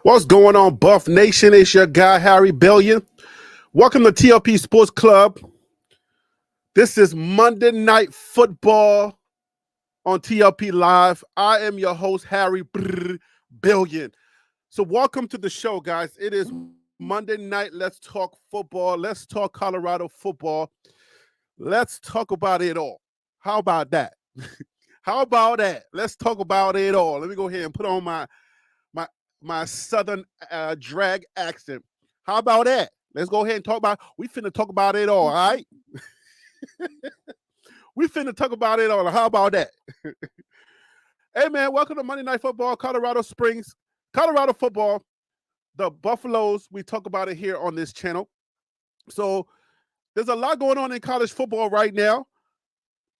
What's going on, Buff Nation? It's your guy, Harry Billion. Welcome to TLP Sports Club. This is Monday Night Football on TLP Live. I am your host, Harry Billion. So welcome to the show, guys. It is Monday night. Let's talk football. Let's talk Colorado football. Let's talk about it all. How about that? How about that? Let's talk about it all. Let me go ahead and put on my southern drag accent. How about that? Let's go ahead and talk about. We finna talk about it all right? We finna talk about it all. How about that? Hey man, welcome to Monday Night Football, Colorado Springs, Colorado football. The Buffaloes. We talk about it here on this channel. So there's a lot going on in college football right now.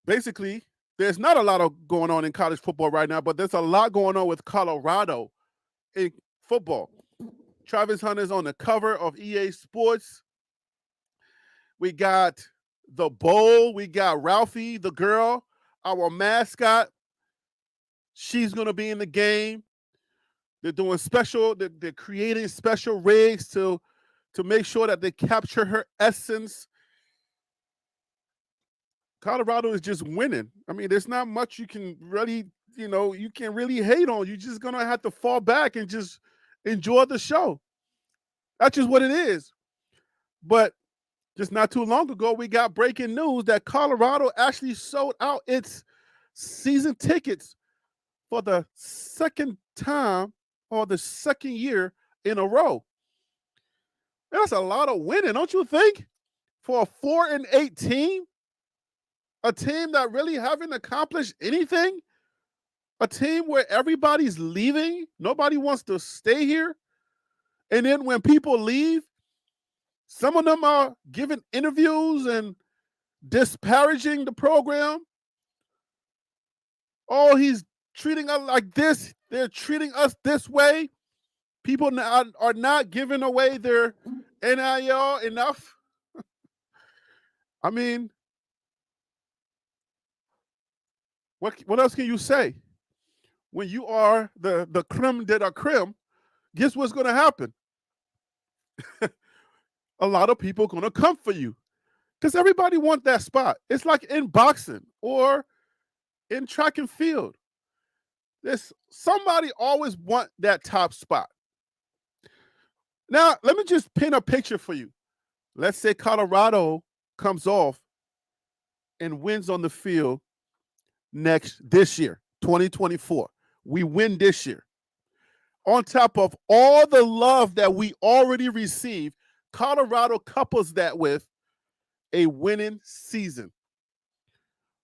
Basically, there's not a lot going on in college football right now, but there's a lot going on with Colorado in football. Travis Hunter's on the cover of EA Sports. We got the bowl. We got Ralphie, the girl, our mascot. She's going to be in the game. They're doing special. They're creating special rigs to make sure that they capture her essence. Colorado is just winning. I mean, there's not much you can really, you can really hate on. You're just going to have to fall back and just enjoy the show. That's just what it is. But just not too long ago, we got breaking news that Colorado actually sold out its season tickets for the second time or the second year in a row. That's a lot of winning, don't you think? For a 4-8 team? A team that really haven't accomplished anything? A team where everybody's leaving? Nobody wants to stay here? And then when people leave, some of them are giving interviews and disparaging the program. Oh, he's treating us like this. They're treating us this way. People are not giving away their NIL enough. I mean, what else can you say? When you are the creme de la creme, guess what's going to happen? A lot of people are going to come for you because everybody wants that spot. It's like in boxing or in track and field. There's somebody always want that top spot. Now, let me just paint a picture for you. Let's say Colorado comes off and wins on the field this year, 2024. We win this year. On top of all the love that we already received, Colorado couples that with a winning season.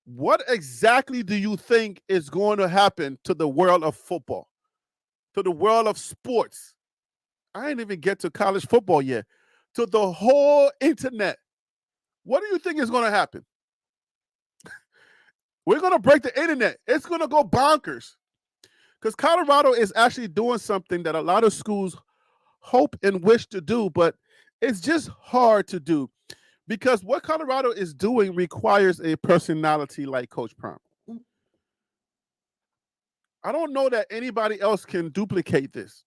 What exactly do you think is going to happen to the world of football, to the world of sports? I didn't even get to college football yet, to the whole internet. What do you think is going to happen? We're going to break the internet. It's going to go bonkers because Colorado is actually doing something that a lot of schools hope and wish to do, but it's just hard to do because what Colorado is doing requires a personality like Coach Prime. I don't know that anybody else can duplicate this.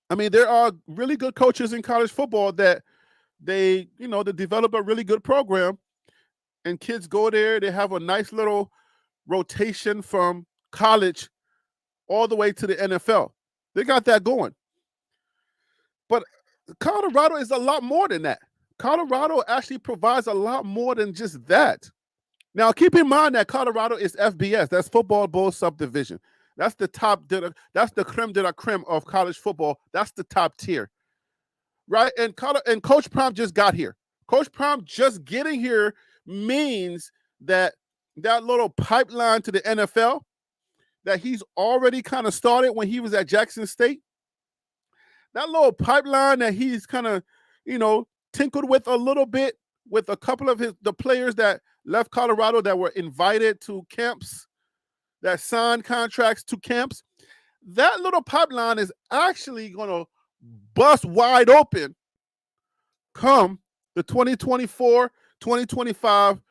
I mean, there are really good coaches in college football that they develop a really good program and kids go there. They have a nice little rotation from college all the way to the NFL. They got that going. But Colorado is a lot more than that. Colorado actually provides a lot more than just that. Now, keep in mind that Colorado is FBS. That's Football Bowl Subdivision. That's the top. That's the creme de la creme of college football. That's the top tier, right? And Coach Prime just got here. Coach Prime just getting here means that little pipeline to the NFL that he's already kind of started when he was at Jackson State, that little pipeline that he's kind of, tinkered with a little bit with a couple of the players that left Colorado that were invited to camps, that signed contracts to camps, that little pipeline is actually going to bust wide open come the 2024-2025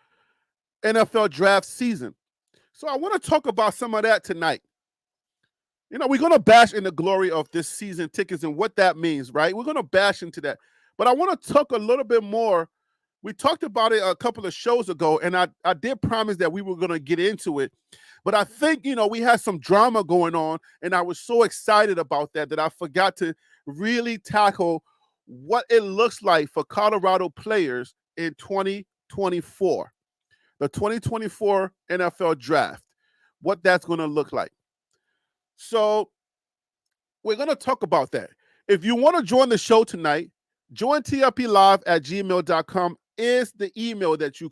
NFL draft season. So I want to talk about some of that tonight. we're going to bash in the glory of this season tickets and what that means, right? We're going to bash into that. But I want to talk a little bit more. We talked about it a couple of shows ago, and I did promise that we were going to get into it. But I think, we had some drama going on, and I was so excited about that I forgot to really tackle what it looks like for Colorado players in 2024, the 2024 NFL draft, what that's going to look like. So we're going to talk about that. If you want to join the show tonight, join TLPlive@gmail.com is the email that you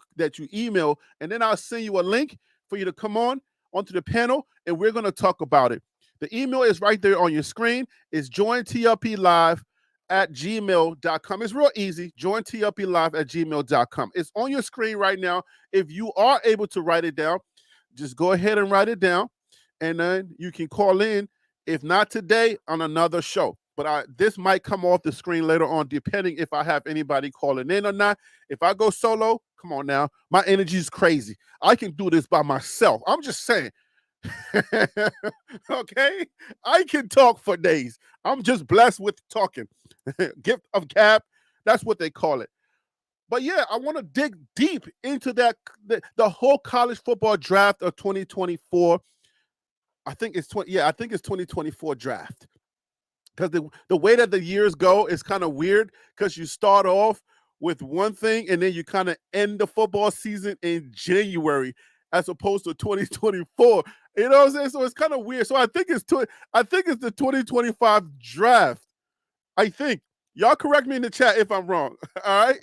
email, and then I'll send you a link for you to come onto the panel, and we're going to talk about it. The email is right there on your screen. It's joinTLPlive@gmail.com. It's real easy. joinTLPlive@gmail.com. It's on your screen right now. If you are able to write it down, just go ahead and write it down, and then you can call in. If not today, on another show. But this might come off the screen later on, depending if I have anybody calling in or not. If I go solo, come on now. My energy is crazy. I can do this by myself. I'm just saying. Okay? I can talk for days. I'm just blessed with talking. Gift of gab. That's what they call it. But yeah, I want to dig deep into that, the whole college football draft of 2024. I think it's 2024 draft. Because the way that the years go is kind of weird, because you start off with one thing and then you kind of end the football season in January as opposed to 2024. You know what I'm saying? So it's kind of weird. So I think it's the 2025 draft. I think. Y'all correct me in the chat if I'm wrong. All right?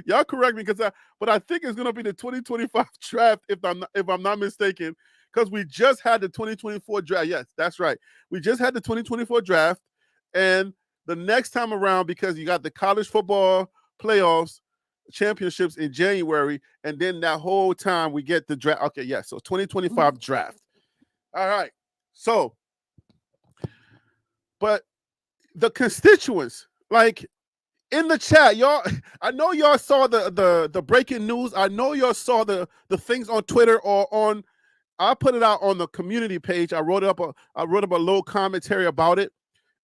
Y'all correct me, but I think it's going to be the 2025 draft if I'm not mistaken, because we just had the 2024 draft. Yes, that's right. We just had the 2024 draft. And the next time around, because you got the college football playoffs, championships in January, and then that whole time we get the draft. Okay, yeah, so 2025 draft. All right. So, but the constituents, like in the chat, y'all, I know y'all saw the breaking news. I know y'all saw the things on Twitter or on, I put it out on the community page. I wrote up a little commentary about it,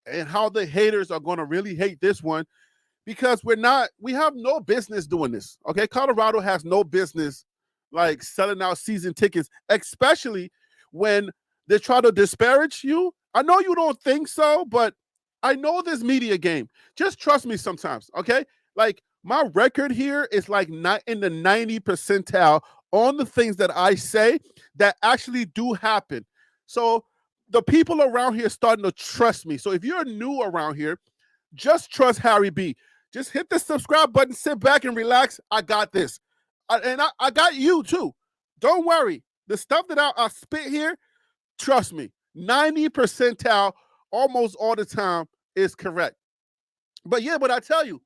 and how the haters are going to really hate this one, because we have no business doing this. Okay. Colorado has no business like selling out season tickets, especially when they try to disparage you. I know you don't think so, but I know this media game. Just trust me sometimes. Okay. Like my record here is like not in the 90 percentile on the things that I say that actually do happen. So the people around here starting to trust me. So if you're new around here, just trust Harry B. Just hit the subscribe button, sit back and relax. I got this. I got you too. Don't worry. The stuff that I spit here, trust me, 90 percentile almost all the time is correct. But I tell you,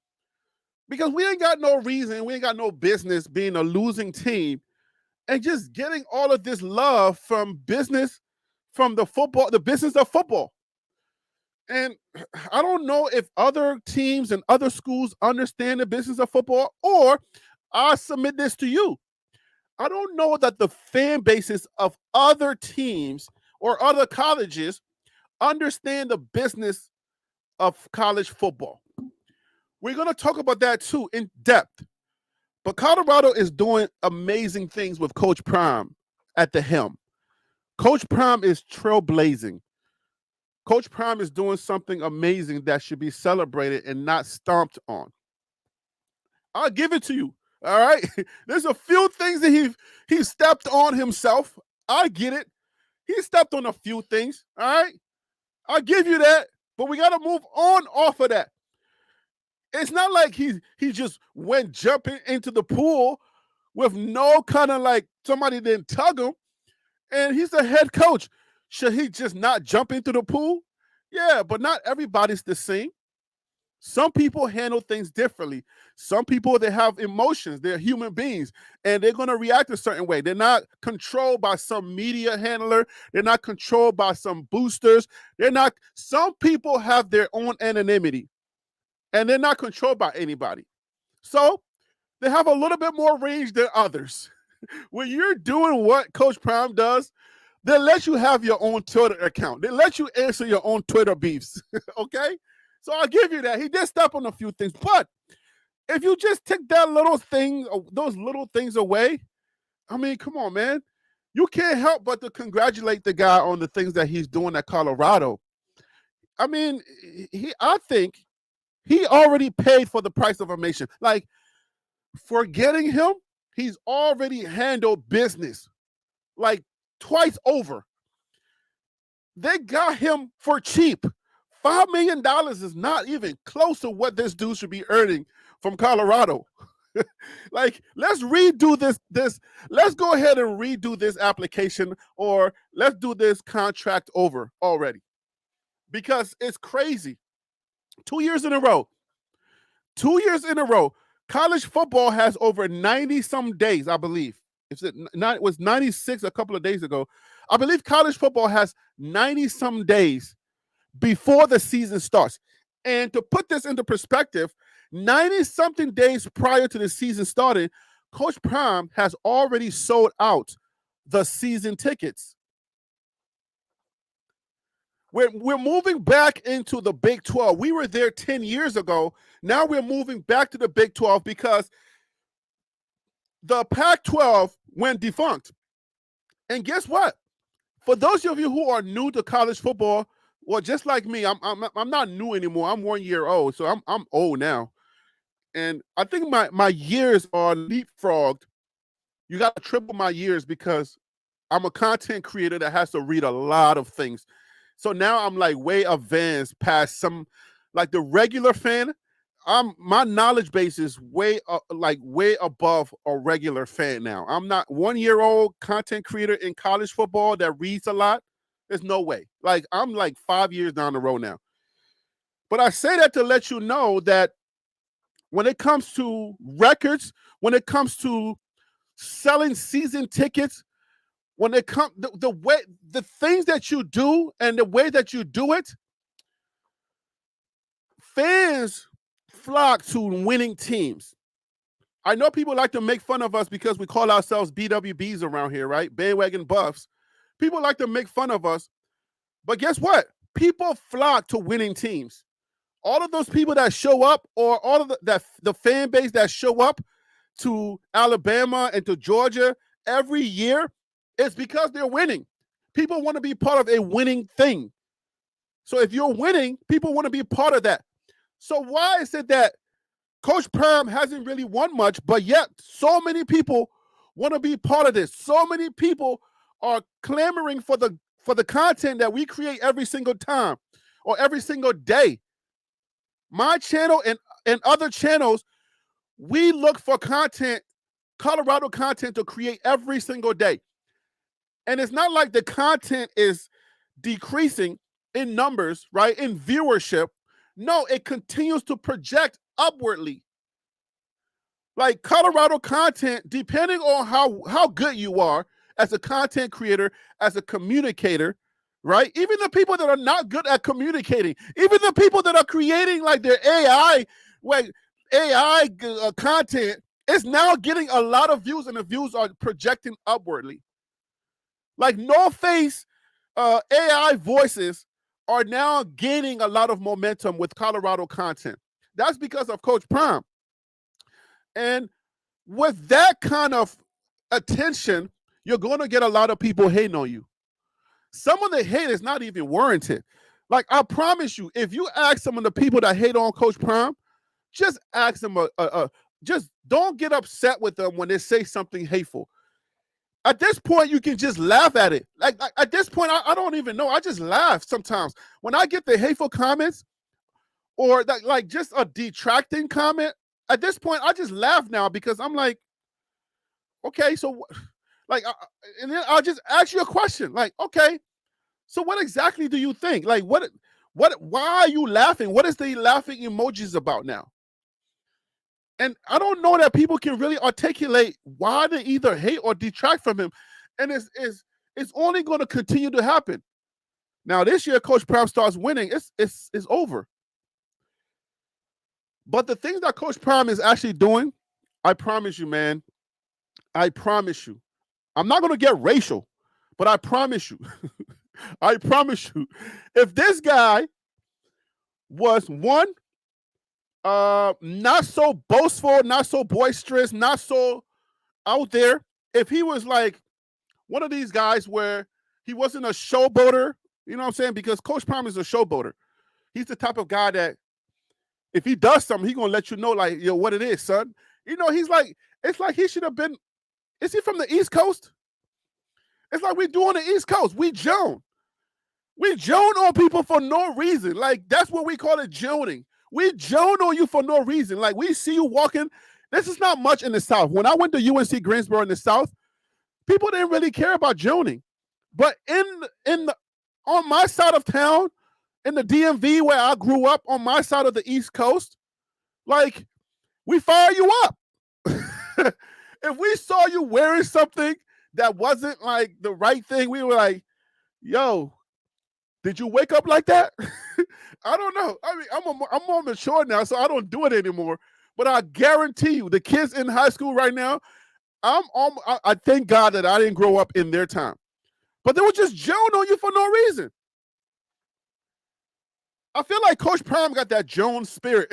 because we ain't got no reason, we ain't got no business being a losing team and just getting all of this love from business, from the business of football. And I don't know if other teams and other schools understand the business of football, or I submit this to you. I don't know that the fan bases of other teams or other colleges understand the business of college football. We're going to talk about that too in depth. But Colorado is doing amazing things with Coach Prime at the helm. Coach Prime is trailblazing. Coach Prime is doing something amazing that should be celebrated and not stomped on. I'll give it to you. All right. There's a few things that he stepped on himself. I get it. He stepped on a few things. All right. I'll give you that. But we got to move on off of that. It's not like he just went jumping into the pool with no kind of like somebody didn't tug him. And he's a head coach. Should he just not jump into the pool? Yeah, but not everybody's the same. Some people handle things differently. Some people, they have emotions. They're human beings, and they're going to react a certain way. They're not controlled by some media handler. They're not controlled by some boosters. Some people have their own anonymity, and they're not controlled by anybody. So they have a little bit more range than others. When you're doing what Coach Prime does, They let you have your own Twitter account. They let you answer your own Twitter beefs. Okay? So I'll give you that. He did step on a few things. But if you just take that little thing, those little things away, I mean, come on, man. You can't help but to congratulate the guy on the things that he's doing at Colorado. I mean, I think he already paid for the price of admission. Like, for getting him, he's already handled business like twice over. They got him for cheap. $5 million is not even close to what this dude should be earning from Colorado. Like, let's redo this. Let's go ahead and redo this application, or let's do this contract over already, because it's crazy. 2 years in a row. 2 years in a row. College football has over 90 some days, I believe. It was 96 a couple of days ago. I believe college football has 90 some days before the season starts. And to put this into perspective, 90 something days prior to the season starting, Coach Prime has already sold out the season tickets. We're moving back into the Big 12. We were there 10 years ago. Now we're moving back to the Big 12 because the Pac-12 went defunct. And guess what? For those of you who are new to college football, well, just like me, I'm not new anymore. I'm 1 year old, so I'm old now. And I think my years are leapfrogged. You got to triple my years because I'm a content creator that has to read a lot of things. So now I'm like way advanced past some, like the regular fan. My knowledge base is way above a regular fan now. I'm not 1 year old content creator in college football that reads a lot. There's no way. Like, I'm like 5 years down the road now. But I say that to let you know that when it comes to records, when it comes to selling season tickets, when it comes the things that you do and the way that you do it, fans flock to winning teams. I know people like to make fun of us because we call ourselves BWBs around here, right? Bandwagon buffs. People like to make fun of us. But guess what? People flock to winning teams. All of those people that show up, or all of the fan base that show up to Alabama and to Georgia every year, it's because they're winning. People want to be part of a winning thing. So if you're winning, people want to be part of that. So why is it that Coach Prime hasn't really won much, but yet so many people want to be part of this? So many people are clamoring for the content that we create every single time or every single day. My channel and other channels, we look for content, Colorado content, to create every single day. And it's not like the content is decreasing in numbers, right? In viewership. No, it continues to project upwardly. Like, Colorado content, depending on how good you are as a content creator, as a communicator, right? Even the people that are not good at communicating, even the people that are creating like their AI, content, is now getting a lot of views, and the views are projecting upwardly. Like, no face AI voices are now gaining a lot of momentum with Colorado content. That's because of Coach Prime. And with that kind of attention, you're going to get a lot of people hating on you. Some of the hate is not even warranted. Like, I promise you, if you ask some of the people that hate on Coach Prime, just ask them, just don't get upset with them when they say something hateful. At this point, you can just laugh at it. Like, at this point, I don't even know. I just laugh sometimes. When I get the hateful comments, or that, like, just a detracting comment, at this point, I just laugh now, because I'm like, okay, so, like, and then I'll just ask you a question. Like, okay, so what exactly do you think? Like, why are you laughing? What is the laughing emojis about now? And I don't know that people can really articulate why they either hate or detract from him. And it's only going to continue to happen. Now, this year, Coach Prime starts winning. It's over. But the things that Coach Prime is actually doing, I promise you, man, I promise you, I'm not going to get racial, But I promise you, I promise you, if this guy was one, not so boastful, not so boisterous, not so out there, if he was like one of these guys where he wasn't a showboater, you know what I'm saying? Because Coach Prime is a showboater. He's the type of guy that if he does something, he's gonna let you know, like, yo, what it is, son. You know, he's like, it's like he should have been. Is he from the East Coast? It's like we do on the East Coast. We joan. We joan on people for no reason. Like, that's what we call it, joning. We joan on you for no reason. Like, we see you walking. This is not much in the South. When I went to UNC Greensboro in the South, people didn't really care about joning. But on my side of town, in the DMV where I grew up, on my side of the East Coast, like, we fire you up. If we saw you wearing something that wasn't like the right thing, we were like, yo, did you wake up like that? I don't know. I mean, I'm more mature now, so I don't do it anymore. But I guarantee you, the kids in high school right now, I thank God that I didn't grow up in their time. But they were just joning on you for no reason. I feel like Coach Prime got that Jones spirit.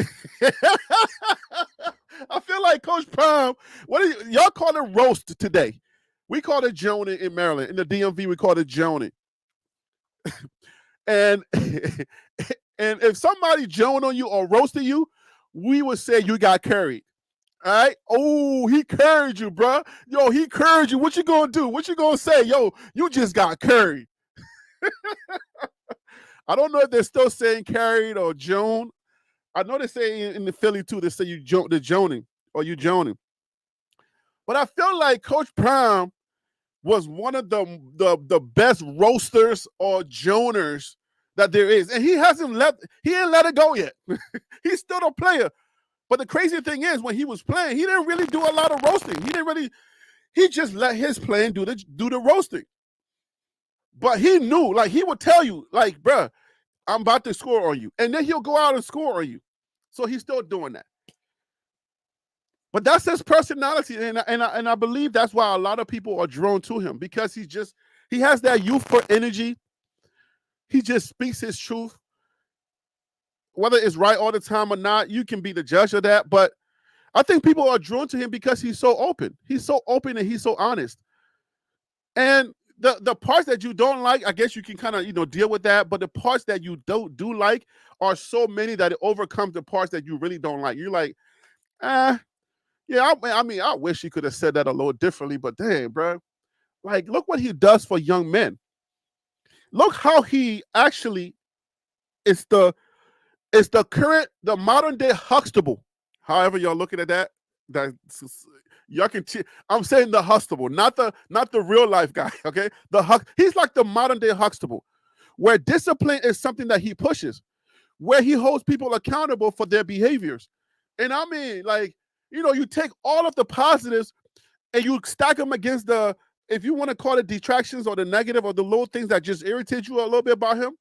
I feel like Coach Prime, y'all call it roast today. We call it joning in Maryland. In the DMV, we call it joning. And and if somebody joned on you or roasted you, we would say you got carried. All right. Oh, he carried you, bro. Yo, he carried you. What you gonna do? What you gonna say? Yo, you just got carried. I don't know if they're still saying carried or Joan. I know they say in the Philly too, they say the joning or you joning. But I feel like Coach Prime was one of the best roasters or joners that there is. And he didn't let it go yet. He's still a player. But the crazy thing is, when he was playing, he didn't really do a lot of roasting. He just let his playing do the roasting. But he knew, like, he would tell you, like, bruh, I'm about to score on you. And then he'll go out and score on you. So he's still doing that. But that's his personality. And I believe that's why a lot of people are drawn to him, because he has that youthful energy. He just speaks his truth. Whether it's right all the time or not, you can be the judge of that. But I think people are drawn to him because he's so open. He's so open and he's so honest. And the parts that you don't like, I guess you can kind of, deal with that. But the parts that you do like are so many that it overcomes the parts that you really don't like. You're like, yeah, I mean, I wish he could have said that a little differently, but damn, bro. Like, look what he does for young men. Look how he actually is the modern day Huxtable. However y'all looking at that, y'all can. I'm saying the Huxtable, not the real life guy. Okay, he's like the modern day Huxtable, where discipline is something that he pushes, where he holds people accountable for their behaviors. And I mean, like, you take all of the positives and you stack them against if you want to call it detractions or the negative or the little things that just irritate you a little bit about him.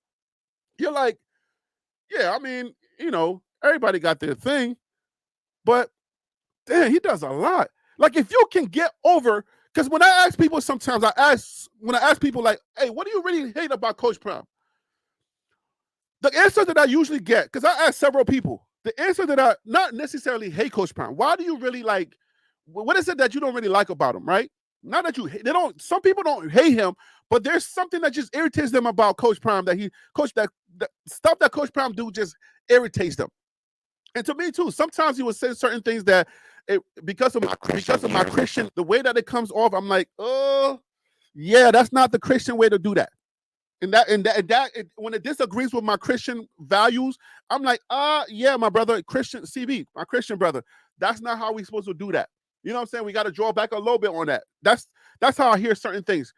You're like, yeah, I mean, everybody got their thing, but damn, he does a lot. Like, if you can get over, because when I ask people, sometimes when I ask people, like, hey, what do you really hate about Coach Prime? The answer that I usually get, because I ask several people, the answer that I not necessarily hate Coach Prime. Why do you really like? What is it that you don't really like about him, right? Not that some people don't hate him, but there's something that just irritates them about Coach Prime, that the stuff that Coach Prime do just irritates them. And to me too, sometimes he would say certain things that because of my Christian, the way that it comes off, I'm like, oh, yeah, that's not the Christian way to do that. And when it disagrees with my Christian values, I'm like, yeah, my brother, Christian CB, my Christian brother, that's not how we're supposed to do that. You know what I'm saying? We got to draw back a little bit on that. That's how I hear certain things.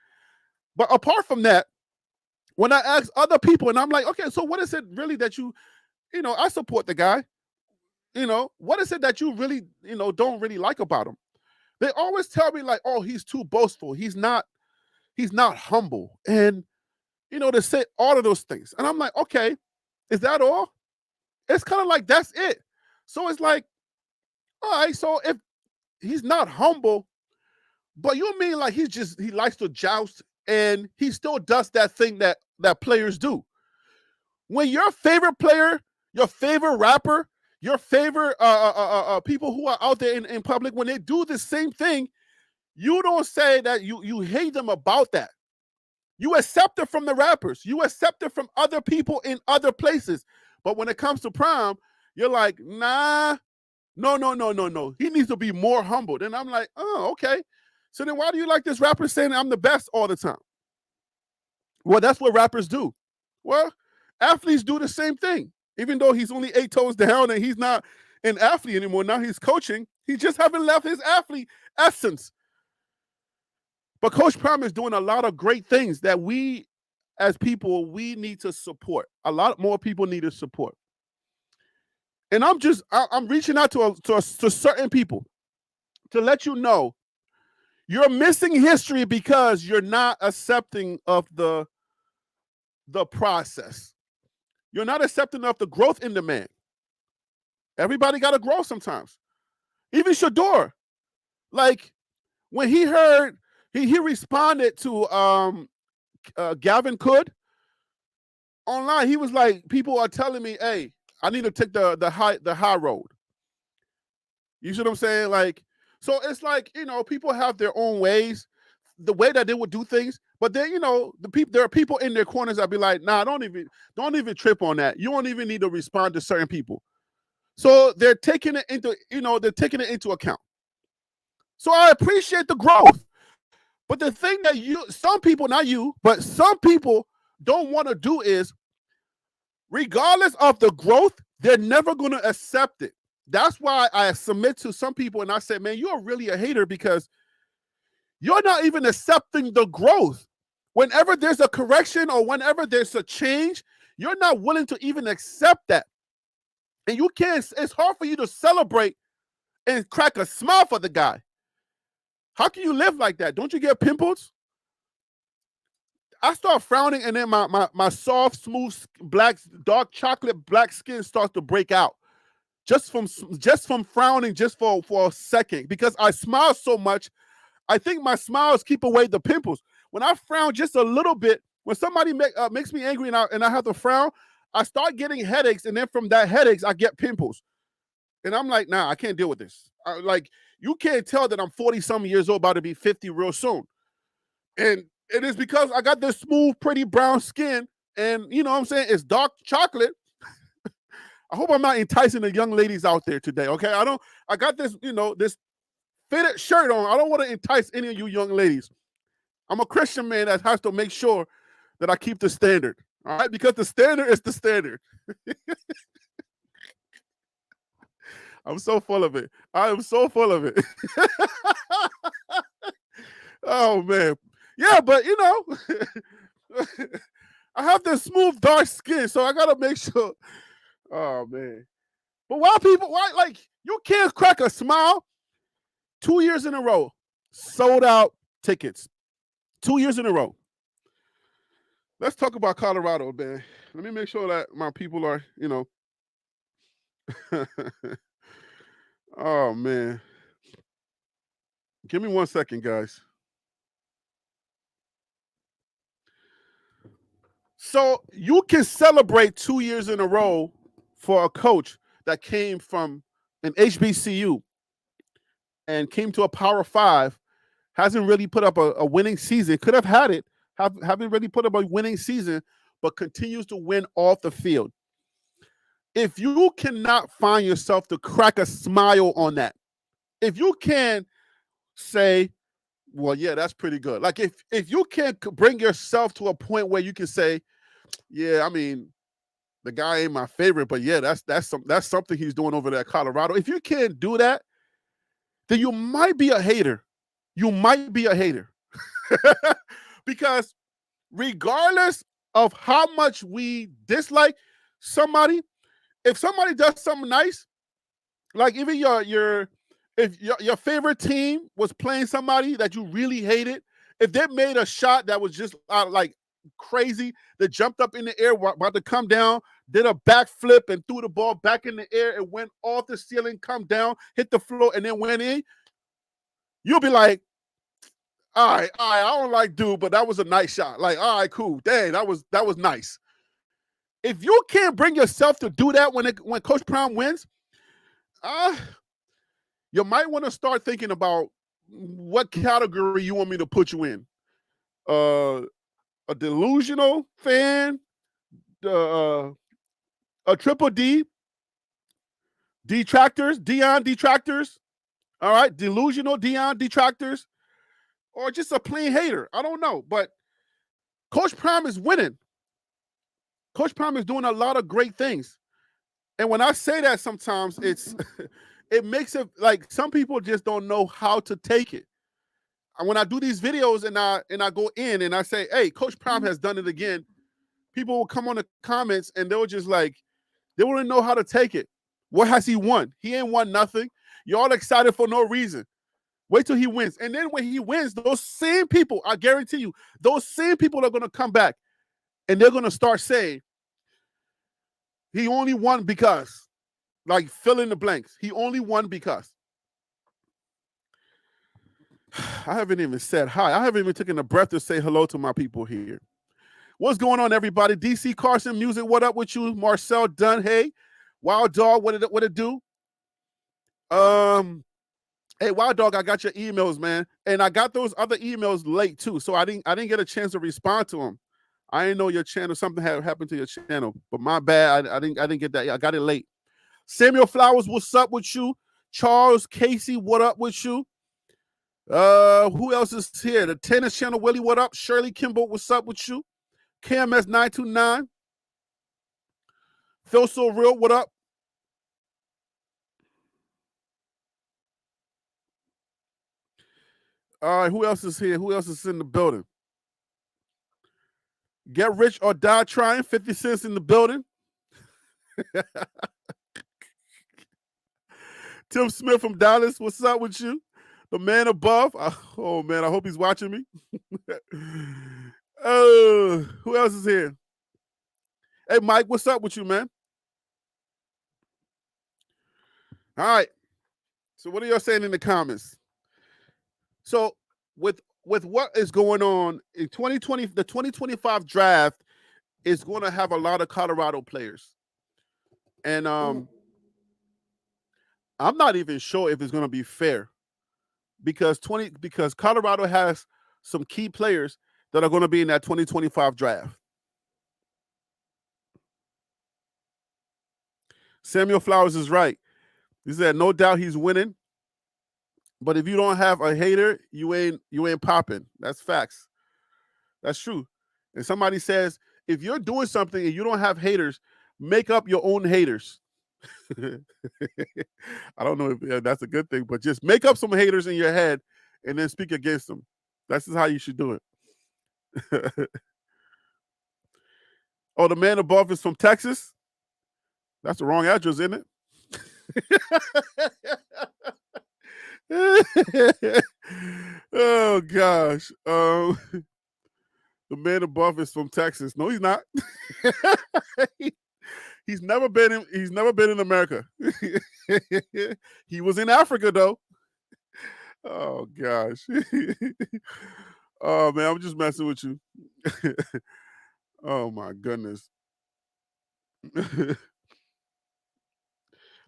But apart from that, when I ask other people, and I'm like, okay, so what is it really that I support the guy. What is it that you really, don't really like about him? They always tell me, like, oh, he's too boastful. He's not humble. And, they say all of those things. And I'm like, okay, is that all? It's kind of like, that's it. So it's like, all right, so if he's not humble, but you mean like he likes to joust and he still does that thing that players do. When your favorite player, your favorite rapper, your favorite people who are out there in public, when they do the same thing, you don't say that you hate them about that. You accept it from the rappers. You accept it from other people in other places. But when it comes to Prime, you're like, nah, no. He needs to be more humbled. And I'm like, oh, okay. So then why do you like this rapper saying I'm the best all the time? Well, that's what rappers do. Well, athletes do the same thing. Even though he's only 8 toes down and he's not an athlete anymore, now he's coaching. He just haven't left his athlete essence. But Coach Prime is doing a lot of great things that we, as people, we need to support. A lot more people need to support. And I'm reaching out to certain people to let you know you're missing history because you're not accepting of the process. You're not accepting of the growth in the man. Everybody got to grow sometimes. Even Shador, like when he heard, he responded to Gavin Could online. He was like, people are telling me, hey, I need to take the high road. You see what I'm saying? Like, so it's like, people have their own ways, the way that they would do things. But then, there are people in their corners that be like, nah, don't even trip on that. You don't even need to respond to certain people. So they're taking it into account. So I appreciate the growth. But the thing that some people, not you, but some people don't want to do is, regardless of the growth, they're never going to accept it. That's why I submit to some people and I say, man, you're really a hater because you're not even accepting the growth. Whenever there's a correction or whenever there's a change, you're not willing to even accept that. And you can't, it's hard for you to celebrate and crack a smile for the guy. How can you live like that? Don't you get pimples? I start frowning and then my soft, smooth, black, dark chocolate black skin starts to break out. Just from frowning just for a second, because I smile so much, I think my smiles keep away the pimples. When I frown just a little bit, when somebody makes me angry and I have to frown, I start getting headaches, and then from that headaches, I get pimples. And I'm like, nah, I can't deal with this. Like, you can't tell that I'm 40-something years old, about to be 50 real soon. And it is because I got this smooth, pretty brown skin, and you know what I'm saying? It's dark chocolate. I hope I'm not enticing the young ladies out there today, okay? I got this, this fitted shirt on. I don't want to entice any of you young ladies. I'm a Christian man that has to make sure that I keep the standard, all right? Because the standard is the standard. I'm so full of it. I am so full of it. Oh, man. Yeah, but, I have this smooth, dark skin, so I got to make sure. Oh, man. But why, you can't crack a smile. 2 years in a row, sold out tickets. 2 years in a row. Let's talk about Colorado, man. Let me make sure that my people are, Oh, man. Give me 1 second, guys. So you can celebrate 2 years in a row for a coach that came from an HBCU and came to a Power 5, hasn't really put up a winning season, could have had it, haven't really put up a winning season, but continues to win off the field. If you cannot find yourself to crack a smile on that, if you can say, well, yeah, that's pretty good. Like if you can't bring yourself to a point where you can say, yeah, I mean, the guy ain't my favorite, but yeah, that's something he's doing over there at Colorado. If you can't do that, then you might be a hater. You might be a hater. Because regardless of how much we dislike somebody, if somebody does something nice, like even if your favorite team was playing somebody that you really hated, if they made a shot that was just like crazy, that jumped up in the air, about to come down, did a backflip and threw the ball back in the air, it went off the ceiling, come down, hit the floor, and then went in, you'll be like, All right, I don't like dude, but that was a nice shot. Like, all right, cool. Dang, that was nice. If you can't bring yourself to do that when Coach Prime wins, you might want to start thinking about what category you want me to put you in. A delusional fan, a triple D, Dion detractors. All right, delusional Dion detractors, or just a plain hater. I don't know, but Coach Prime is winning. Coach Prime is doing a lot of great things. And when I say that, sometimes it makes it like some people just don't know how to take it. And when I do these videos and I go in and I say, hey, Coach Prime has done it again, people will come on the comments and they'll just like, they wouldn't know how to take it. What has he won? He ain't won nothing. You're all excited for no reason. Wait till he wins. And then when he wins, those same people, I guarantee you, those same people are going to come back and they're going to start saying, he only won because, like, fill in the blanks. He only won because. I haven't even said hi. I haven't even taken a breath to say hello to my people here. What's going on, everybody? DC Carson Music, what up with you? Marcel Dunn, hey. Wild Dog, what it do? Hey, Wild Dog, I got your emails, man. And I got those other emails late, too. So I didn't get a chance to respond to them. I didn't know your channel, something had happened to your channel. But my bad, I didn't get that. I got it late. Samuel Flowers, what's up with you? Charles Casey, what up with you? Who else is here? The Tennis Channel, Willie, what up? Shirley Kimball, what's up with you? KMS 929. Phil So Real, what up? All right, who else is here? Who else is in the building? Get rich or die trying. 50 cents in the building. Tim Smith from Dallas, what's up with you? The man above. Oh, man, I hope he's watching me. Who else is here? Hey, Mike, what's up with you, man? All right. So what are y'all saying in the comments? So with what is going on in 2020, the 2025 draft is going to have a lot of Colorado players. And I'm not even sure if it's going to be fair because Colorado has some key players that are going to be in that 2025 draft. Samuel Flowers is right. He said, no doubt he's winning. But if you don't have a hater, you ain't popping. That's facts. That's true. And somebody says, if you're doing something and you don't have haters, make up your own haters. I don't know if that's a good thing, but just make up some haters in your head and then speak against them. That's just how you should do it. Oh, the man above is from Texas? That's the wrong address, isn't it? Oh gosh. The man above is from Texas. No, he's not. He's never been in America. He was in Africa though. Oh gosh. Oh man, I'm just messing with you. Oh my goodness.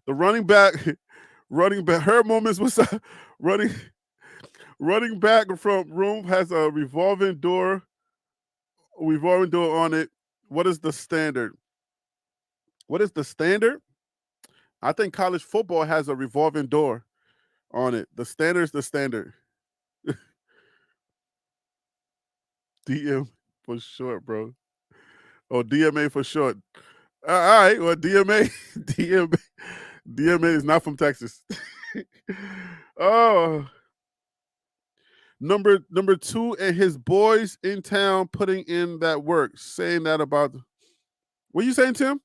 The running back, her moments was running back from room has a revolving door on it. What is the standard? What is the standard? I think college football has a revolving door on it. The standard is the standard. DM for short, bro. Oh, DMA for short. All right, well, DMA is not from Texas. Oh, number 2 and his boys in town putting in that work. Saying that about what are you saying, Tim?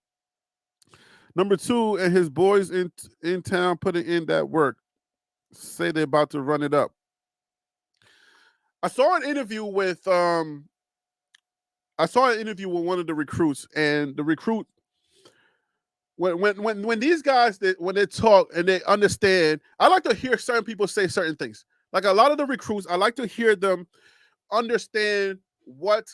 Number 2 and his boys in town putting in that work. Say they're about to run it up. I saw an interview with one of the recruits, and the recruit when these guys when they talk and they understand, I like to hear certain people say certain things Like a lot of the recruits, I like to hear them understand what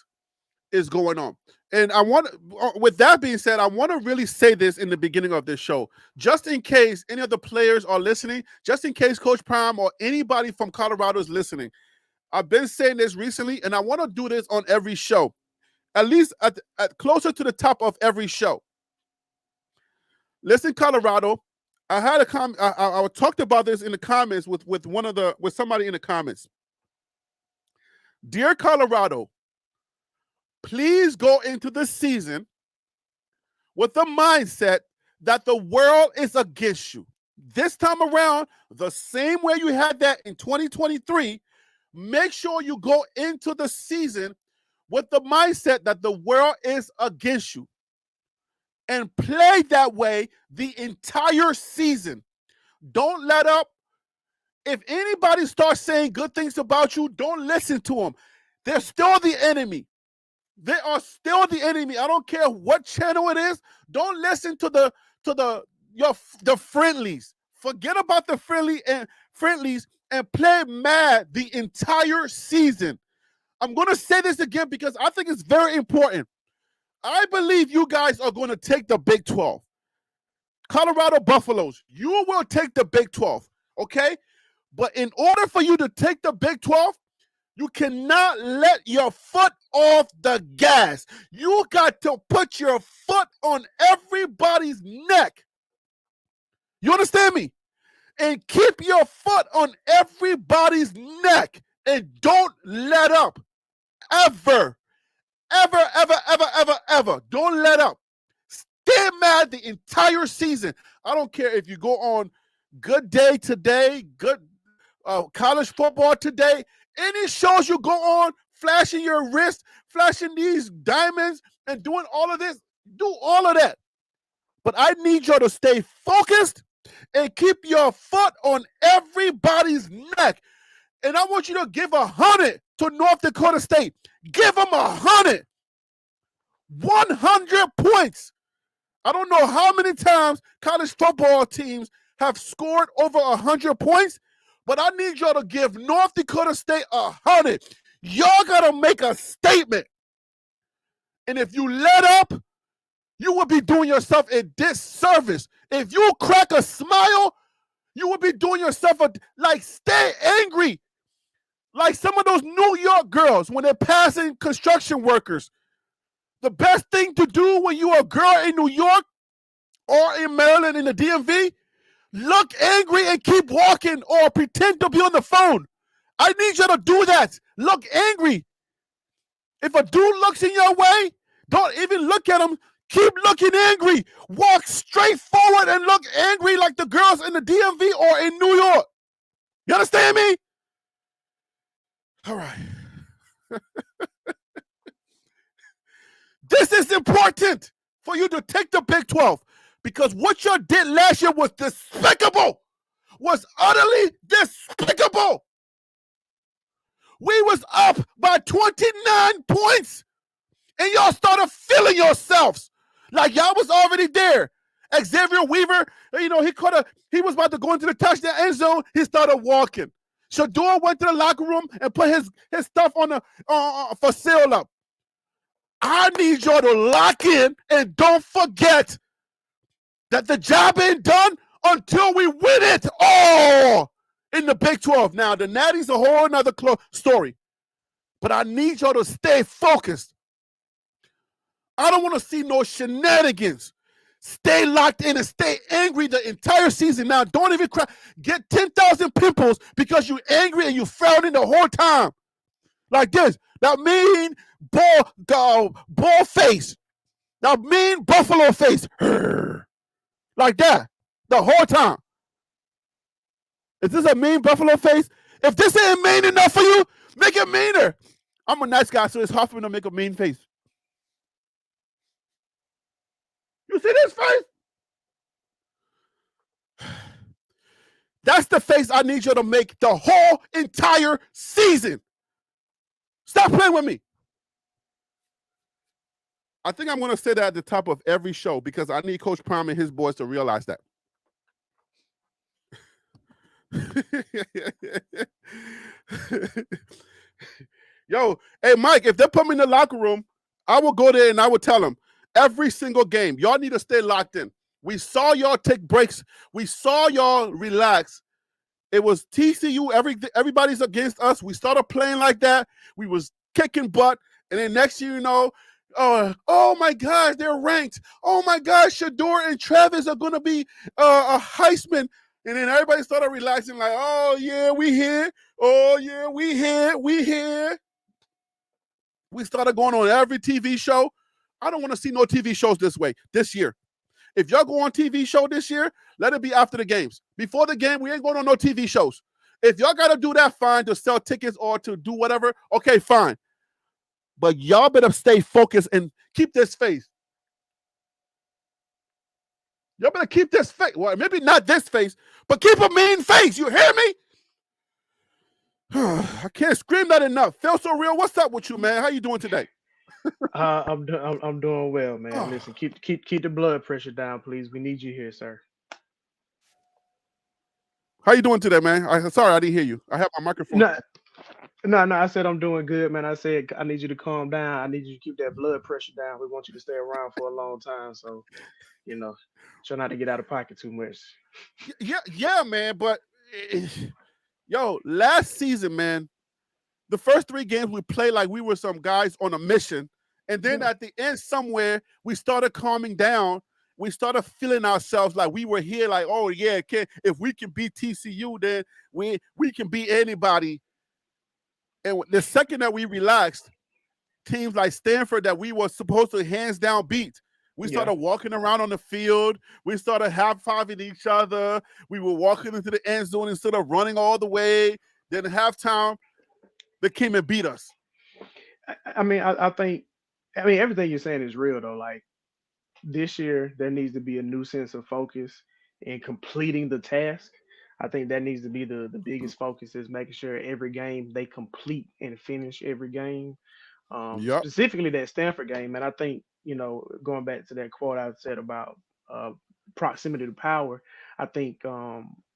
is going on. And I want, with that being said, I want to really say this in the beginning of this show, just in case any of the players are listening, just in case Coach Prime or anybody from Colorado is listening. I've been saying this recently, and I want to do this on every show, at least at closer to the top of every show. Listen, Colorado, I had a comment. I talked about this in the comments with somebody in the comments. Dear Colorado, please go into the season with the mindset that the world is against you. This time around, the same way you had that in 2023, make sure you go into the season with the mindset that the world is against you. And play that way the entire season. Don't let up. If anybody starts saying good things about you, don't listen to them. They're still the enemy. They are still the enemy. I don't care what channel it is. Don't listen to the friendlies. Forget about the friendlies and play mad the entire season. I'm going to say this again because I think it's very important. I believe you guys are going to take the Big 12. Colorado Buffaloes, you will take the Big 12, okay? But in order for you to take the Big 12, you cannot let your foot off the gas. You got to put your foot on everybody's neck. You understand me? And keep your foot on everybody's neck and don't let up. Ever. Ever. Don't let up. Stay mad the entire season. I don't care if you go on Good Day Today, good college football today, any shows you go on, flashing your wrist, flashing these diamonds, and doing all of this, do all of that. But I need you to stay focused and keep your foot on everybody's neck. And I want you to give 100 to North Dakota State. Give them 100. 100 points. I don't know how many times college football teams have scored over 100 points, but I need y'all to give North Dakota State 100. Y'all got to make a statement. And if you let up, you will be doing yourself a disservice. If you crack a smile, you will be doing yourself stay angry. Like some of those New York girls when they're passing construction workers. The best thing to do when you're a girl in New York or in Maryland in the DMV, look angry and keep walking or pretend to be on the phone. I need you to do that. Look angry. If a dude looks in your way, don't even look at him. Keep looking angry. Walk straight forward and look angry like the girls in the DMV or in New York. You understand me? All right. This is important for you to take the Big 12 because what you did last year was despicable, was utterly despicable. We was up by 29 points and y'all started feeling yourselves like y'all was already there. Xavier Weaver, he was about to go into the touchdown end zone. He started walking. Shador went to the locker room and put his stuff on the for sale up. I need y'all to lock in and don't forget that the job ain't done until we win it all in the Big 12. Now, the Natty's a whole nother story, but I need y'all to stay focused. I don't want to see no shenanigans. Stay locked in and stay angry the entire season. Now, don't even cry. Get 10,000 pimples because you're angry and you're frowning the whole time. Like this. That mean ball face. That mean buffalo face. Like that. The whole time. Is this a mean buffalo face? If this ain't mean enough for you, make it meaner. I'm a nice guy, so it's hard for me to make a mean face. You see this face? That's the face I need you to make the whole entire season. Stop playing with me. I think I'm going to say that at the top of every show because I need Coach Prime and his boys to realize that. Yo, hey Mike, if they put me in the locker room, I will go there and I will tell them every single game, y'all need to stay locked in. We saw y'all take breaks. We saw y'all relax. It was TCU. Everybody's against us. We started playing like that. We was kicking butt, and then next year, oh my gosh, they're ranked. Oh my gosh, Shador and Travis are gonna be a Heisman. And then everybody started relaxing, like, oh yeah, we here. Oh yeah, we here. We here. We started going on every TV show. I don't want to see no TV shows this year. If y'all go on TV show this year, let it be after the games. Before the game, we ain't going on no TV shows. If y'all got to do that, fine, to sell tickets or to do whatever, okay, fine. But y'all better stay focused and keep this face. Y'all better keep this face. Well, maybe not this face, but keep a mean face. You hear me? I can't scream that enough. Phil So Real, what's up with you, man? How you doing today? I'm doing well, man. Oh, Listen, keep the blood pressure down, please. We need you here, sir. how you doing today, man? Sorry, I didn't hear you. I have my microphone. No, no. I said I'm doing good, man. I said I need you to calm down. I need you to keep that blood pressure down. We want you to stay around for a long time, so you know, try not to get out of pocket too much. Yeah, man. But yo, last season, man, the first 3 games we played like we were some guys on a mission, and then Yeah. at the end somewhere we started calming down. We started feeling ourselves like we were here, like, oh yeah, if we can beat TCU, then we can beat anybody. And the second that we relaxed, teams like Stanford that we were supposed to hands down beat, we Yeah. started walking around on the field. We started high-fiving each other. We were walking into the end zone instead of running all the way. Then at halftime, they came and beat us. I think, everything you're saying is real though. Like this year there needs to be a new sense of focus in completing the task. I think that needs to be the biggest focus is making sure every game they complete and finish every game. Yep. Specifically that Stanford game, and I think going back to that quote I said about uh, proximity to power, I think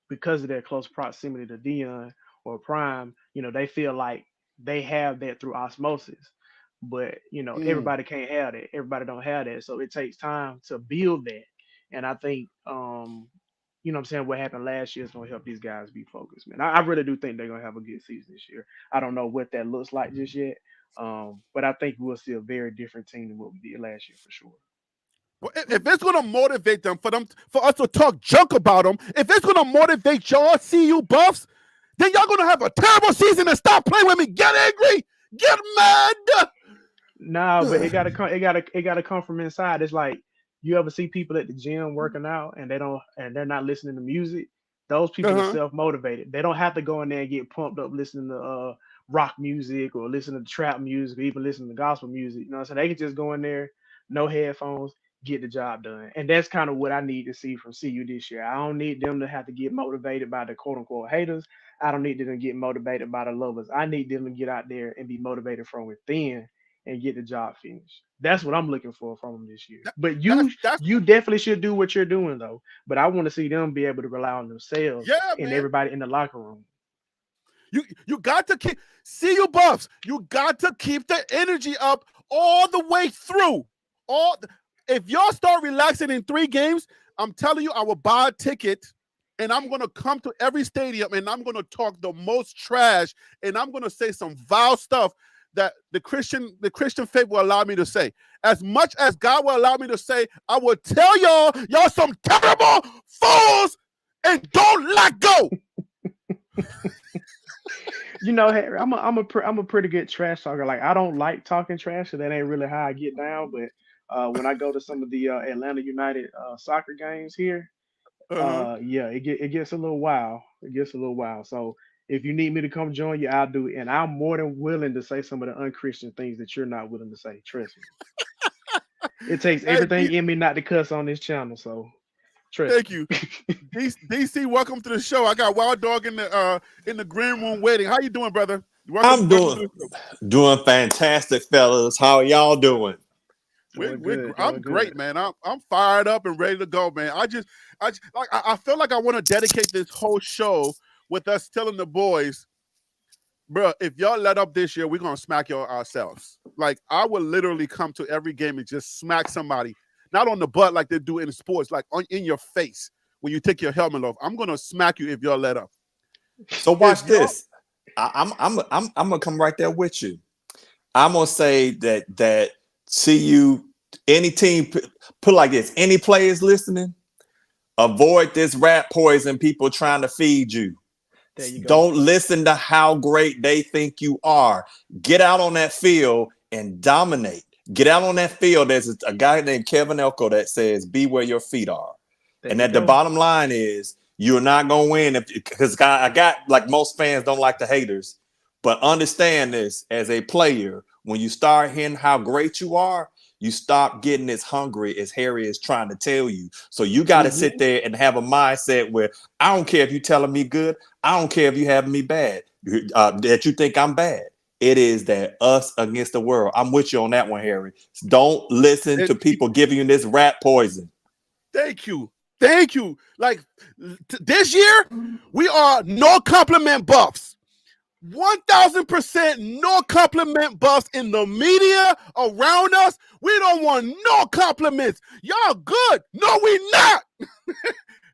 because of their close proximity to Dion or Prime, they feel like they have that through osmosis. But Mm. everybody can't have that. Everybody don't have that, so it takes time to build that. And I think what I'm saying, what happened last year is going to help these guys be focused, man. I really do think they're going to have a good season this year. I don't know what that looks like just yet, but I think we'll see a very different team than what we did last year for sure. Well, if it's gonna motivate them for us to talk junk about them, if it's gonna motivate y'all CU Buffs, then y'all gonna have a terrible season and stop playing with me. Get angry, get mad. Nah, but it gotta come from inside. It's like you ever see people at the gym working out and they're not listening to music. Those people are Uh-huh. self motivated. They don't have to go in there and get pumped up listening to rock music or listen to trap music or even listen to gospel music. You know what I'm saying? They can just go in there, no headphones, get the job done. And that's kind of what I need to see from CU this year. I don't need them to have to get motivated by the quote unquote haters. I don't need them to get motivated by the lovers. I need them to get out there and be motivated from within and get the job finished. That's what I'm looking for from them this year. That, But that's you definitely should do what you're doing though. But I want to see them be able to rely on themselves yeah, and man. everybody in the locker room. You got to see you Buffs. You got to keep the energy up all the way through. All if y'all start relaxing in 3 games, I'm telling you, I will buy a ticket and I'm gonna come to every stadium and I'm gonna talk the most trash and I'm gonna say some vile stuff that the Christian faith will allow me to say. As much as God will allow me to say, I will tell y'all some terrible fools and don't let go. Harry, I'm a pretty good trash talker. Like I don't like talking trash, so that ain't really how I get down. But when I go to some of the Atlanta United soccer games here, Uh-huh. yeah, it gets a little wild. It gets a little wild. So if you need me to come join you, I'll do it, and I'm more than willing to say some of the unchristian things that you're not willing to say. Trust me. It takes Hey, everything in me not to cuss on this channel. So trust thank me. you. DC, welcome to the show. I got Wild Dog in the green room waiting. How you doing, brother? Welcome, I'm welcome doing to the show. fantastic, fellas. How are y'all doing? Doing We're good, I'm doing great, good. man. I'm fired up and ready to go, man. I feel like I want to dedicate this whole show with us telling the boys bro, if y'all let up this year, we're gonna smack y'all ourselves. Like I will literally come to every game and just smack somebody, not on the butt like they do in sports, like in your face when you take your helmet off. I'm gonna smack you if y'all let up. So watch this. I'm gonna come right there with you. I'm gonna say that see you any team put like this. Any players listening, avoid this rat poison people trying to feed you. There you go. Don't listen to how great they think you are. Get out on that field and dominate. Get out on that field. There's a guy named Kevin Elko that says, "Be where your feet are." There And you at the go. bottom line is you're not gonna win because I got like most fans don't like the haters, but understand this as a player, when you start hearing how great you are, you stop getting as hungry as Harry is trying to tell you. So you got to sit there and have a mindset where I don't care if you're telling me good, I don't care if you having me bad, that you think I'm bad. It is that us against the world. I'm with you on that one, Harry. Don't listen to people giving you this rat poison. Thank you. Thank you. Like this year, we are no compliment buffs. 1000% no compliment buffs in the media around us. We don't want no compliments. Y'all good. No, we not.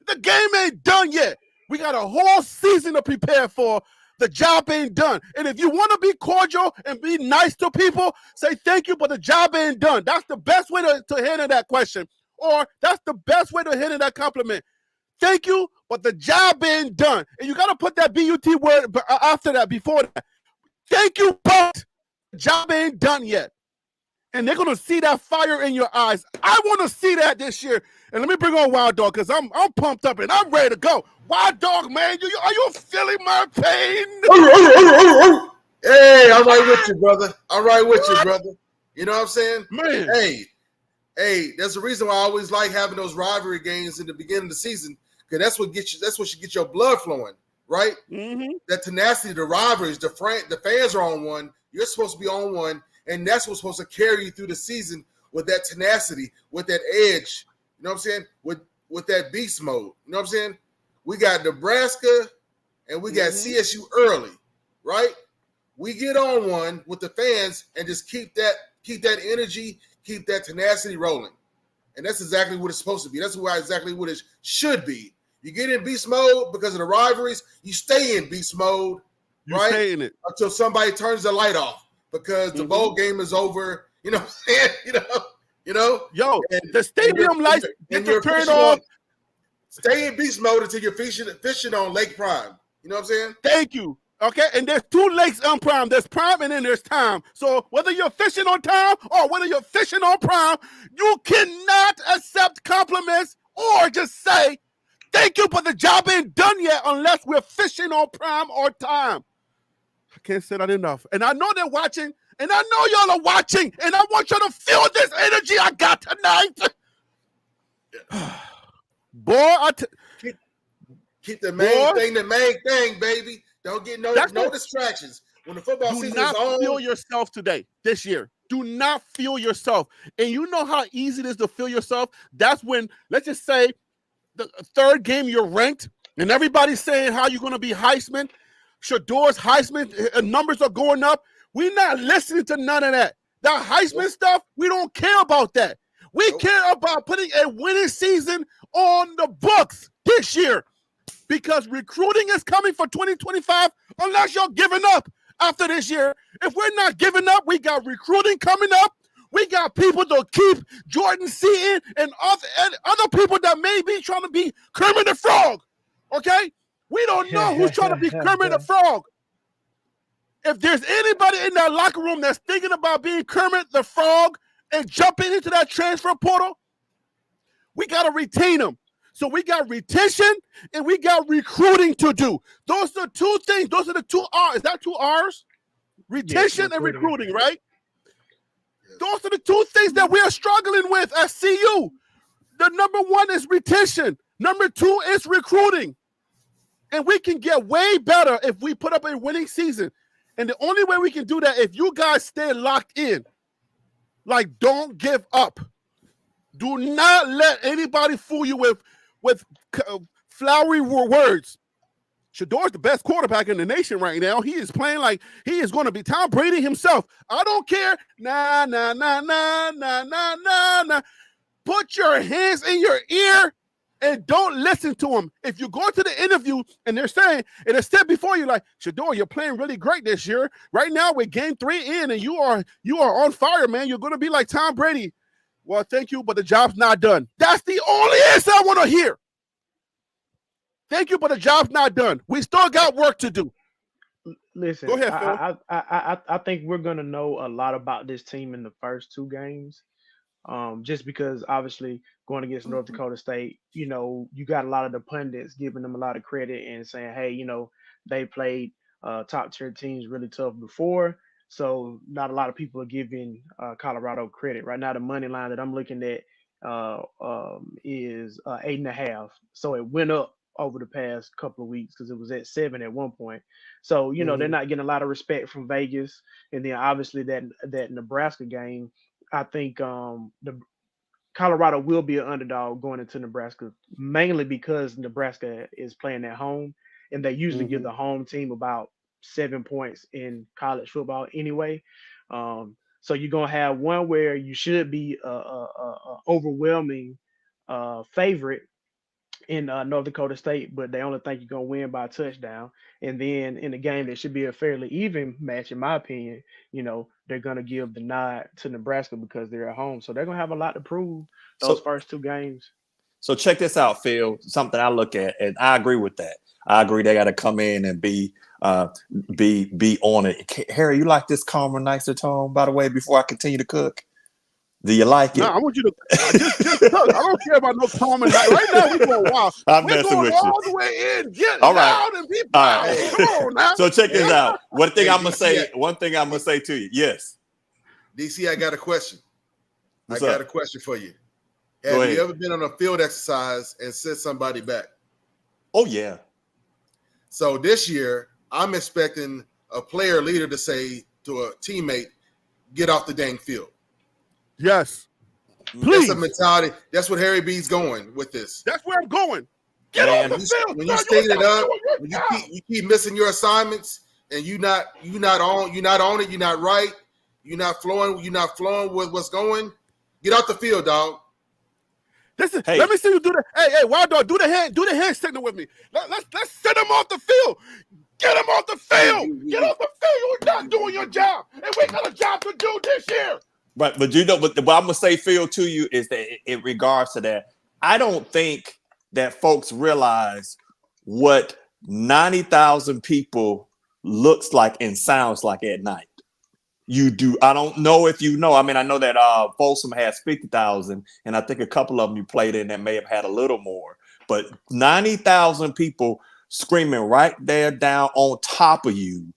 The game ain't done yet. We got a whole season to prepare for. The job ain't done. And if you want to be cordial and be nice to people, say thank you, but the job ain't done. That's the best way to handle that question. Or that's the best way to handle that compliment. Thank you, but the job ain't done. And you got to put that BUT word after that, before that. Thank you, but the job ain't done yet. And they're going to see that fire in your eyes. I want to see that this year. And let me bring on Wild Dog because I'm pumped up and I'm ready to go. Wild Dog, man, are you feeling my pain? Hey, I'm right with you, brother. I'm right with you, brother. You know what I'm saying? Man. Hey, that's the reason why I always like having those rivalry games in the beginning of the season, because that's what should get your blood flowing, right? Mm-hmm. That tenacity, the rivalries, the fans are on one. You're supposed to be on one, and that's what's supposed to carry you through the season with that tenacity, with that edge. You know what I'm saying? With that beast mode. You know what I'm saying? We got Nebraska and we got CSU early, right? We get on one with the fans and just keep that energy, keep that tenacity rolling. And that's exactly what it's supposed to be. That's exactly what it should be. You get in beast mode because of the rivalries, you stay in beast mode, right? Stay in it. Until somebody turns the light off because the bowl game is over. You know what I'm saying? You know? Yo, and the stadium lights get to turn off. Stay in beast mode until you're fishing on Lake Prime. You know what I'm saying? Thank you. Okay, and there's two lakes on Prime. There's Prime and then there's Time. So whether you're fishing on Time or whether you're fishing on Prime, you cannot accept compliments or just say, thank you, but the job ain't done yet unless we're fishing on Prime or Time. I can't say that enough. And I know they're watching, and I know y'all are watching, and I want you to feel this energy I got tonight. Boy, keep the main thing, baby. Don't get no distractions. When the football season is on. Do not feel yourself this year. Do not feel yourself. And you know how easy it is to feel yourself? That's when, let's just say, the third game you're ranked, and everybody's saying how you're going to be Heisman. Shador's Heisman numbers are going up. We're not listening to none of that. That Heisman stuff, we don't care about that. We care about putting a winning season on the books this year, because recruiting is coming for 2025 unless you're giving up after this year. If we're not giving up, we got recruiting coming up. We got people to keep Jordan Seaton and other people that may be trying to be Kermit the Frog, okay? We don't know who's trying to be Kermit the Frog. If there's anybody in that locker room that's thinking about being Kermit the Frog and jumping into that transfer portal, we got to retain them. So we got retention and we got recruiting to do. Those are two things. Those are the two R's. Is that two R's? Retention and recruiting, right? Those are the two things that we are struggling with at CU. The number one is retention. Number two is recruiting. And we can get way better if we put up a winning season. And the only way we can do that, if you guys stay locked in, like, don't give up. Do not let anybody fool you with flowery words. Shador's the best quarterback in the nation right now. He is playing like he is going to be Tom Brady himself. I don't care. Nah, nah, nah, nah, nah, nah, nah, nah. Put your hands in your ear and don't listen to them. If you go to the interview and they're saying, and it's said before you, like, Shador, you're playing really great this year. Right now, we're game 3 in, and you are on fire, man. You're going to be like Tom Brady. Well, thank you, but the job's not done. That's the only answer I want to hear. Thank you, but the job's not done. We still got work to do. Listen, Go ahead, Phil. I think we're gonna know a lot about this team in the first two games. Just because obviously going against North Dakota State, you got a lot of the pundits giving them a lot of credit and saying, hey, they played top tier teams really tough before. So not a lot of people are giving Colorado credit. Right now, the money line that I'm looking at is 8.5. So it went up over the past couple of weeks because it was at 7 at one point. So, they're not getting a lot of respect from Vegas. And then obviously that Nebraska game, I think the Colorado will be an underdog going into Nebraska, mainly because Nebraska is playing at home, and they usually give the home team about 7 points in college football anyway. So you're gonna have one where you should be a overwhelming favorite in North Dakota State, but they only think you're gonna win by a touchdown. And then in the game that should be a fairly even match, in my opinion, they're gonna give the nod to Nebraska because they're at home. So they're gonna have a lot to prove those So first two games. so check this out, Phil. Something I look at, and I agree with that. I agree they got to come in and be on it. Harry, you like this calmer, nicer tone? By the way, before I continue to cook, do you like No, it? I want you to just cook. I don't care about no common night. Right now, we're going wild. I'm We're messing going with you. all the way in. Get All right. loud and be All proud. right. Come on now. So check this out. One thing Hey, I'm gonna DC, say. One thing I'm gonna say to you. Yes. DC, I got a question. What's I got up? a question for you. Go Have ahead. you ever been on a field exercise and sent somebody back? Oh yeah. So this year, I'm expecting a player leader to say to a teammate, "Get off the dang field." Yes, That's please. a mentality. That's what Harry B's going with this. That's where I'm going. Get Man, off the field. When son. you state You're it not up, doing your when job. you keep missing your assignments, and you're not on it, you're not right, you're not flowing with what's going. Get out the field, dog. Hey. Let me see you do that. Hey, Wild Dog, do the hand signal with me. Let's send him off the field. Get him off the field. Get off the field. You're not doing your job, and we got a job to do this year. Right, but what I'm gonna say, Phil, to you is that in regards to that, I don't think that folks realize what 90,000 people looks like and sounds like at night. You do. I don't know if you know. I mean, I know that Folsom has 50,000, and I think a couple of them you played in that may have had a little more. But 90,000 people screaming right there down on top of you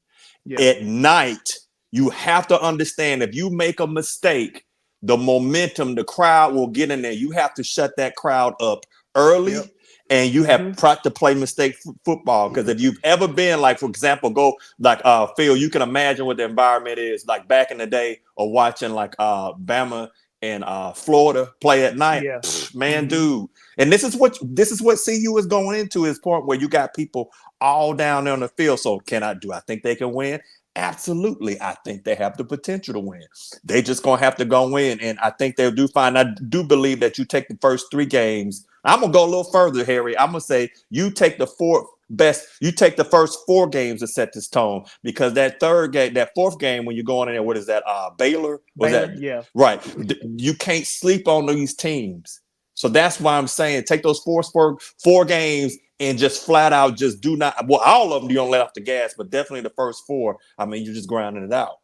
at night. You have to understand if you make a mistake, the momentum, the crowd will get in there. You have to shut that crowd up early. Yep. And you have to play mistake football, because if you've ever been, like, for example, go like Phil, you can imagine what the environment is like back in the day, or watching like Bama and Florida play at night. Yeah. Man, dude. And this is what CU is going into, is point where you got people all down there on the field. So I think they can win? Absolutely. I think they have the potential to win. They just gonna have to go in, and I think they'll do fine. I do believe that you take the first 3 games. I'm gonna go a little further, Harry. I'm gonna say you take the first 4 games to set this tone, because that fourth game, when you're going in there, what is that? Baylor? Yeah. Right. You can't sleep on these teams. So that's why I'm saying take those four games and just flat out just do not. Well, all of them you don't let off the gas, but definitely the first 4. I mean, you're just grinding it out.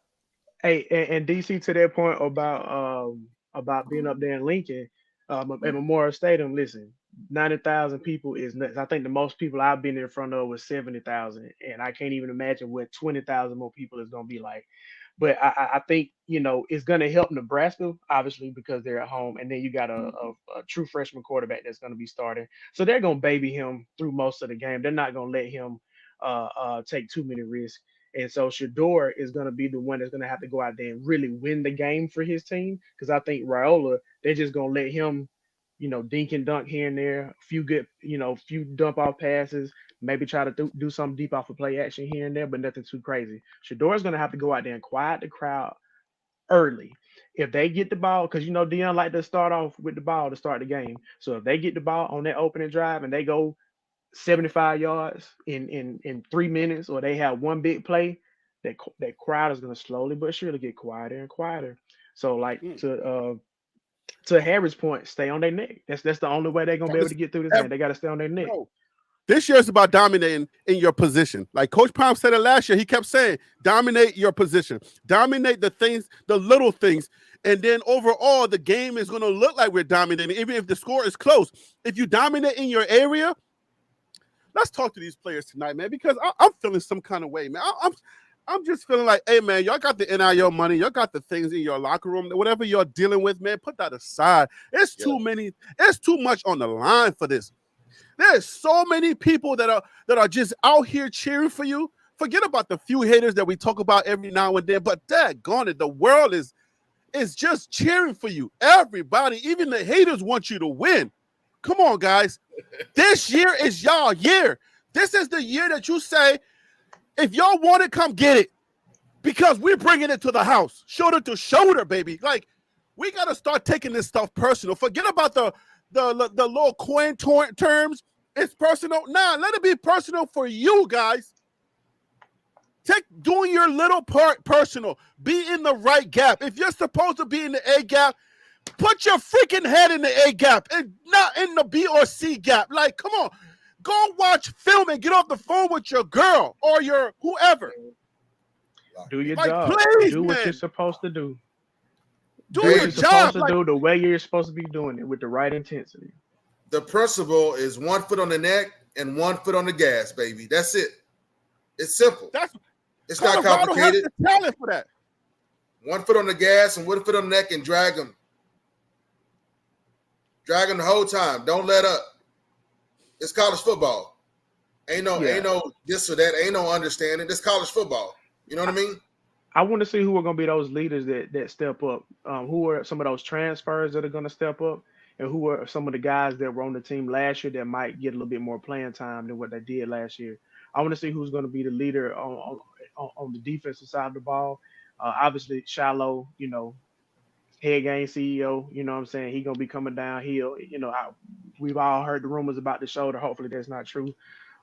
Hey, and DC, to that point about being up there in Lincoln, at Memorial Stadium. Listen, 90,000 people is nuts. I think the most people I've been in front of was 70,000, and I can't even imagine what 20,000 more people is gonna be like. But I think it's gonna help Nebraska, obviously, because they're at home, and then you got a true freshman quarterback that's gonna be starting, so they're gonna baby him through most of the game. They're not gonna let him take too many risks. And so Shador is going to be the one that's going to have to go out there and really win the game for his team. Because I think Raiola, they're just going to let him dink and dunk here and there, a few good, few dump off passes, maybe try to do something deep off of play action here and there, but nothing too crazy. Shador's going to have to go out there and quiet the crowd early. If they get the ball, because Dion like to start off with the ball to start the game. So if they get the ball on that opening drive and they go 75 yards in 3 minutes, or they have one big play, that crowd is going to slowly but surely get quieter and quieter. So like to Harry's point, stay on their neck. That's the only way they're gonna be able to get through this game. They got to stay on their neck. No. This year is about dominating in your position. Like Coach Palm said it last year, he kept saying, dominate your position, dominate the things, the little things. And then overall, the game is going to look like we're dominating, even if the score is close. If you dominate in your area, let's talk to these players tonight, man, because I'm feeling some kind of way, man. I'm just feeling like, hey, man, y'all got the NIL money. Y'all got the things in your locker room. Whatever you're dealing with, man, put that aside. It's too many. It's too much on the line for this. There's so many people that are just out here cheering for you. Forget about the few haters that we talk about every now and then, but daggone it, the world is just cheering for you. Everybody, even the haters want you to win. Come on, guys. This year is y'all year. This is the year that you say, if y'all want it, come get it. Because we're bringing it to the house. Shoulder to shoulder, baby. Like, we got to start taking this stuff personal. Forget about the little coin terms. It's personal. Nah, let it be personal for you guys. Take doing your little part personal. Be in the right gap. If you're supposed to be in the A gap, put your freaking head in the A gap and not in the B or C gap. Like, come on. Go watch film and get off the phone with your girl or your whoever. Do your job. Please, do what man. you're supposed to do. Do what your you're job. supposed to do the way you're supposed to be doing it with the right intensity. The principle is 1 foot on the neck and 1 foot on the gas, baby. That's it. It's simple. It's not complicated. Has the talent for that. 1 foot on the gas and 1 foot on the neck and drag them. Drag them the whole time. Don't let up. It's college football. Ain't no this or that. Ain't no understanding. It's college football. You know what I mean? I want to see who are going to be those leaders that step up. Who are some of those transfers that are going to step up, and who are some of the guys that were on the team last year that might get a little bit more playing time than what they did last year. I want to see who's going to be the leader on the defensive side of the ball. Obviously, Shiloh, head game CEO, you know what I'm saying? He's going to be coming downhill. We've all heard the rumors about the shoulder. Hopefully that's not true.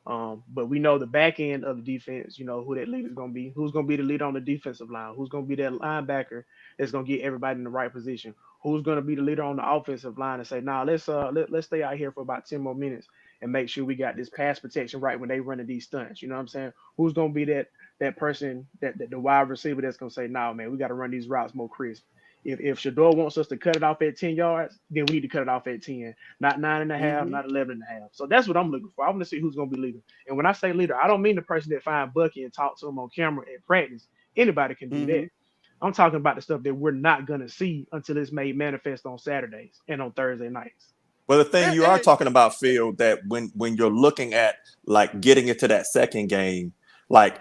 But we know the back end of the defense, who that leader is going to be. Who's going to be the leader on the defensive line? Who's going to be that linebacker that's going to get everybody in the right position? Who's going to be the leader on the offensive line and say, let's stay out here for about 10 more minutes and make sure we got this pass protection right when they running these stunts. You know what I'm saying? Who's going to be that person, that the wide receiver that's going to say, man, we got to run these routes more crisp. If Shador wants us to cut it off at 10 yards, then we need to cut it off at 10, not 9.5, not 11.5. So that's what I'm looking for. I want to see who's going to be leader. And when I say leader, I don't mean the person that find Bucky and talk to him on camera at practice. Anybody can do that. I'm talking about the stuff that we're not going to see until it's made manifest on Saturdays and on Thursday nights. Well, the thing you are talking about, Phil, that when you're looking at like getting into that second game, like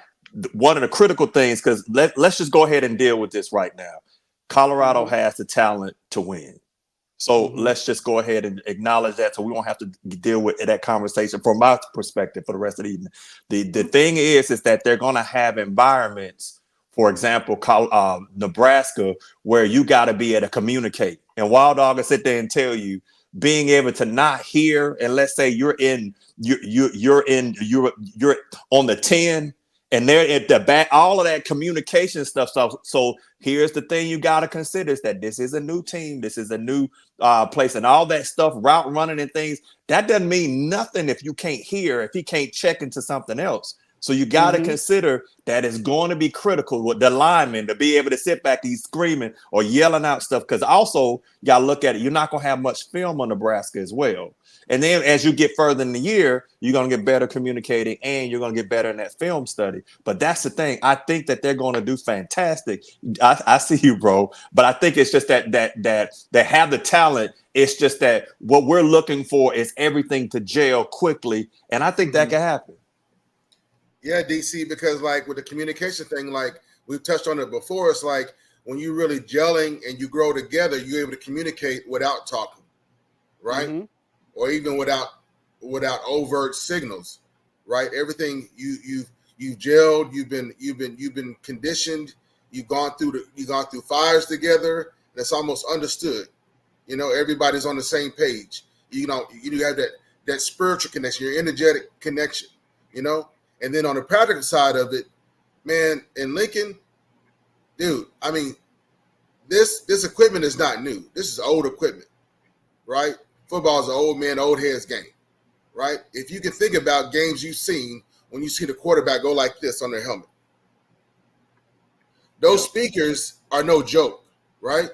one of the critical things, because let's just go ahead and deal with this right now. Colorado has the talent to win. So let's just go ahead and acknowledge that so we won't have to deal with that conversation from my perspective for the rest of the evening. The thing is that they're going to have environments, for example, Nebraska, where you got to be able to communicate. And Wild Dog will sit there and tell you, being able to not hear, and let's say you're on the 10 and they're at the back, all of that communication stuff. So here's the thing you got to consider is that this is a new team. This is a new place, and all that stuff, route running and things, that doesn't mean nothing if you can't hear, if he can't check into something else. So you got to consider that it's going to be critical with the linemen to be able to sit back, he's screaming or yelling out stuff. Because also, you got to look at it. You're not going to have much film on Nebraska as well. And then as you get further in the year, you're going to get better communicating and you're going to get better in that film study. But that's the thing. I think that they're going to do fantastic. I see you, bro. But I think it's just that they have the talent. It's just that what we're looking for is everything to gel quickly. And I think that can happen. Yeah, DC, because like with the communication thing, like we've touched on it before, it's like when you really gelling and you grow together, you're able to communicate without talking, right? Mm-hmm. Or even without overt signals, right? Everything you've gelled, you've been conditioned, you've gone through fires together. That's almost understood. You know, everybody's on the same page. You know, you have that spiritual connection, your energetic connection, you know? And then on the practical side of it, man, in Lincoln, dude, I mean, this equipment is not new. This is old equipment, right? Football is an old man, old heads game, right? If you can think about games you've seen when you see the quarterback go like this on their helmet, those speakers are no joke, right?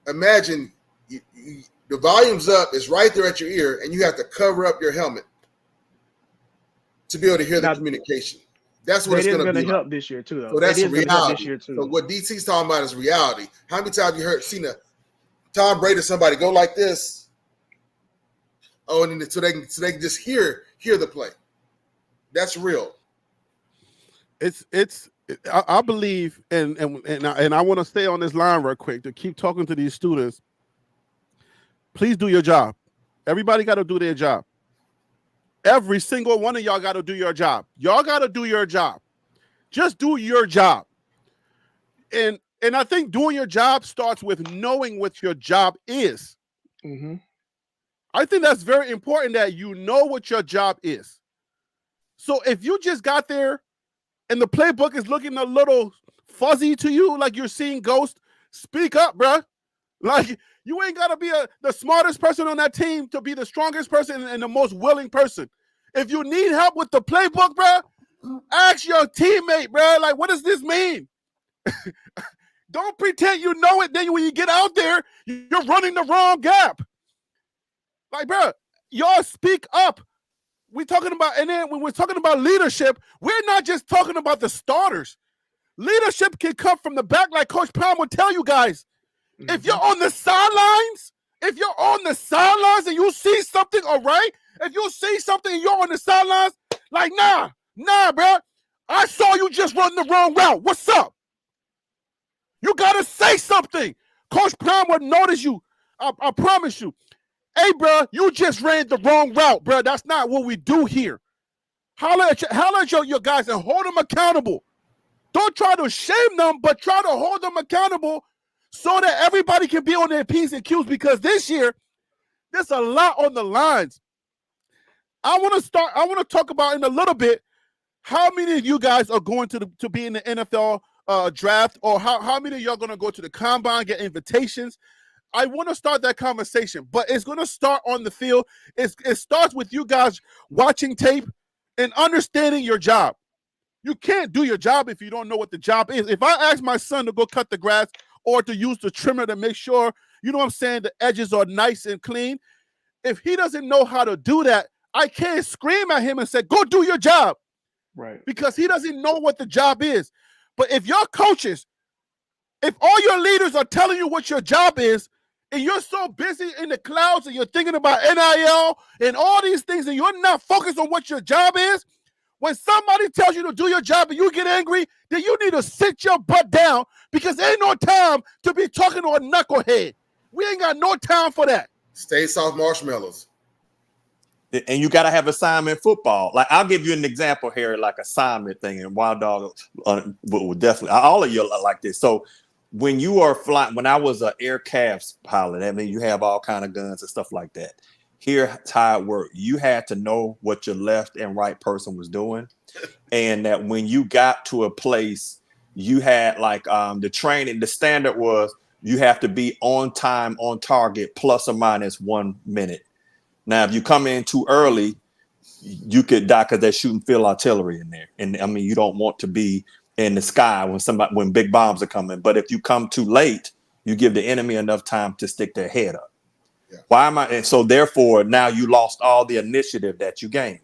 Imagine the volume's up, it's right there at your ear, and you have to cover up your helmet to be able to hear the communication. That's what it's going to be help like. this year too, though. So that's reality. This year too. So what DT's talking about is reality. How many times you seen a Tom Brady or somebody go like this? Oh, and then so they can just hear the play. That's real. I believe, and I want to stay on this line real quick to keep talking to these students. Please do your job. Everybody got to do their job. Every single one of y'all got to do your job. Y'all got to do your job. Just do your job. And I think doing your job starts with knowing what your job is. Mm-hmm. I think that's very important that you know what your job is. So if you just got there and the playbook is looking a little fuzzy to you, like you're seeing ghosts, speak up, bruh. Like, you ain't got to be the smartest person on that team to be the strongest person and the most willing person. If you need help with the playbook, bruh, ask your teammate, bruh. Like, what does this mean? Don't pretend you know it. Then when you get out there, you're running the wrong gap. Like, bruh, y'all speak up. We're talking about, and then when we're talking about leadership, we're not just talking about the starters. Leadership can come from the back, like Coach Palm would tell you guys. Mm-hmm. If you're on the sidelines, and you see something, all right? If you see something and you're on the sidelines, like, nah, bro. I saw you just run the wrong route. What's up? You got to say something. Coach Palm would notice you. I promise you. Hey, bro, you just ran the wrong route, bro. That's not what we do here. Holler at your guys and hold them accountable. Don't try to shame them, but try to hold them accountable so that everybody can be on their P's and Q's, because this year, there's a lot on the lines. I want to talk about in a little bit how many of you guys are going to be in the NFL draft, or how many of y'all going to go to the combine, get invitations. I want to start that conversation, but it's going to start on the field. It starts with you guys watching tape and understanding your job. You can't do your job if you don't know what the job is. If I ask my son to go cut the grass or to use the trimmer to make sure, you know what I'm saying, the edges are nice and clean, if he doesn't know how to do that, I can't scream at him and say, go do your job. Right. Because he doesn't know what the job is. But if your coaches, if all your leaders are telling you what your job is, and you're so busy in the clouds and you're thinking about NIL and all these things, and you're not focused on what your job is, when somebody tells you to do your job and you get angry, then you need to sit your butt down, because ain't no time to be talking to a knucklehead. We ain't got no time for that. Stay soft marshmallows. And you got to have assignment football. Like, I'll give you an example here, like assignment thing, and Wild Dog will definitely, all of you are like this. So when you are flying, when I was an air calves pilot, I mean, you have all kind of guns and stuff like that. Here's how it worked. You had to know what your left and right person was doing. And that when you got to a place, you had like the training, the standard was you have to be on time, on target, plus or minus 1 minute. Now, if you come in too early, you could die because they're shooting field artillery in there. And I mean, you don't want to be in the sky when big bombs are coming. But if you come too late, you give the enemy enough time to stick their head up. Yeah. Why am I? And so therefore, now you lost all the initiative that you gained.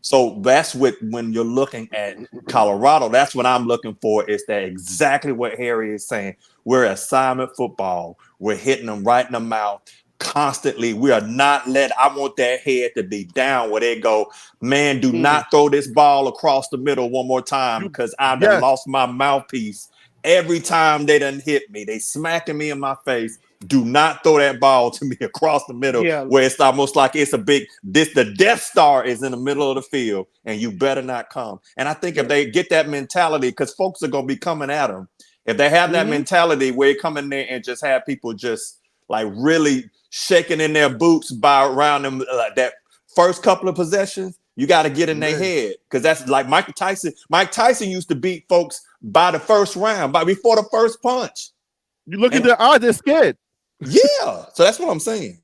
So that's when you're looking at Colorado, that's what I'm looking for, is that exactly what Harry is saying. We're assignment football. We're hitting them right in the mouth constantly. We are not I want that head to be down where they go, man, do not throw this ball across the middle one more time, because I done lost my mouthpiece. Every time they done hit me, they smacking me in my face. do not throw that ball to me across the middle where it's almost like it's the Death Star is in the middle of the field and you better not come. And I think if they get that mentality, because folks are going to be coming at them, if they have that mentality where you come in there and just have people just like really shaking in their boots by around them, like that first couple of possessions, you got to get in their head, because that's like Mike Tyson used to beat folks by the first round, before the first punch. You look at their eyes, they're scared. Yeah, so that's what I'm saying.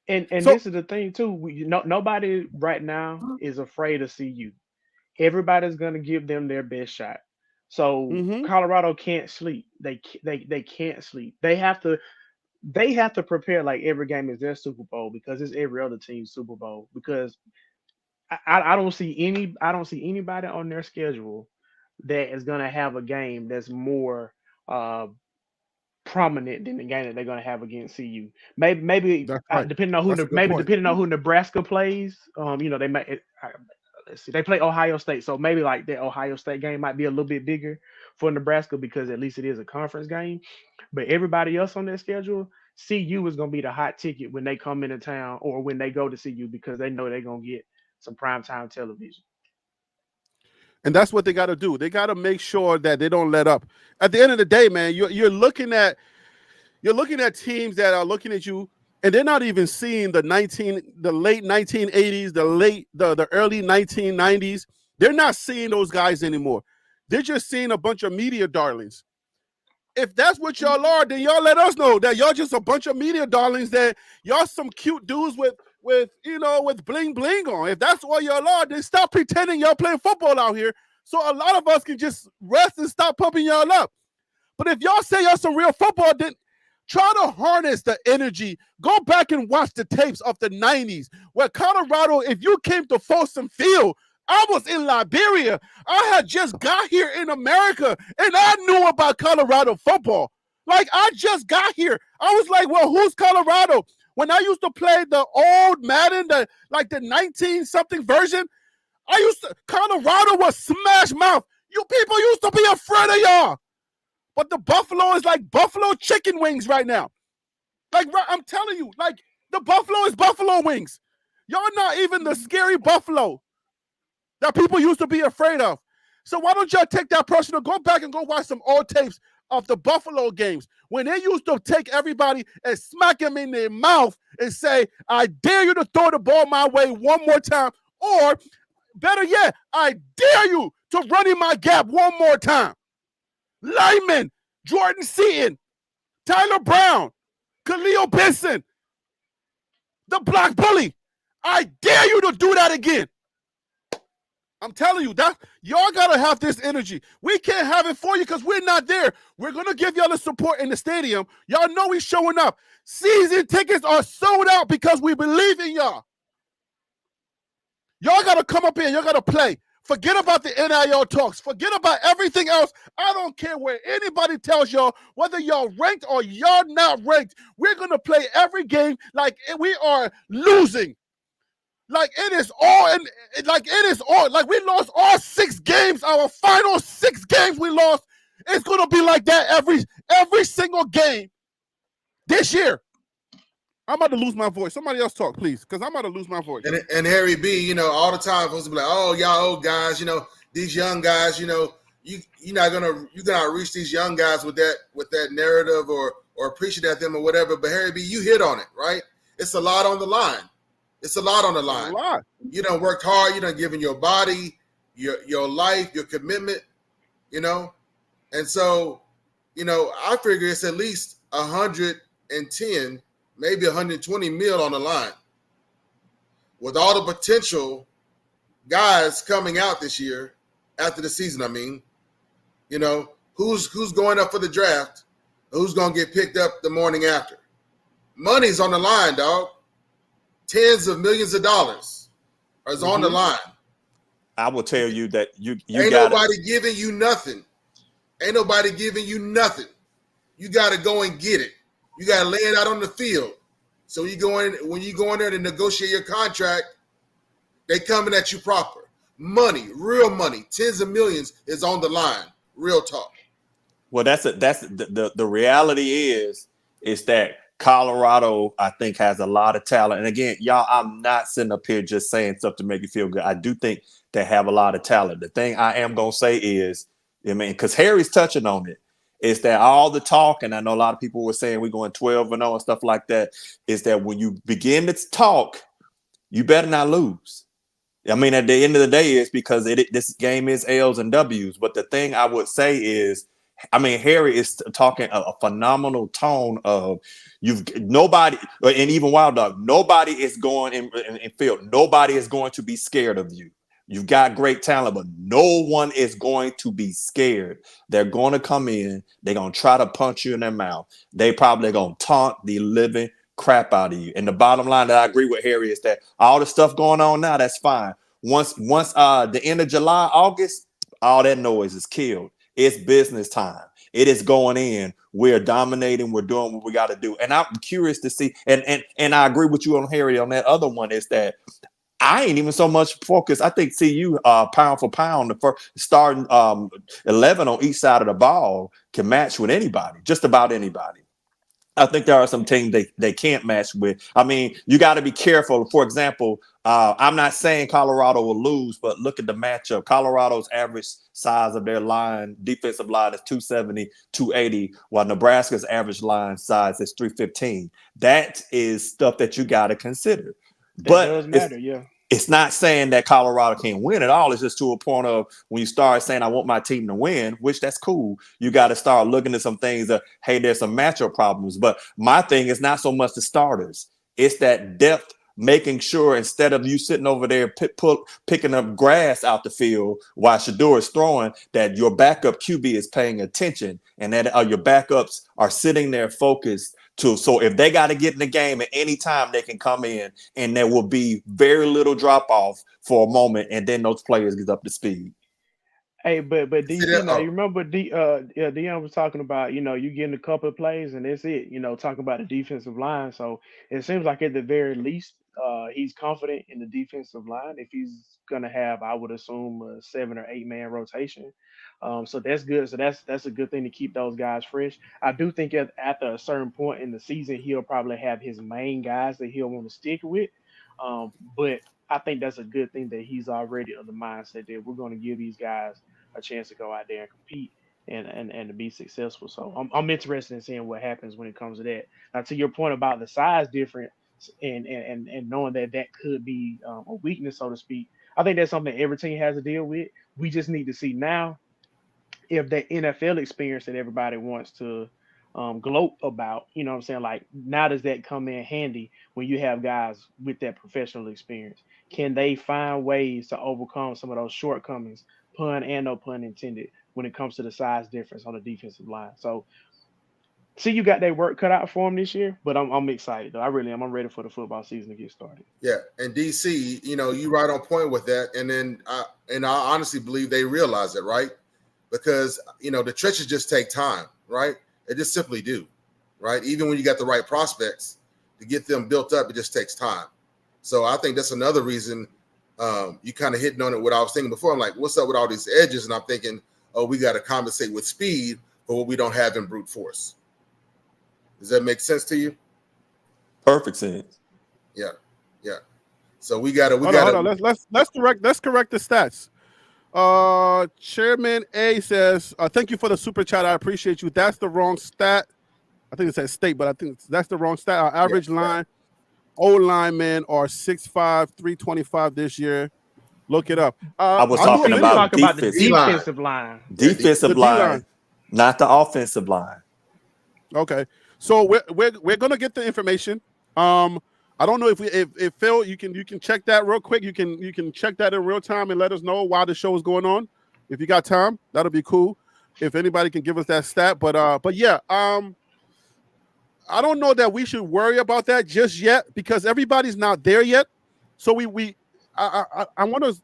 And this is the thing too. Nobody right now is afraid to see you. Everybody's gonna give them their best shot. So Colorado can't sleep. They can't sleep. They have to prepare like every game is their Super Bowl, because it's every other team's Super Bowl. Because I don't see anybody on their schedule that is gonna have a game that's more prominent than the game that they're going to have against CU. Maybe right. Depending on who Nebraska plays, they might. Let's see, they play Ohio State, so maybe like the Ohio State game might be a little bit bigger for Nebraska, because at least it is a conference game. But everybody else on their schedule, CU is going to be the hot ticket when they come into town or when they go to CU, because they know they're going to get some primetime television. And that's what they got to do. They got to make sure that they don't let up. At the end of the day, man, you're looking at teams that are looking at you, and they're not even seeing the late 1980s, the early 1990s. They're not seeing those guys anymore. They're just seeing a bunch of media darlings. If that's what y'all are, then y'all let us know that y'all just a bunch of media darlings, that y'all some cute dudes with bling bling on. If that's what y'all are, then stop pretending y'all playing football out here, so a lot of us can just rest and stop pumping y'all up. But if y'all say y'all some real football, then try to harness the energy. Go back and watch the tapes of the 90s where Colorado, if you came to Folsom Field, I was in Liberia. I had just got here in America, and I knew about Colorado football. Like, I just got here. I was like, well, who's Colorado? When I used to play the old Madden, the 19-something version, Colorado was smash mouth. You people used to be afraid of y'all. But the Buffalo is like Buffalo chicken wings right now. Like, I'm telling you, like, the Buffalo is Buffalo wings. Y'all not even the scary Buffalo that people used to be afraid of. So why don't y'all take that personal, go back and go watch some old tapes of the Buffalo games when they used to take everybody and smack them in their mouth and say, I dare you to throw the ball my way one more time, or better yet, I dare you to run in my gap one more time. Lyman, Jordan Seaton, Tyler Brown, Khalil Benson, the Black Bully. I dare you to do that again. I'm telling you, that y'all gotta have this energy. We can't have it for you because we're not there. We're gonna give y'all the support in the stadium. Y'all know we showing up. Season tickets are sold out because we believe in y'all. Y'all gotta come up here. Y'all gotta play. Forget about the NIL talks. Forget about everything else. I don't care where anybody tells y'all, whether y'all ranked or y'all not ranked. We're gonna play every game like we are losing. Like it is all, like we lost all 6 games. Our final 6 games we lost. It's gonna be like that every single game this year. I'm about to lose my voice. Somebody else talk, please, because I'm about to lose my voice. And Harry B, all the time folks be like, oh, y'all old guys, these young guys, you're gonna reach these young guys with that narrative or preaching at them or whatever. But Harry B, you hit on it, right? It's a lot on the line. It's a lot on the line. You done worked hard. You done given your body, your life, your commitment, And so, I figure it's at least 110, maybe 120 mil on the line. With all the potential guys coming out this year, after the season, I mean, who's going up for the draft, who's going to get picked up the morning after. Money's on the line, dog. Tens of millions of dollars is on the line. I will tell you that you ain't nobody giving you nothing. Ain't nobody giving you nothing. You got to go and get it. You got to lay it out on the field. So when you go in there to negotiate your contract, they coming at you proper. Money, real money, tens of millions is on the line. Real talk. Well, that's the reality is that Colorado, I think, has a lot of talent. And again, y'all, I'm not sitting up here just saying stuff to make you feel good. I do think they have a lot of talent. The thing I am going to say is, I mean, because Harry's touching on it, is that all the talk, and I know a lot of people were saying we're going 12-0 and stuff like that, is that when you begin to talk, you better not lose. I mean, at the end of the day, it's because this game is L's and W's. But the thing I would say is, I mean, Harry is talking a phenomenal tone of nobody, and even Wild Dog, nobody is going in field. Nobody is going to be scared of you. You've got great talent, but no one is going to be scared. They're going to come in. They're going to try to punch you in their mouth. They probably going to taunt the living crap out of you. And the bottom line that I agree with Harry is that all the stuff going on now, that's fine. Once the end of July, August, all that noise is killed. It's business time. It is going in. We're dominating. We're doing what we got to do. And I'm curious to see. And I agree with you on Harry on that other one, is that I ain't even so much focused. I think CU pound for pound, the first starting 11 on each side of the ball can match with anybody, just about anybody. I think there are some teams they can't match with. I mean, you got to be careful. For example, I'm not saying Colorado will lose, but look at the matchup. Colorado's average size of their line, defensive line, is 270, 280, while Nebraska's average line size is 315. That is stuff that you got to consider. That does matter, yeah. It's not saying that Colorado can't win at all. It's just to a point of when you start saying, I want my team to win, which that's cool. You got to start looking at some things that, hey, there's some matchup problems. But my thing is not so much the starters. It's that depth, making sure instead of you sitting over there picking up grass out the field while Shador is throwing, that your backup QB is paying attention and that your backups are sitting there focused. So if they got to get in the game at any time, they can come in and there will be very little drop off for a moment, and then those players get up to speed. Hey, but DC, now you remember Deion was talking about, you getting a couple of plays and that's it, talking about the defensive line. So it seems like at the very least, he's confident in the defensive line if he's gonna have, I would assume, a 7 or 8 man rotation. So that's good. So that's a good thing to keep those guys fresh. I do think after a certain point in the season, he'll probably have his main guys that he'll want to stick with. But I think that's a good thing that he's already of the mindset that we're going to give these guys a chance to go out there and compete and to be successful. So I'm interested in seeing what happens when it comes to that. Now, to your point about the size difference and knowing that could be a weakness, so to speak, I think that's something every team has to deal with. We just need to see now if the NFL experience that everybody wants to gloat about, you know what I'm saying? Like, now does that come in handy when you have guys with that professional experience? Can they find ways to overcome some of those shortcomings, pun and no pun intended, when it comes to the size difference on the defensive line? So, see, you got that work cut out for them this year, but I'm excited though. I really am. I'm ready for the football season to get started. Yeah, and DC, you right on point with that, and then I honestly believe they realize it, right? Because the trenches just take time, right? They just simply do, right? Even when you got the right prospects to get them built up, it just takes time. So I think that's another reason you kind of hitting on it. What I was thinking before, I'm like, what's up with all these edges? And I'm thinking, oh, we got to compensate with speed for what we don't have in brute force. Does that make sense to you? Perfect sense. Yeah. So we got to. Hold on. Let's correct the stats. Chairman A says, thank you for the super chat. I appreciate you. That's the wrong stat. I think it says state, but I think that's the wrong stat. Our average line, O linemen are 6'5", 325 this year. Look it up. I was talking about the defensive line. Defensive line, not the offensive line. Okay. So we're gonna get the information. I don't know if Phil, you can check that real quick. You can check that in real time and let us know while the show is going on. If you got time, that'll be cool. If anybody can give us that stat, but yeah, I don't know that we should worry about that just yet because everybody's not there yet. So I want to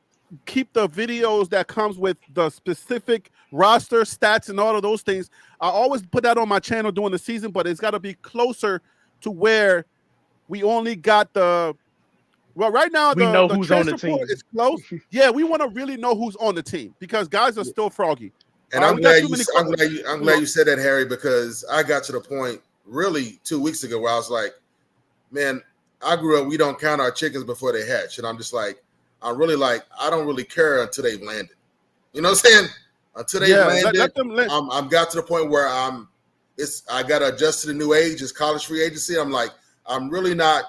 keep the videos that comes with the specific roster stats and all of those things. I always put that on my channel during the season, but it's got to be closer to where we only got right now we know who's on the team. It's close. Yeah, we want to really know who's on the team because guys are still froggy. And I'm glad you said that, Harry, because I got to the point really 2 weeks ago where I was like, man, I grew up, we don't count our chickens before they hatch. And I'm just like, I don't really care until they've landed. You know what I'm saying? Until they've landed, let them land. I'm got to the point where I got to adjust to the new age. It's college free agency. I'm like, I'm really not,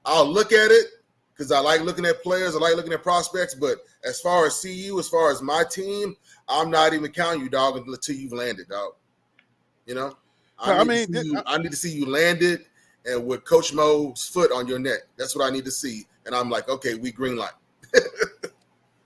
I'll look at it because I like looking at players. I like looking at prospects. But as far as CU, as far as my team, I'm not even counting you, dog, until you've landed, dog. You know? I need to see you landed and with Coach Mo's foot on your neck. That's what I need to see. And I'm like, okay, we green light.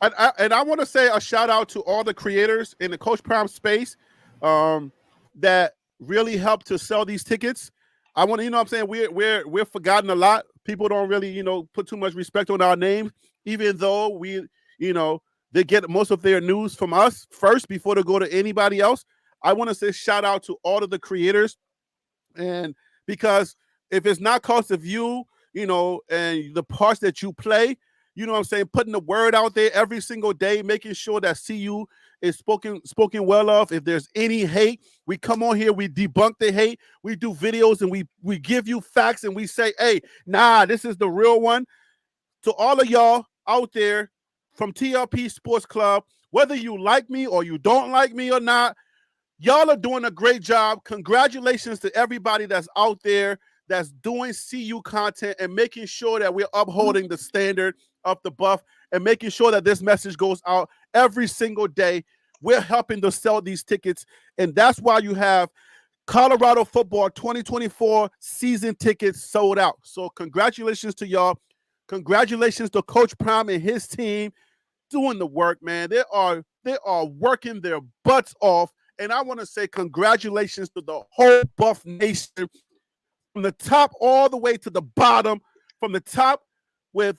And I want to say a shout out to all the creators in the Coach Prime space that really helped to sell these tickets. I want to, you know what I'm saying, we're forgotten a lot. People don't really, you know, put too much respect on our names, even though we, you know, they get most of their news from us first before they go to anybody else. I want to say shout out to all of the creators. And because if it's not because of you, you know, and the parts that you play, you know what I'm saying, putting the word out there every single day, making sure that CU is spoken well of. If there's any hate, we come on here, we debunk the hate, we do videos, and we give you facts, and we say, hey, nah, this is the real one. To all of y'all out there from TLP Sports Club, whether you like me or you don't like me or not, y'all are doing a great job. Congratulations to everybody that's out there that's doing CU content and making sure that we're upholding the standard of the buff and making sure that this message goes out every single day. We're helping to sell these tickets, and that's why you have Colorado football 2024 season tickets sold out. So congratulations to y'all. Congratulations to Coach Prime and his team doing the work, man. They are working their butts off. And I want to say congratulations to the whole Buff Nation from the top all the way to the bottom, from the top with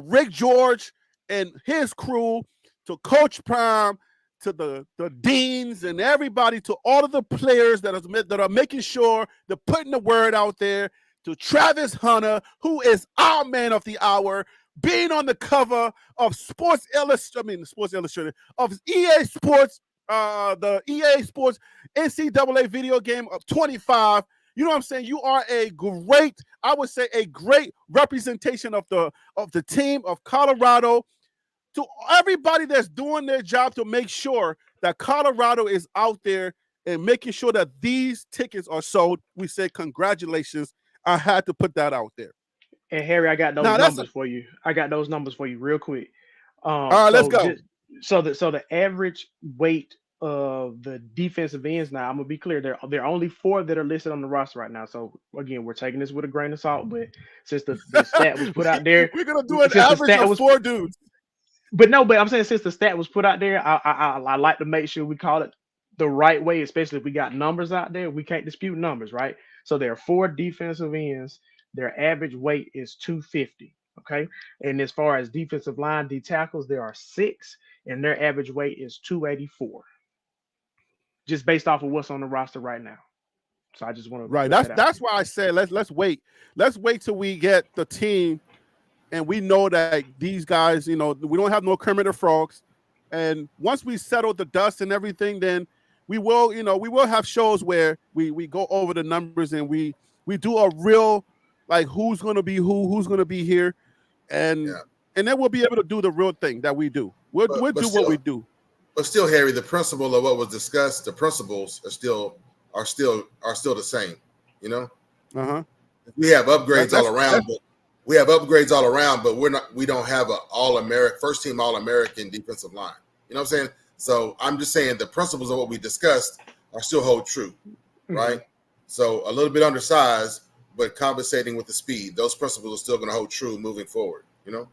Rick George and his crew, to Coach Prime, to the deans and everybody, to all of the players that are making sure they're putting the word out there, to Travis Hunter, who is our man of the hour, being on the cover of Sports Illustrated, of EA Sports, the EA Sports NCAA video game of 25. You know what I'm saying? You are a great representation of the team of Colorado. To everybody that's doing their job to make sure that Colorado is out there and making sure that these tickets are sold, we say congratulations. I had to put that out there. And Harry, I got those numbers for you. I got those numbers for you real quick. All right, let's go. So the average weight of the defensive ends now, I'm gonna be clear, there are only 4 that are listed on the roster right now. So again, we're taking this with a grain of salt, but since the stat was put out there, we're gonna do an average of 4 dudes. But I'm saying since the stat was put out there, I like to make sure we call it the right way, especially if we got numbers out there. We can't dispute numbers, right? So there are 4 defensive ends. Their average weight is 250. Okay. And as far as defensive line D tackles, there are 6, and their average weight is 284. Just based off of what's on the roster right now. So I just want to right. That's why I said let's wait. Let's wait till we get the team, and we know that these guys, you know, we don't have no Kermit the Frogs. And once we settle the dust and everything, then we will have shows where we go over the numbers and we do a real, like, who's going to be who's going to be here. And then we'll be able to do the real thing that we do. We'll do still, what we do. But still, Harry, the principle of what was discussed, the principles are still the same. You know, we have upgrades all around, but we don't have a first team All-American defensive line. You know what I'm saying? So I'm just saying the principles of what we discussed are still hold true, right? So a little bit undersized, but compensating with the speed. Those principles are still going to hold true moving forward. You know.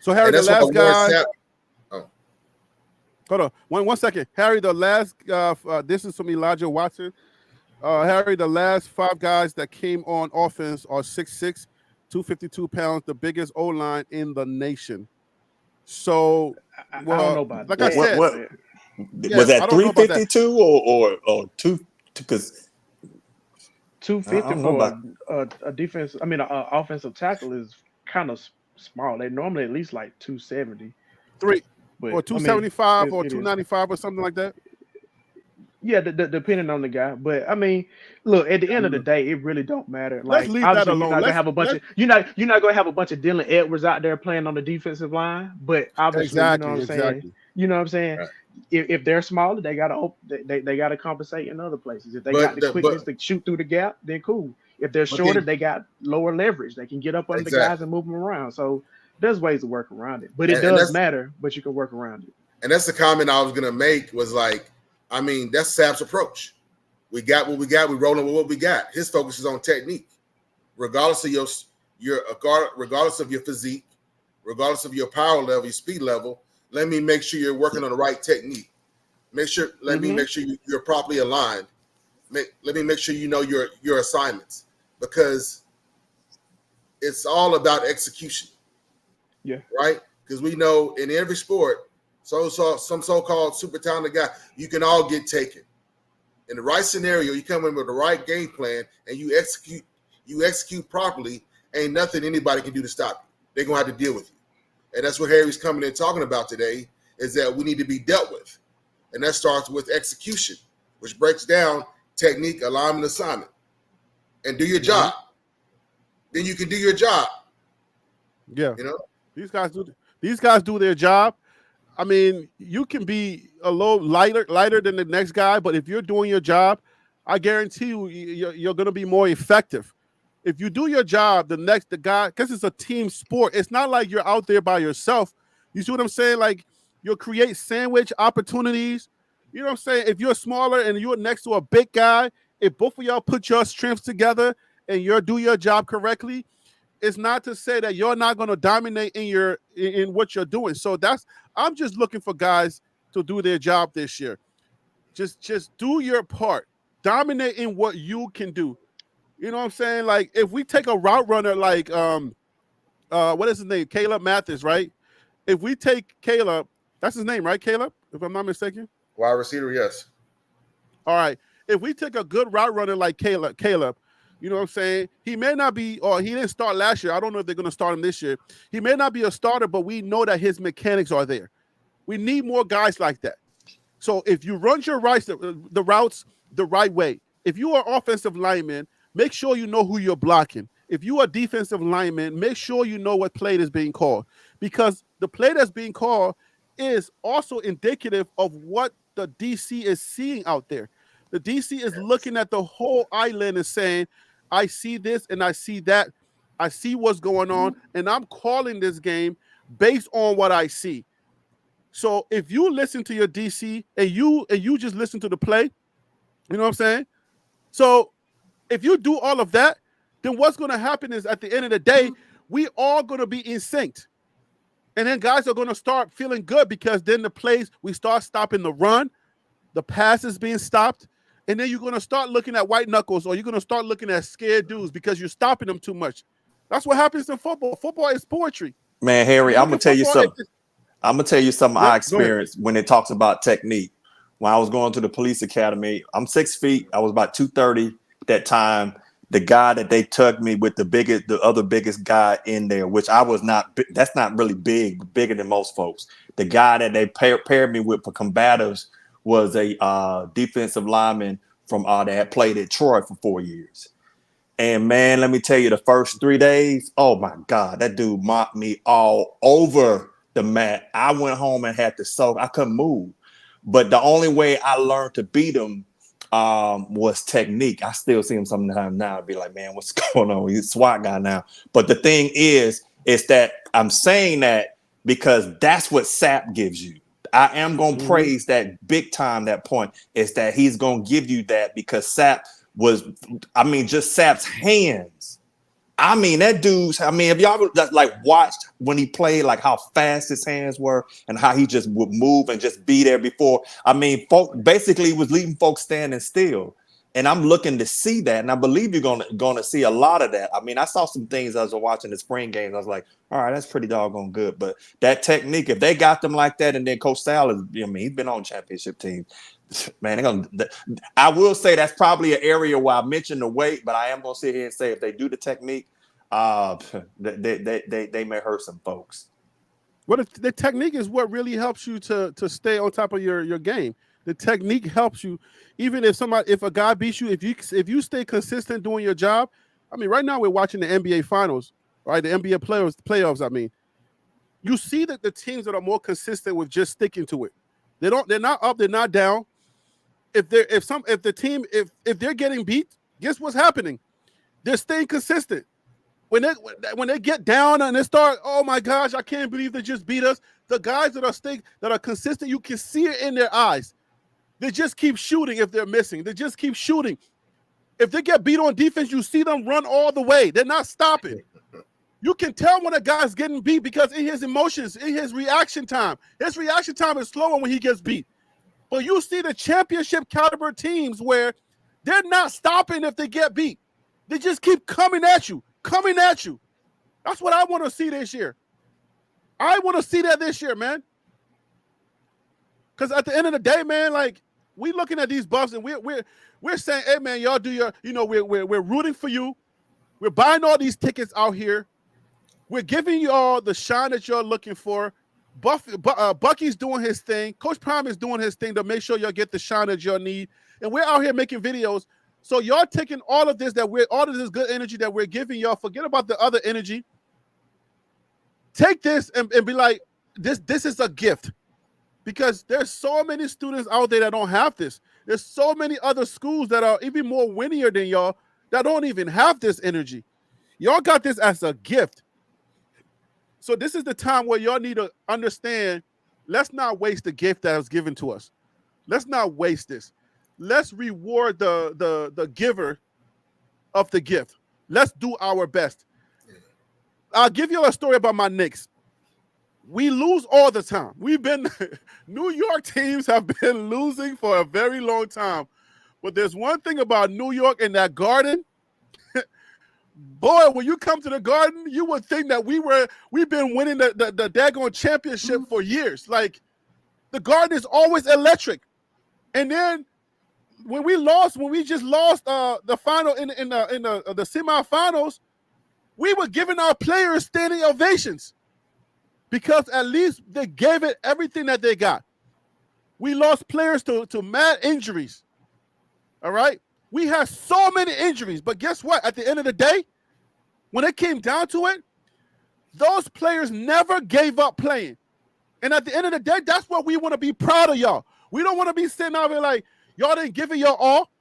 So Harry, the last guy. Hold on, one second, Harry. The last, this is from Elijah Watson. Harry, the last 5 guys that came on offense are 6'6", 252 pounds, the biggest O-line in the nation. So, I don't know about like that. I said, was that 352 or 2? Because 250 for a defense. I mean, an offensive tackle is kind of small. They normally at least like 270. Or 275 or 295 or something like that. Yeah, depending on the guy, but I mean, look, at the end of the Mm. day, it really don't matter. Let's Like, leave that obviously, you're alone. not gonna Let's have a bunch let of you're not gonna have a bunch of Dylan Edwards out there playing on the defensive line, but obviously, you know what exactly, I'm saying. exactly. You know what I'm saying. Right. If they're smaller, they gotta they gotta compensate in other places. If they got But the the, quickness to shoot through the gap, then cool. If they're but shorter, then they got lower leverage. They can get up under the guys exactly, and move them around. So there's ways to work around it, but it and does that's matter. But you can work around it. the comment I was gonna make was like, I mean, that's Sap's approach. We got what we got. We rolling with what we got. His focus is on technique, regardless of your regardless of your physique, regardless of your power level, your speed level. Let me make sure you're working on the right technique. Let me Mm-hmm. make sure you're properly aligned. Let me make sure you know your assignments, because it's all about execution, Yeah. right? Because we know in every sport, some so-called super talented guy, you can all get taken. In the right scenario, you come in with the right game plan and you execute properly, ain't nothing anybody can do to stop you. They're gonna have to deal with you. And that's what Harry's coming in talking about today, is that we need to be dealt with. And that starts with execution, which breaks down technique, alignment, assignment. And do your Mhm. job. Then you can do your job, Yeah, you know? these guys do. These guys do their job. I mean, you can be a little lighter than the next guy, but if you're doing your job, I guarantee you're going to be more effective. If you do your job, the guy, because it's a team sport, it's not like you're out there by yourself. You see what I'm saying? Like, you'll create sandwich opportunities. You know what I'm saying? If you're smaller and you're next to a big guy, if both of y'all put your strengths together and you do your job correctly, it's not to say that you're not going to dominate in what you're doing. So that's I'm just looking for guys to do their job this year. Just do your part. Dominate in what you can do. You know what I'm saying? Like if we take a route runner like what is his name? Caleb Mathis, right? If we take Caleb, that's his name, right? Caleb, if I'm not mistaken. Wide receiver, yes. All right. If we take a good route runner like Caleb, you know what I'm saying? He may not be, or he didn't start last year. I don't know if they're going to start him this year. He may not be a starter, but we know that his mechanics are there. We need more guys like that. So if you run your the routes the right way, if you are offensive lineman, make sure you know who you're blocking. If you are defensive lineman, make sure you know what play is being called, because the play that's being called is also indicative of what the DC is seeing out there. The DC is looking at the whole island and saying, I see this and I see that. I see what's going on, and I'm calling this game based on what I see. So if you listen to your DC and you just listen to the play, you know what I'm saying? So if you do all of that, then what's going to happen is at the end of the day, we all going to be in sync. And then guys are going to start feeling good, because then the plays, we start stopping the run, the pass is being stopped, and then you're going to start looking at white knuckles, or you're going to start looking at scared dudes because you're stopping them too much. That's what happens in football. Football is poetry. Man, You Harry, I'm look gonna at tell you football, something. I'm gonna tell you something yeah, I go ahead. experienced when it talks about technique. When I was going to the police academy, I'm 6 feet. I was about 230 at that time. The guy that they tugged me with, the other biggest guy in there, which I was not. That's not really big, but bigger than most folks. The guy that they paired me with for combatives was a defensive lineman from that had played at Troy for 4 years. And man, let me tell you, the first 3 days, oh my God, that dude mocked me all over the mat. I went home and had to soak. I couldn't move. But the only way I learned to beat him was technique. I still see him sometimes now and be like, man, what's going on? He's a SWAT guy now. But the thing is that I'm saying that because that's what SAP gives you. I am going to Mm-hmm. praise that big time. That point is that he's going to give you that, because SAP was, I mean, just Sap's hands. I mean, that dude's, I mean, if y'all like watched when he played, like how fast his hands were and how he just would move and just be there before. I mean, folk basically was leaving folks standing still. And I'm looking to see that. And I believe you're gonna see a lot of that. I mean, I saw some things as I was watching the spring games. I was like, all right, that's pretty doggone good. But that technique, if they got them like that, and then Coach Sal is, I mean, he's been on championship team. Man, I will say that's probably an area where I mentioned the weight, but I am gonna sit here and say if they do the technique, uh, they may hurt some folks. What the technique is what really helps you to stay on top of your game. The technique helps you. Even if a guy beats you, if you stay consistent doing your job. I mean, right now we're watching the NBA finals, right? The NBA playoffs. I mean, you see that the teams that are more consistent with just sticking to it. They're not up, they're not down. If they're getting beat, guess what's happening? They're staying consistent. When they get down and they start, oh my gosh, I can't believe they just beat us. The guys that are consistent, you can see it in their eyes. They just keep shooting if they're missing. They just keep shooting. If they get beat on defense, you see them run all the way. They're not stopping. You can tell when a guy's getting beat because in his emotions, in his reaction time is slower when he gets beat. But you see the championship caliber teams where they're not stopping if they get beat. They just keep coming at you. That's what I want to see this year. I want to see that this year, man. Because at the end of the day, man, like we looking at these buffs and we're saying, hey man, y'all do your, we're rooting for you. We're buying all these tickets out here. We're giving y'all the shine that you're looking for. Bucky's doing his thing. Coach Prime is doing his thing to make sure y'all get the shine that y'all need. And we're out here making videos. So y'all taking all of this good energy that we're giving y'all. Forget about the other energy. Take this and be like, this is a gift. Because there's so many students out there that don't have this. There's so many other schools that are even more winnier than y'all that don't even have this energy. Y'all got this as a gift. So this is the time where y'all need to understand, let's not waste the gift that was given to us. Let's not waste this. Let's reward the giver of the gift. Let's do our best. I'll give you a story about my Knicks. We lose all the time. New York teams have been losing for a very long time. But there's one thing about New York and that Garden. Boy, when you come to the Garden, you would think that we've been winning the daggone championship for years. Like the Garden is always electric. And then when we just lost the final in the semifinals, we were giving our players standing ovations because at least they gave it everything that they got. We lost players to mad injuries. All right. We had so many injuries, but guess what? At the end of the day, when it came down to it, those players never gave up playing. And at the end of the day, that's what we want to be proud of y'all. We don't want to be sitting out here like, y'all didn't give it your all.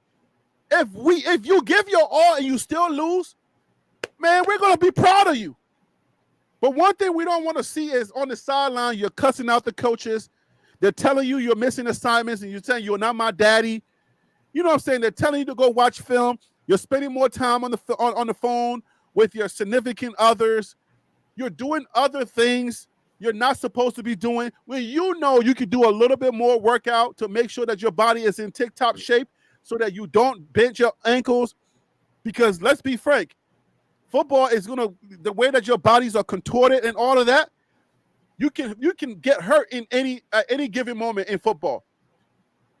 If you give your all and you still lose, man, we're going to be proud of you. But one thing we don't want to see is on the sideline, you're cussing out the coaches. They're telling you you're missing assignments and you're saying you're not my daddy. You know what I'm saying? They're telling you to go watch film. You're spending more time on the phone with your significant others. You're doing other things you're not supposed to be doing. When you know you could do a little bit more workout to make sure that your body is in tip-top shape so that you don't bend your ankles. Because let's be frank, football is the way that your bodies are contorted and all of that, you can get hurt in any given moment in football.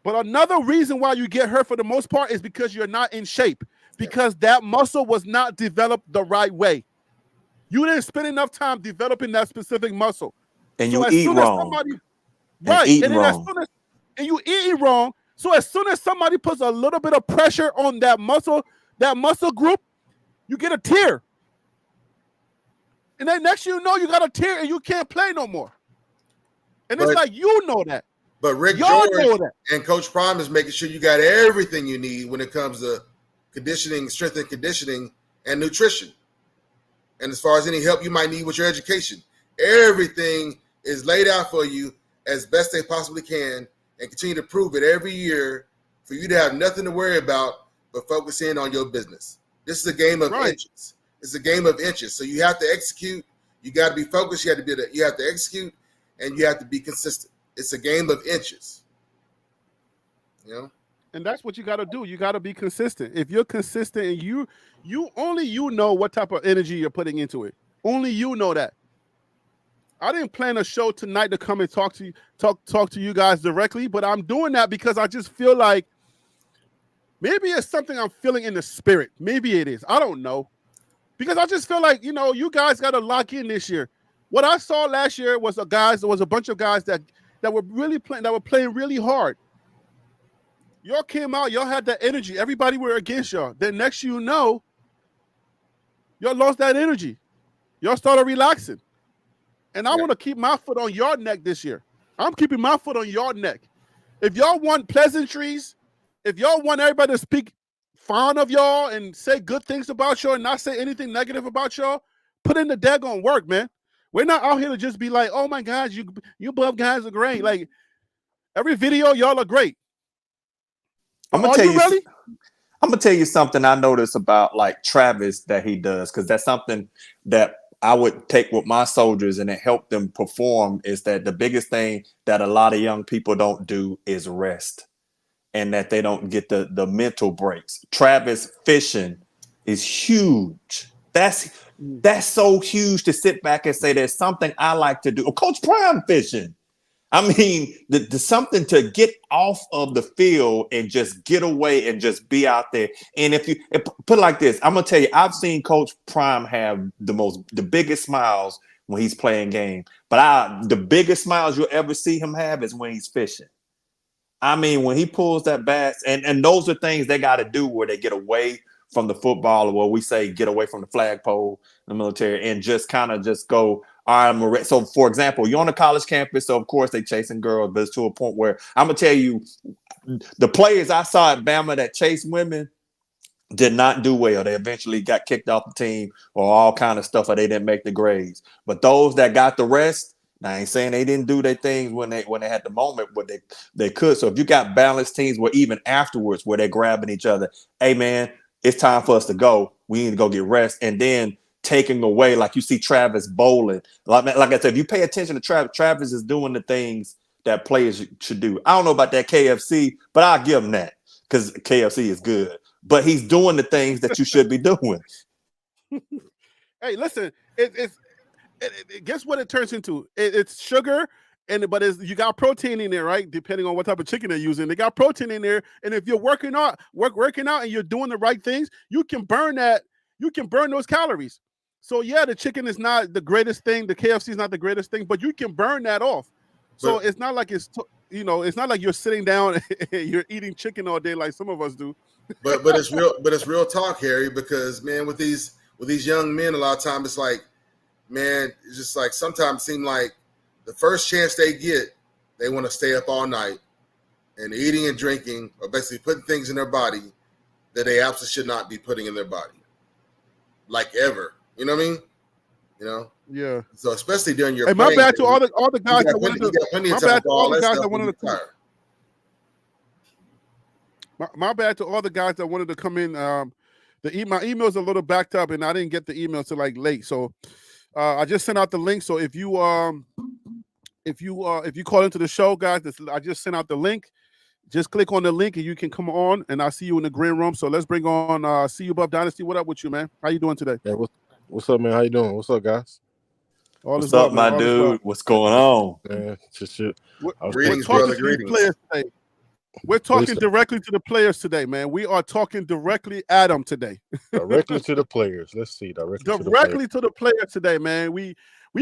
But another reason why you get hurt for the most part is because you're not in shape, because that muscle was not developed the right way. You didn't spend enough time developing that specific muscle. And you eat wrong. And you eating wrong. So as soon as somebody puts a little bit of pressure on that muscle group, you get a tear. And then next you know you got a tear and you can't play no more. And it's like, you know that. But Rick George and Coach Prime is making sure you got everything you need when it comes to conditioning, strength and conditioning, and nutrition. And as far as any help you might need with your education, everything is laid out for you as best they possibly can and continue to prove it every year for you to have nothing to worry about but focus in on your business. This is a game of inches. It's a game of inches. So you have to execute. You got to be focused. You have to execute, and you have to be consistent. It's a game of inches. You know? And that's what you got to do. You got to be consistent. If you're consistent and you know what type of energy you're putting into it. Only you know that. I didn't plan a show tonight to come and talk to you guys directly, but I'm doing that because I just feel like maybe it's something I'm feeling in the spirit. Maybe it is. I don't know. Because I just feel like, you guys got to lock in this year. What I saw last year was a bunch of guys that were really playing, that were playing really hard. Y'all came out, y'all had that energy. Everybody were against y'all. Then next you know, y'all lost that energy. Y'all started relaxing. And I want to keep my foot on your neck this year. I'm keeping my foot on your neck. If y'all want pleasantries, if y'all want everybody to speak fond of y'all and say good things about y'all and not say anything negative about y'all, put in the daggone work, man. We're not out here to just be like, oh my God, you above guys are great. Like every video, y'all are great. I'm But gonna are tell you you. really? I'm gonna tell you something I noticed about like Travis that he does, because that's something that I would take with my soldiers and it helped them perform. Is that the biggest thing that a lot of young people don't do is rest, and that they don't get the mental breaks. Travis fishing is huge. That's so huge to sit back and say there's something I like to do. Oh, Coach Prime fishing. I mean, the something to get off of the field and just get away and just be out there. And put it like this, I'm gonna tell you, I've seen Coach Prime have the biggest smiles when he's playing game. But the biggest smiles you'll ever see him have is when he's fishing. I mean, when he pulls that bass, and those are things they got to do where they get away from the football, or what we say, get away from the flagpole in the military, and just kind of just go. All right, so for example, you're on a college campus, so of course they chasing girls, but it's to a point where I'm gonna tell you, the players I saw at Bama that chased women did not do well. They eventually got kicked off the team or all kind of stuff, or they didn't make the grades. But those that got the rest, now I ain't saying they didn't do their things when they had the moment, but they could. So if you got balanced teams where even afterwards where they're grabbing each other, hey man, it's time for us to go. We need to go get rest. And then taking away, like you see Travis bowling. Like I said, if you pay attention to Travis, Travis is doing the things that players should do. I don't know about that KFC, but I'll give him that because KFC is good. But he's doing the things that you should be doing. Hey, listen, guess what it turns into? It's sugar, but you got protein in there, right? Depending on what type of chicken they're using, they got protein in there. And if you're working out, and you're doing the right things, you can burn that. You can burn those calories. So yeah, the chicken is not the greatest thing. The KFC is not the greatest thing, but you can burn that off. So it's not like it's not like you're sitting down and you're eating chicken all day like some of us do. but it's real talk, Harry, because man, with these young men, a lot of times it's like, man, it's just like sometimes it seems like the first chance they get, they want to stay up all night and eating and drinking, or basically putting things in their body that they absolutely should not be putting in their body, like ever. You know what I mean? You know. Yeah. So especially during your hey, my bad to all the guys that wanted to. My bad to all the guys that wanted to. My bad to all the guys that wanted to come in. My email's a little backed up, and I didn't get the email till like late. So I just sent out the link. So if you call into the show, guys, I just sent out the link. Just click on the link and you can come on, and I'll see you in the green room. So let's bring on See You Above Dynasty. What up with you, man? How you doing today? Yeah, what's up, man? How you doing? What's up, guys? What's up, my dude? What's going on? Man, just shit. Greetings, talking brother. to Greetings. these players today. We're talking directly to the players today, man. We are talking directly at them today. Directly to the players. Let's see. Directly to the players today, man. We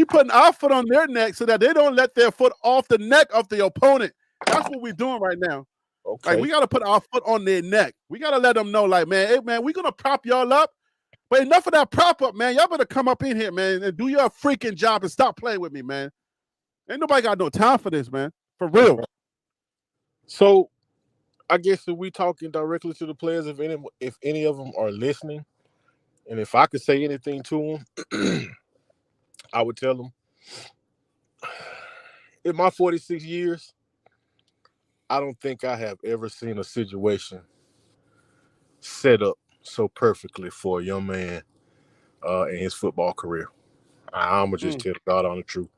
putting our foot on their neck so that they don't let their foot off the neck of the opponent. That's what we're doing right now. Okay. Like we got to put our foot on their neck. We got to let them know, like, man, hey, man, we're gonna prop y'all up. But enough of that prop up, man. Y'all better come up in here, man, and do your freaking job and stop playing with me, man. Ain't nobody got no time for this, man. For real. So, I guess if we talking directly to the players, if any of them are listening, and if I could say anything to them, I would tell them, in my 46 years, I don't think I have ever seen a situation set up so perfectly for a young man in his football career. I'm gonna just tell God on the truth.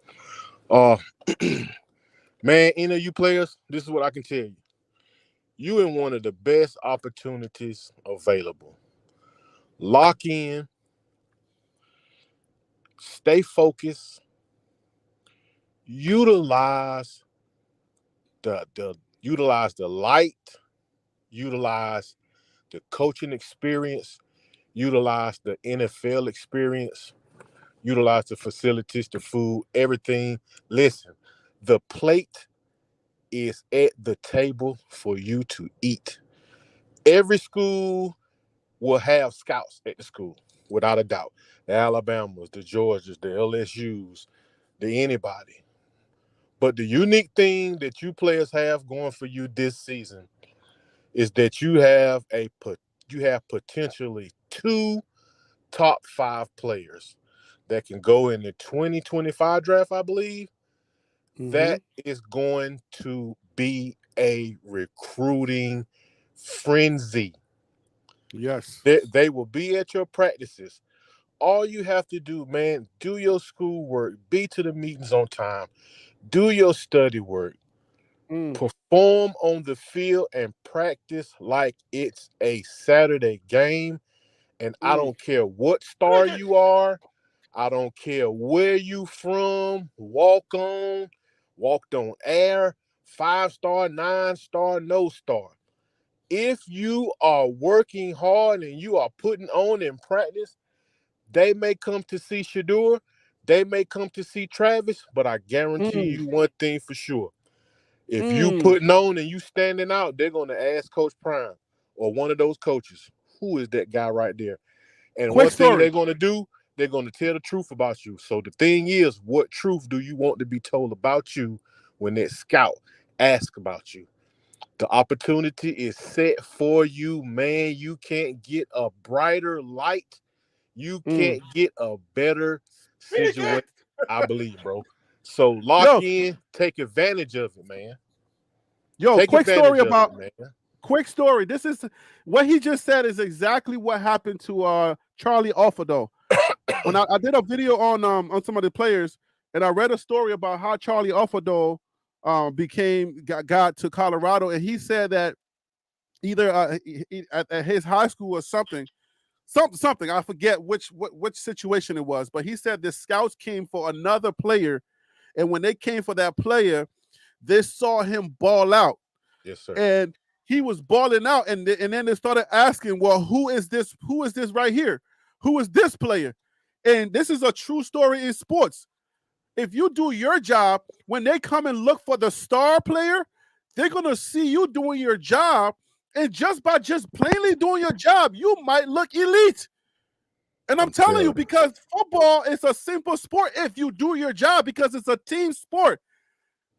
Man, any of you players, this is what I can tell you. You in one of the best opportunities available. Lock in, stay focused, utilize the light, utilize the coaching experience, utilize the NFL experience, utilize the facilities, the food, everything. Listen, the plate is at the table for you to eat. Every school will have scouts at the school, without a doubt. The Alabamas, the Georgias, the LSUs, the anybody. But the unique thing that you players have going for you this season is that you have potentially two top 5 players that can go in the 2025 draft, I believe. That is going to be a recruiting frenzy. Yes. They will be at your practices. All you have to do, man, do your schoolwork, be to the meetings on time, do your study work, perform on the field, and practice like it's a Saturday game. And I don't care what star you are. I don't care where you from, walked on air, 5-star, 9-star, no star. If you are working hard and you are putting on in practice, they may come to see Shadur, they may come to see Travis, but I guarantee you one thing for sure. If you putting on and you standing out, they're going to ask Coach Prime or one of those coaches, who is that guy right there? And Quick one thing story. they're going to do, they're going to tell the truth about you. So the thing is, what truth do you want to be told about you when that scout asks about you? The opportunity is set for you, man. You can't get a brighter light. You can't get a better situation, I believe, bro. So lock Yo, in, take advantage of it, man. yo, Take quick story advantage of about it, man. quick story. This is what he just said is exactly what happened to Charlie Alfredo. When I did a video on some of the players, and I read a story about how Charlie Alfredo got to Colorado, and he said that either at his high school or something I forget which situation it was, but he said the scouts came for another player, and when they came for that player, they saw him ball out. Yes, sir. And he was balling out, and then they started asking, well, who is this right here? Who is this player? And this is a true story in sports. If you do your job, when they come and look for the star player, they're going to see you doing your job, and just by just plainly doing your job, you might look elite. And I'm telling you, because football is a simple sport if you do your job, because it's a team sport.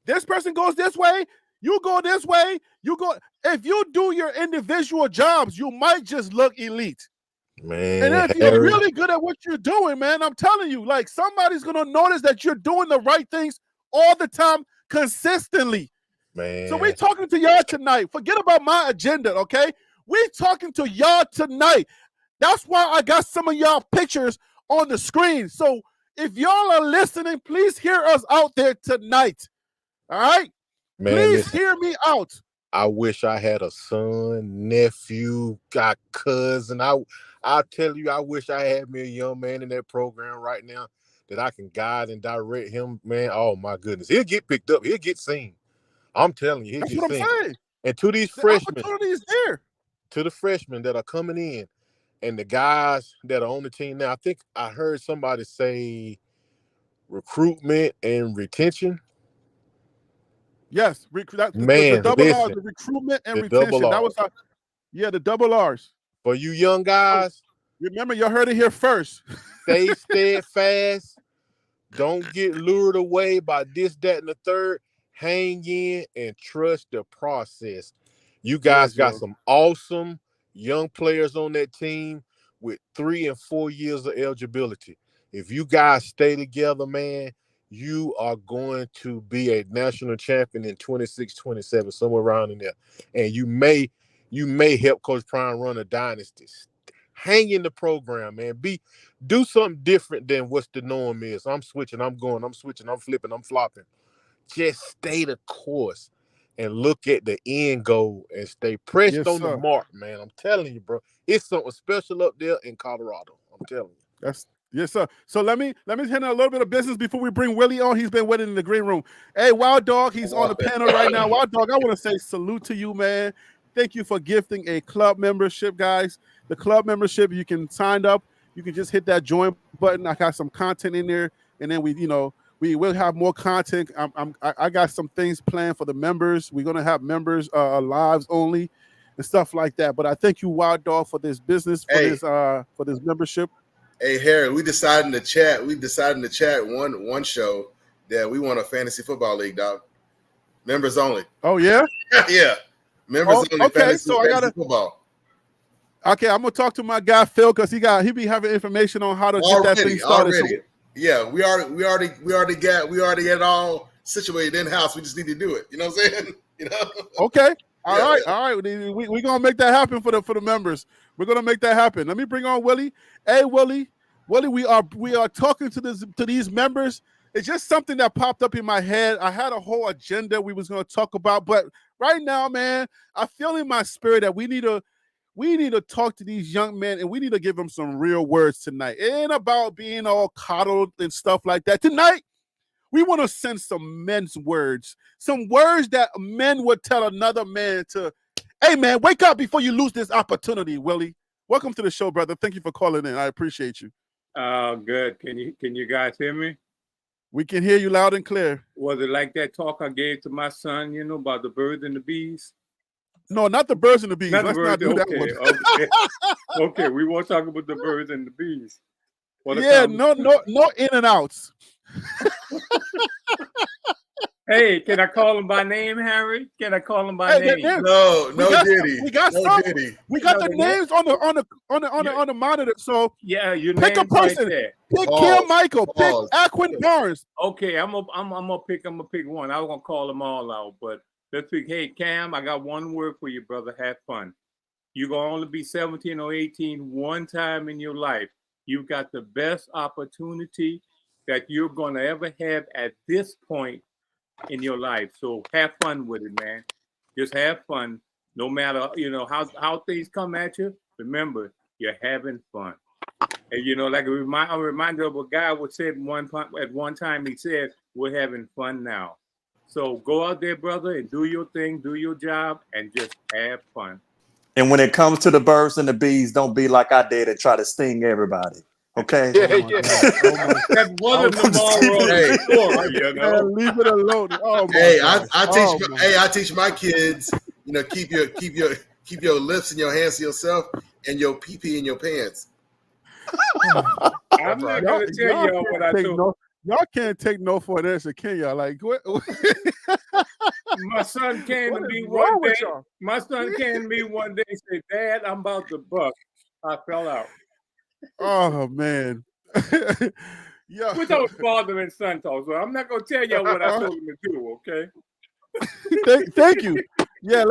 This person goes this way, you go this way, you go. If you do your individual jobs, you might just look elite. Man, And if you're really good at what you're doing, man, I'm telling you, like, somebody's going to notice that you're doing the right things all the time, consistently. man. So we talking to y'all tonight. Forget about my agenda, okay? We talking to y'all tonight. That's why I got some of y'all pictures on the screen. So if y'all are listening, please hear us out there tonight. All right? Man, please listen, hear me out. I wish I had a son, nephew, got cousin. I tell you, I wish I had me a young man in that program right now that I can guide and direct him, man. Oh my goodness. He'll get picked up. He'll get seen. I'm telling you, he'll That's get what I'm seen. saying. And to these The freshmen, opportunity is there. to the freshmen that are coming in and the guys that are on the team now, I think I heard somebody say recruitment and retention. Yes, the Man, double R, listen, the recruitment and the double retention. That R. was the double R's. For you young guys, remember, you heard it here first. stay steadfast. Don't get lured away by this, that, and the third. Hang in and trust the process. You guys got some awesome young players on that team with 3 and 4 years of eligibility. If you guys stay together, man, you are going to be a national champion in 26, 27, somewhere around in there. And you may help Coach Prime run a dynasty. Hang in the program, man. Do something different than what's the norm is. I'm switching, I'm going, I'm switching, I'm flipping, I'm flopping. Just stay the course and look at the end goal and stay pressed on the mark, man. I'm telling you, bro. It's something special up there in Colorado. I'm telling you. Yes, sir. So let me handle a little bit of business before we bring Willie on. He's been waiting in the green room. Hey, Wild Dog, he's on the panel right now. Wild Dog, I want to say salute to you, man. Thank you for gifting a club membership, guys. The club membership, you can sign up. You can just hit that join button. I got some content in there, and then we We will have more content. I got some things planned for the members. We're gonna have members lives only and stuff like that. But I thank you, Wild Dog, for this business, for this membership. Hey Harry, we decided in the chat. One show that we want a fantasy football league, dog. Members only. Oh yeah, yeah. Members only. Okay, fantasy football. Okay, I'm gonna talk to my guy Phil because he be having information on how to get that thing started. Already. Yeah, we already got it all situated in house. We just need to do it. You know what I'm saying? You know. Okay. All right. We're gonna make that happen for the members. We're gonna make that happen. Let me bring on Willie. Hey, Willie, we are talking to these members. It's just something that popped up in my head. I had a whole agenda we was gonna talk about, but right now, man, I feel in my spirit that we need to talk to these young men and we need to give them some real words tonight. It ain't about being all coddled and stuff like that. Tonight, we want to send some men's words, some words that men would tell another man to, hey, man, wake up before you lose this opportunity, Willie. Welcome to the show, brother. Thank you for calling in. I appreciate you. Good. Can you guys hear me? We can hear you loud and clear. Was it like that talk I gave to my son, about the birds and the bees? No, not the birds and the bees. Let's not do that one. Okay. We won't talk about the birds and the bees. No in and outs. Hey, can I call him by name, Harry? Can I call him by name? No, Diddy. We got the names on the monitor. So yeah, your pick a person. Right pick Kim Michael. Pick Aquin Barnes. Okay, I'm gonna pick one. I was gonna call them all out, but let's pick. Hey, Cam, I got one word for you, brother. Have fun. You're gonna only be 17 or 18 one time in your life. You've got the best opportunity that you're gonna ever have at this point in your life. So have fun with it, man. Just have fun. No matter how things come at you. Remember, you're having fun. And like a reminder of a guy would say at one time. He said, "We're having fun now." So go out there, brother, and do your thing, do your job, and just have fun. And when it comes to the birds and the bees, don't be like I did and try to sting everybody. Okay. Yeah. That wasn't the moral story, leave it alone. Oh my hey, God. I teach my kids, keep your lips and your hands to yourself and your pee in your pants. I'm not gonna tell y'all what I do. Y'all can't take no for an answer, can y'all? Like, what? My son came to me one day. My son came to me one day and said, "Dad, I'm about to bust." I fell out. Oh man. Yeah. We thought father and son talk, so I'm not gonna tell y'all what I told him to do, okay? Thank you. Yeah,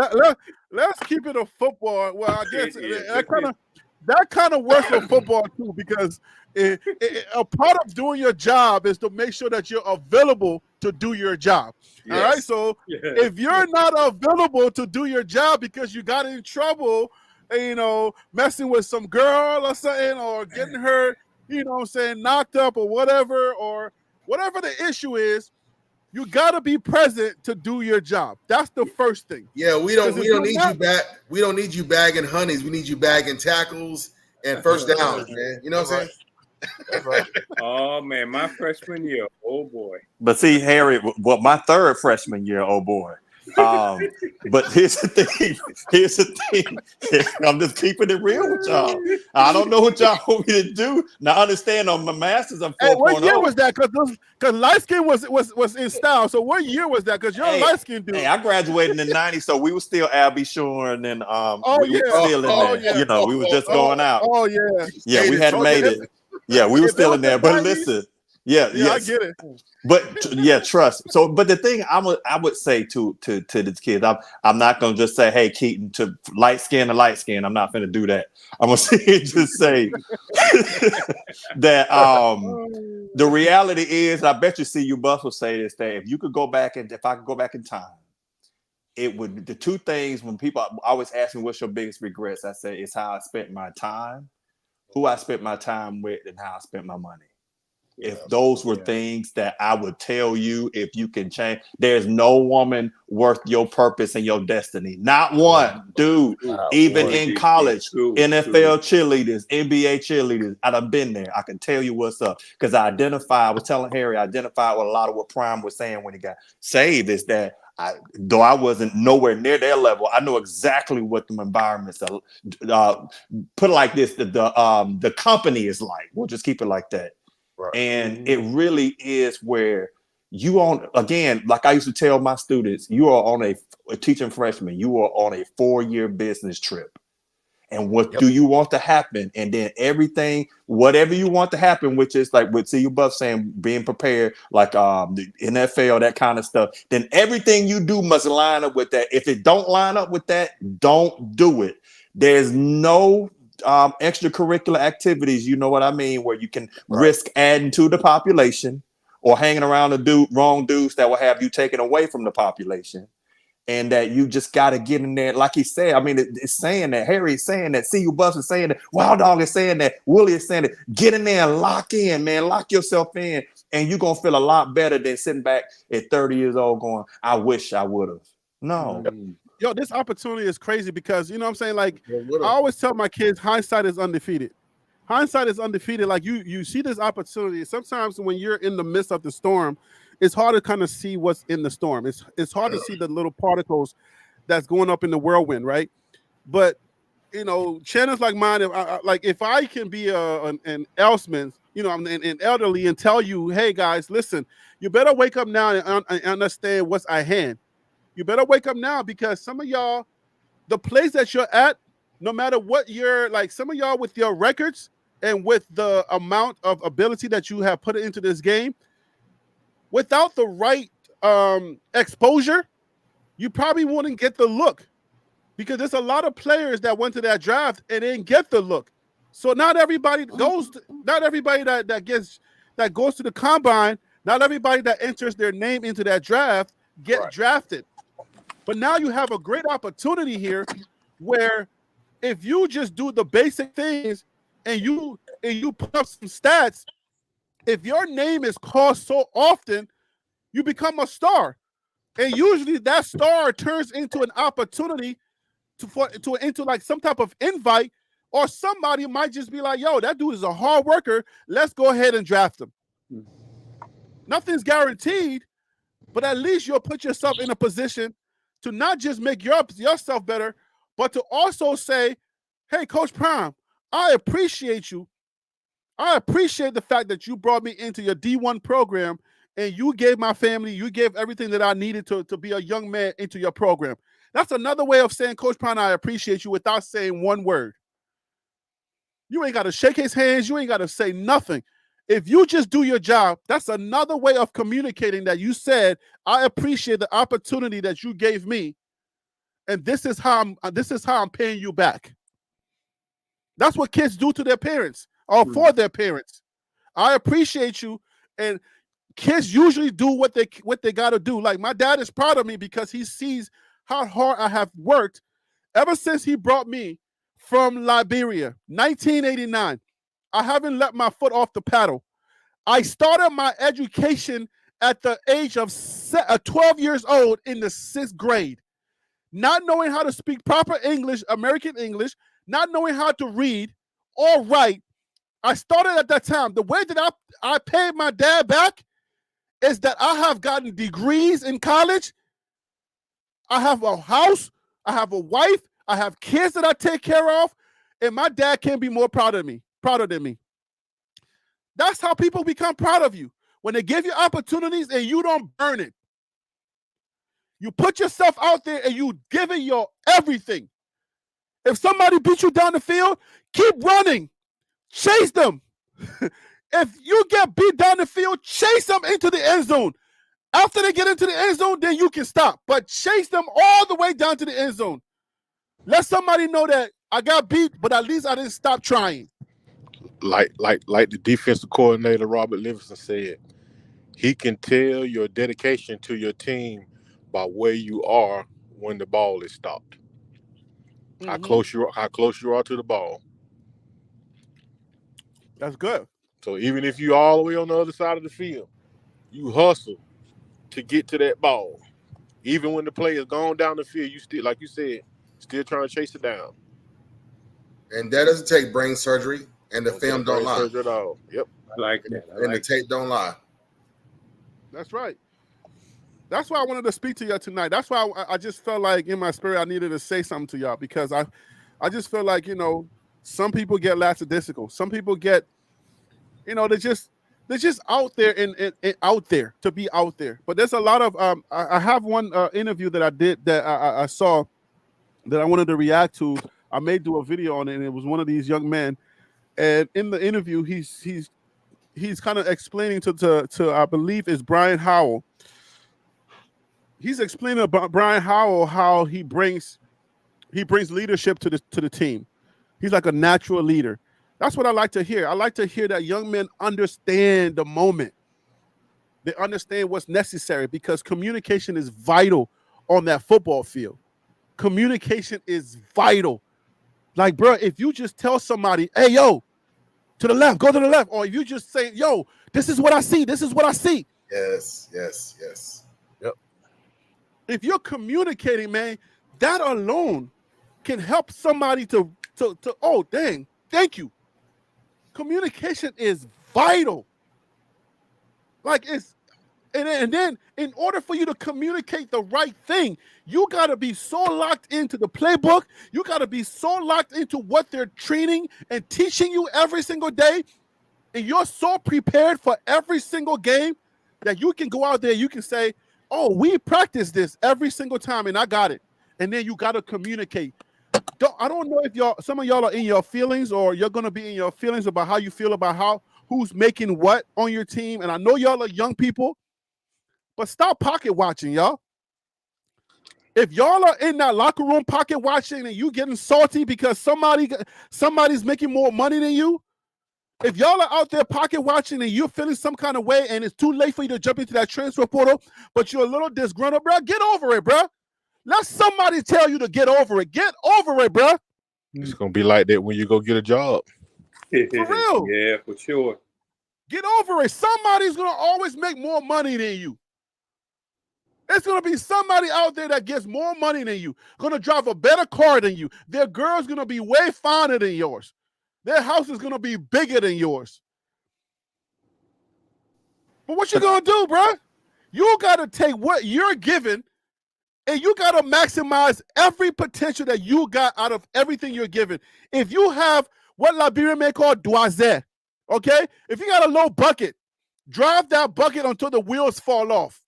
let's keep it a football. Well, I guess that kind of works for football too, because a part of doing your job is to make sure that you're available to do your job. Yes. All right. So if you're not available to do your job because you got in trouble, messing with some girl or something, or getting her, knocked up or whatever the issue is, you got to be present to do your job. That's the first thing. Yeah, we don't need you back. We don't need you bagging honeys. We need you bagging tackles and first downs, man. You know what I'm saying? That's right. Oh man, my freshman year, oh boy. But see, Harry, my third freshman year, oh boy. But here's the thing. I'm just keeping it real with y'all. I don't know what y'all want me to do. Now I understand on my master's I'm 4.0. What year was that? Because light skin was in style. So what year was that? Because you're a light skin dude. Hey, I graduated in the 90s, so we were still Albie Shore, and then we were still in there. Yeah. We were just going out. Oh yeah. Yeah, we hadn't made it. Yeah, we were still in there. But listen. Yeah, I get it. But trust. So, but the thing I would say to the kids, I'm not gonna just say, "Hey, Keaton, to light skin to light skin." I'm not gonna do that. I'm gonna just say that the reality is, I bet you Bus will say this, that if I could go back in time, it would the two things when people always ask me what's your biggest regrets, I say it's how I spent my time, who I spent my time with, and how I spent my money. if those were Yeah. things that I would tell you, if you can change, there's no woman worth your purpose and your destiny. Not one, dude. Even in college, NFL cheerleaders, NBA cheerleaders, I done been there. I can tell you what's up. Because I was telling Harry, I identified with a lot of what Prime was saying when he got saved, is that though I wasn't nowhere near their level, I know exactly what the environments are. Put it like this, the company is like. We'll just keep it like that. Right. And it really is where you again, like I used to tell my students, you are on a teaching freshman, you are on a 4-year business trip. And what do you want to happen? And then everything, whatever you want to happen, which is like with CU Buff saying, being prepared, like the NFL, that kind of stuff, then everything you do must line up with that. If it don't line up with that, don't do it. There's no extracurricular activities, you know what I mean, where you can risk adding to the population or hanging around the wrong dudes that will have you taken away from the population. And that you just got to get in there. Like he said, I mean, it's saying that, Harry's saying that, CU Buffs is saying that, Wild Dog is saying that, Willie is saying that, get in there and lock in, man, lock yourself in, and you're going to feel a lot better than sitting back at 30 years old going, I wish I would have. No. Yo, this opportunity is crazy because, you know what I'm saying? Like, I always tell my kids, hindsight is undefeated. Hindsight is undefeated. Like, you see this opportunity. Sometimes when you're in the midst of the storm, it's hard to kind of see what's in the storm. It's hard to see the little particles that's going up in the whirlwind, right? But, you know, channels like mine, if I can be an Elsman, you know, an elderly, and tell you, hey, guys, listen, you better wake up now and understand what's at hand. You better wake up now, because some of y'all, the place that you're at, no matter what you're like, some of y'all with your records and with the amount of ability that you have put into this game, without the right exposure, you probably wouldn't get the look, because there's a lot of players that went to that draft and didn't get the look. So not everybody goes not everybody that goes to the combine, not everybody that enters their name into that draft get drafted. But now you have a great opportunity here where if you just do the basic things and you put up some stats, if your name is called so often, you become a star. And usually that star turns into an opportunity into like some type of invite, or somebody might just be like, yo, that dude is a hard worker. Let's go ahead and draft him. Nothing's guaranteed, but at least you'll put yourself in a position to not just make yourself better, but to also say, hey, Coach Prime, I appreciate you. I appreciate the fact that you brought me into your D1 program and you gave my family, you gave everything that I needed to be a young man into your program. That's another way of saying, Coach Prime, I appreciate you, without saying one word. You ain't got to shake his hands. You ain't got to say nothing. If you just do your job, that's another way of communicating that you said, I appreciate the opportunity that you gave me, and this is how I'm paying you back. That's what kids do to their parents or for their parents. I appreciate you, and kids usually do what they got to do. Like, my dad is proud of me because he sees how hard I have worked ever since he brought me from Liberia, 1989. I haven't let my foot off the paddle. I started my education at the age of 12 years old in the 6th grade, not knowing how to speak proper English, American English, not knowing how to read or write. I started at that time. The way that I paid my dad back is that I have gotten degrees in college. I have a house. I have a wife. I have kids that I take care of. And my dad can't be more prouder than me. That's how people become proud of you. When they give you opportunities and you don't burn it. You put yourself out there and you give it your everything. If somebody beats you down the field, keep running. Chase them. If you get beat down the field, chase them into the end zone. After they get into the end zone, then you can stop. But chase them all the way down to the end zone. Let somebody know that I got beat, but at least I didn't stop trying. Like the defensive coordinator Robert Livingston said, he can tell your dedication to your team by where you are when the ball is stopped. How close you are to the ball. That's good. So even if you all the way on the other side of the field, you hustle to get to that ball. Even when the play is gone down the field, you still, like you said, still trying to chase it down. And that doesn't take brain surgery, and the Don't take film don't brain lie, surgery at all. Yep. I like that. I and the like tape don't lie. That's right. That's why I wanted to speak to y'all tonight. That's why I just felt like in my spirit I needed to say something to y'all, because I just feel like, some people get lackadaisical. Some people get, they're just out there and out there to be out there. But there's a lot of I have one interview that I did that I saw that I wanted to react to. I may do a video on it, and it was one of these young men. And in the interview, he's kind of explaining to I believe it's Brian Howell. He's explaining about Brian Howell how he brings leadership to the team. He's like a natural leader. That's what I like to hear. I like to hear that young men understand the moment. They understand what's necessary, because communication is vital on that football field. Communication is vital. Like, bro, if you just tell somebody, hey, yo, to the left, go to the left. Or if you just say, yo, this is what I see. This is what I see. Yes. Yep. If you're communicating, man, that alone can help somebody to oh, dang, thank you. Communication is vital. Like, and then in order for you to communicate the right thing, you got to be so locked into the playbook. You got to be so locked into what they're training and teaching you every single day. And you're so prepared for every single game that you can go out there, you can say, oh, we practice this every single time and I got it. And then you got to communicate. I don't know if some of y'all are in your feelings, or you're going to be in your feelings about how you feel about who's making what on your team. And I know y'all are young people, but stop pocket watching, y'all. If y'all are in that locker room pocket watching and you getting salty because somebody's making more money than you, if y'all are out there pocket watching and you're feeling some kind of way and it's too late for you to jump into that transfer portal, but you're a little disgruntled, bro, get over it, bro. Let somebody tell you to get over it. Get over it, bro. It's gonna be like that when you go get a job. that. For real. Yeah, for sure. Get over it. Somebody's going to always make more money than you. It's going to be somebody out there that gets more money than you, going to drive a better car than you. Their girl's going to be way finer than yours. Their house is going to be bigger than yours. But what you going to do, bro? You got to take what you're given and you got to maximize every potential that you got out of everything you're given. If you have what Liberian may call doise, okay? If you got a low bucket, drive that bucket until the wheels fall off.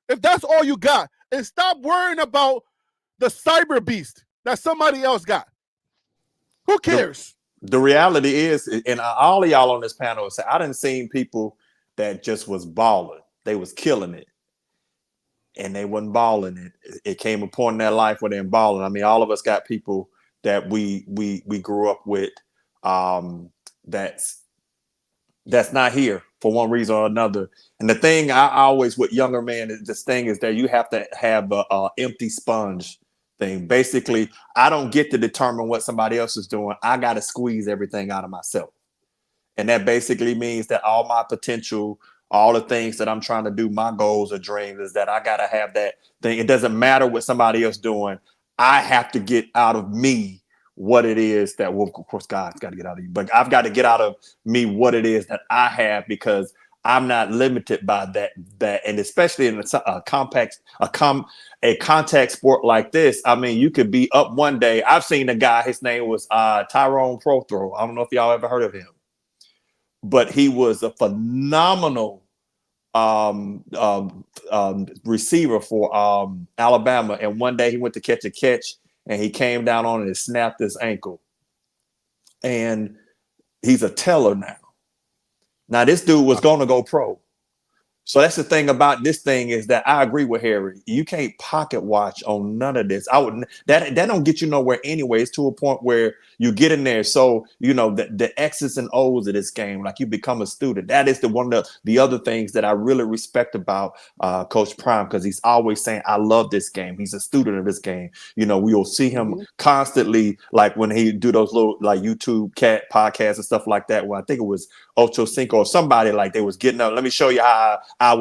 If that's all you got, and stop worrying about the cyber beast that somebody else got. Who cares? The reality is, and all of y'all on this panel say, I didn't see people that just was balling. They was killing it. And they wasn't balling it. It came a point in their life where they're balling. I mean, all of us got people that we grew up with that's not here for one reason or another. And the thing I always with younger men, this thing is that you have to have a empty sponge thing. Basically, I don't get to determine what somebody else is doing. I got to squeeze everything out of myself. And that basically means that all my potential, all the things that I'm trying to do, my goals or dreams, is that I got to have that thing. It doesn't matter what somebody else doing. I have to get out of me what it is that, well, of course, God's got to get out of you, but I've got to get out of me what it is that I have, because I'm not limited by that. And especially in a contact sport like this, I mean, you could be up one day. I've seen a guy, his name was Tyrone Prothro. I don't know if y'all ever heard of him, but he was a phenomenal receiver for Alabama. And one day he went to catch a catch and he came down on it and snapped his ankle. And he's a teller now. Now, this dude was going to go pro. So that's the thing about this thing, is that I agree with Harry. You can't pocket watch on none of this. That don't get you nowhere anyway. It's to a point where you get in there. So, you know, the X's and O's of this game, like you become a student. That is one of the other things that I really respect about Coach Prime, because he's always saying, I love this game. He's a student of this game. You know, we will see him constantly, like when he do those little like YouTube cat podcasts and stuff like that, where I think it was Ocho Cinco or somebody like they was getting up. Let me show you how I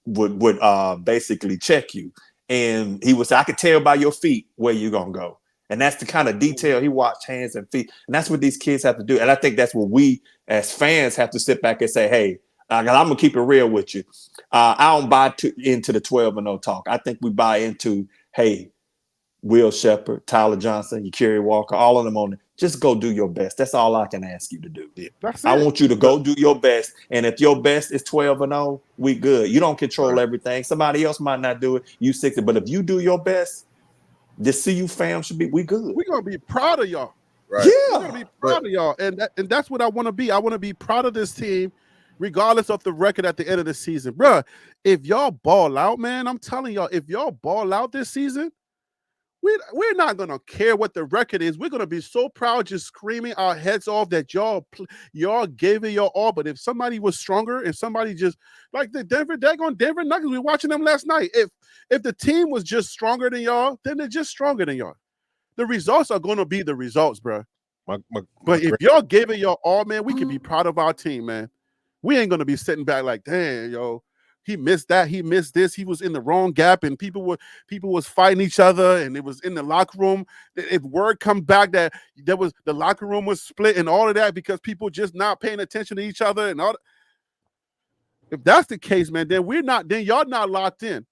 would basically check you. And he would say, I could tell by your feet where you're gonna go. And that's the kind of detail he watched hands and feet. And that's what these kids have to do. And I think that's what we as fans have to sit back and say, hey, I'm gonna keep it real with you. I don't buy into the 12-0 talk. I think we buy into, hey, Will Shepherd, Tyler Johnson, Yakiri Walker, all of them on it. Just go do your best. That's all I can ask you to do. That's I it. want you to go do your best. And if your best is 12-0, we good. You don't control everything. Somebody else might not do it. You 60. But if you do your best, the CU fam should be, we good. We're gonna be proud of y'all. Right. Yeah. We're gonna be proud of y'all. And that's what I want to be. I want to be proud of this team, regardless of the record at the end of the season. Bruh, if y'all ball out, man, I'm telling y'all, if y'all ball out this season, we're not gonna care what the record is. We're gonna be so proud, just screaming our heads off that y'all gave it your all. But if somebody was stronger, if somebody just like the Denver Nuggets, we were watching them last night. If the team was just stronger than y'all, then they're just stronger than y'all. The results are gonna be the results, bro. But if y'all gave it your all, man, we can be proud of our team, man. We ain't gonna be sitting back like, damn, yo. He missed that. He missed this. He was in the wrong gap, and people was fighting each other, and it was in the locker room. If word come back that there was the locker room was split and all of that because people just not paying attention to each other and all. If that's the case, man, then y'all not locked in.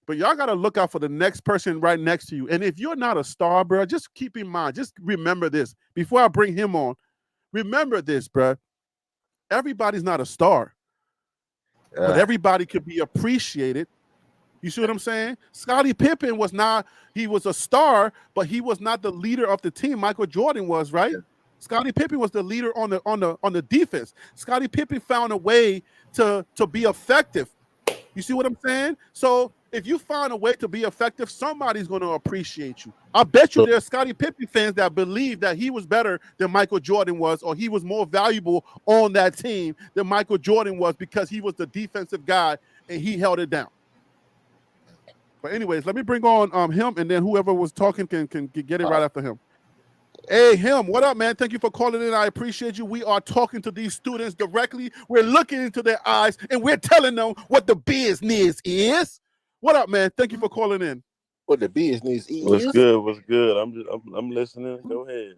But y'all got to look out for the next person right next to you. And if you're not a star, bro, just keep in mind, just remember this before I bring him on. Remember this, bro. Everybody's not a star. But everybody could be appreciated. You see what I'm saying? Scottie Pippen was a star, but he was not the leader of the team. Michael Jordan was, right? Yeah. Scottie Pippen was the leader on the defense. Scottie Pippen found a way to be effective. You see what I'm saying? So if you find a way to be effective, somebody's going to appreciate you. I bet you there's Scottie Pippen fans that believe that he was better than Michael Jordan was, or he was more valuable on that team than Michael Jordan was because he was the defensive guy and he held it down. But anyways, let me bring on him, and then whoever was talking can get it right after him. Hey, him, what up, man? Thank you for calling in. I appreciate you. We are talking to these students directly. We're looking into their eyes, and we're telling them what the business is. What up, man? Thank you for calling in. What the business is? What's good? What's good? I'm listening. Go ahead.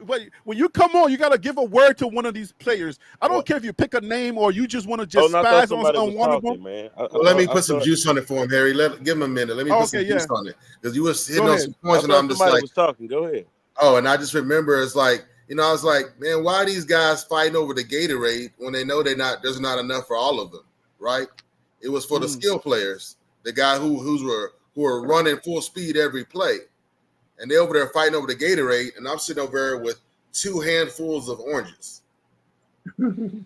But when you come on, you got to give a word to one of these players. I don't care if you pick a name or you just want to just spaz on one of them. Man. Let me put some juice on it for him, Harry. Give him a minute. Let me put some juice on it because you were hitting on some points, and I'm just like, was talking. Go ahead. Oh, and I just remember it's like, I was like, man, why are these guys fighting over the Gatorade when they know there's not enough for all of them, right? It was for the skill players, the guy who were running full speed every play. And they over there fighting over the Gatorade, and I'm sitting over there with 2 handfuls of oranges. You know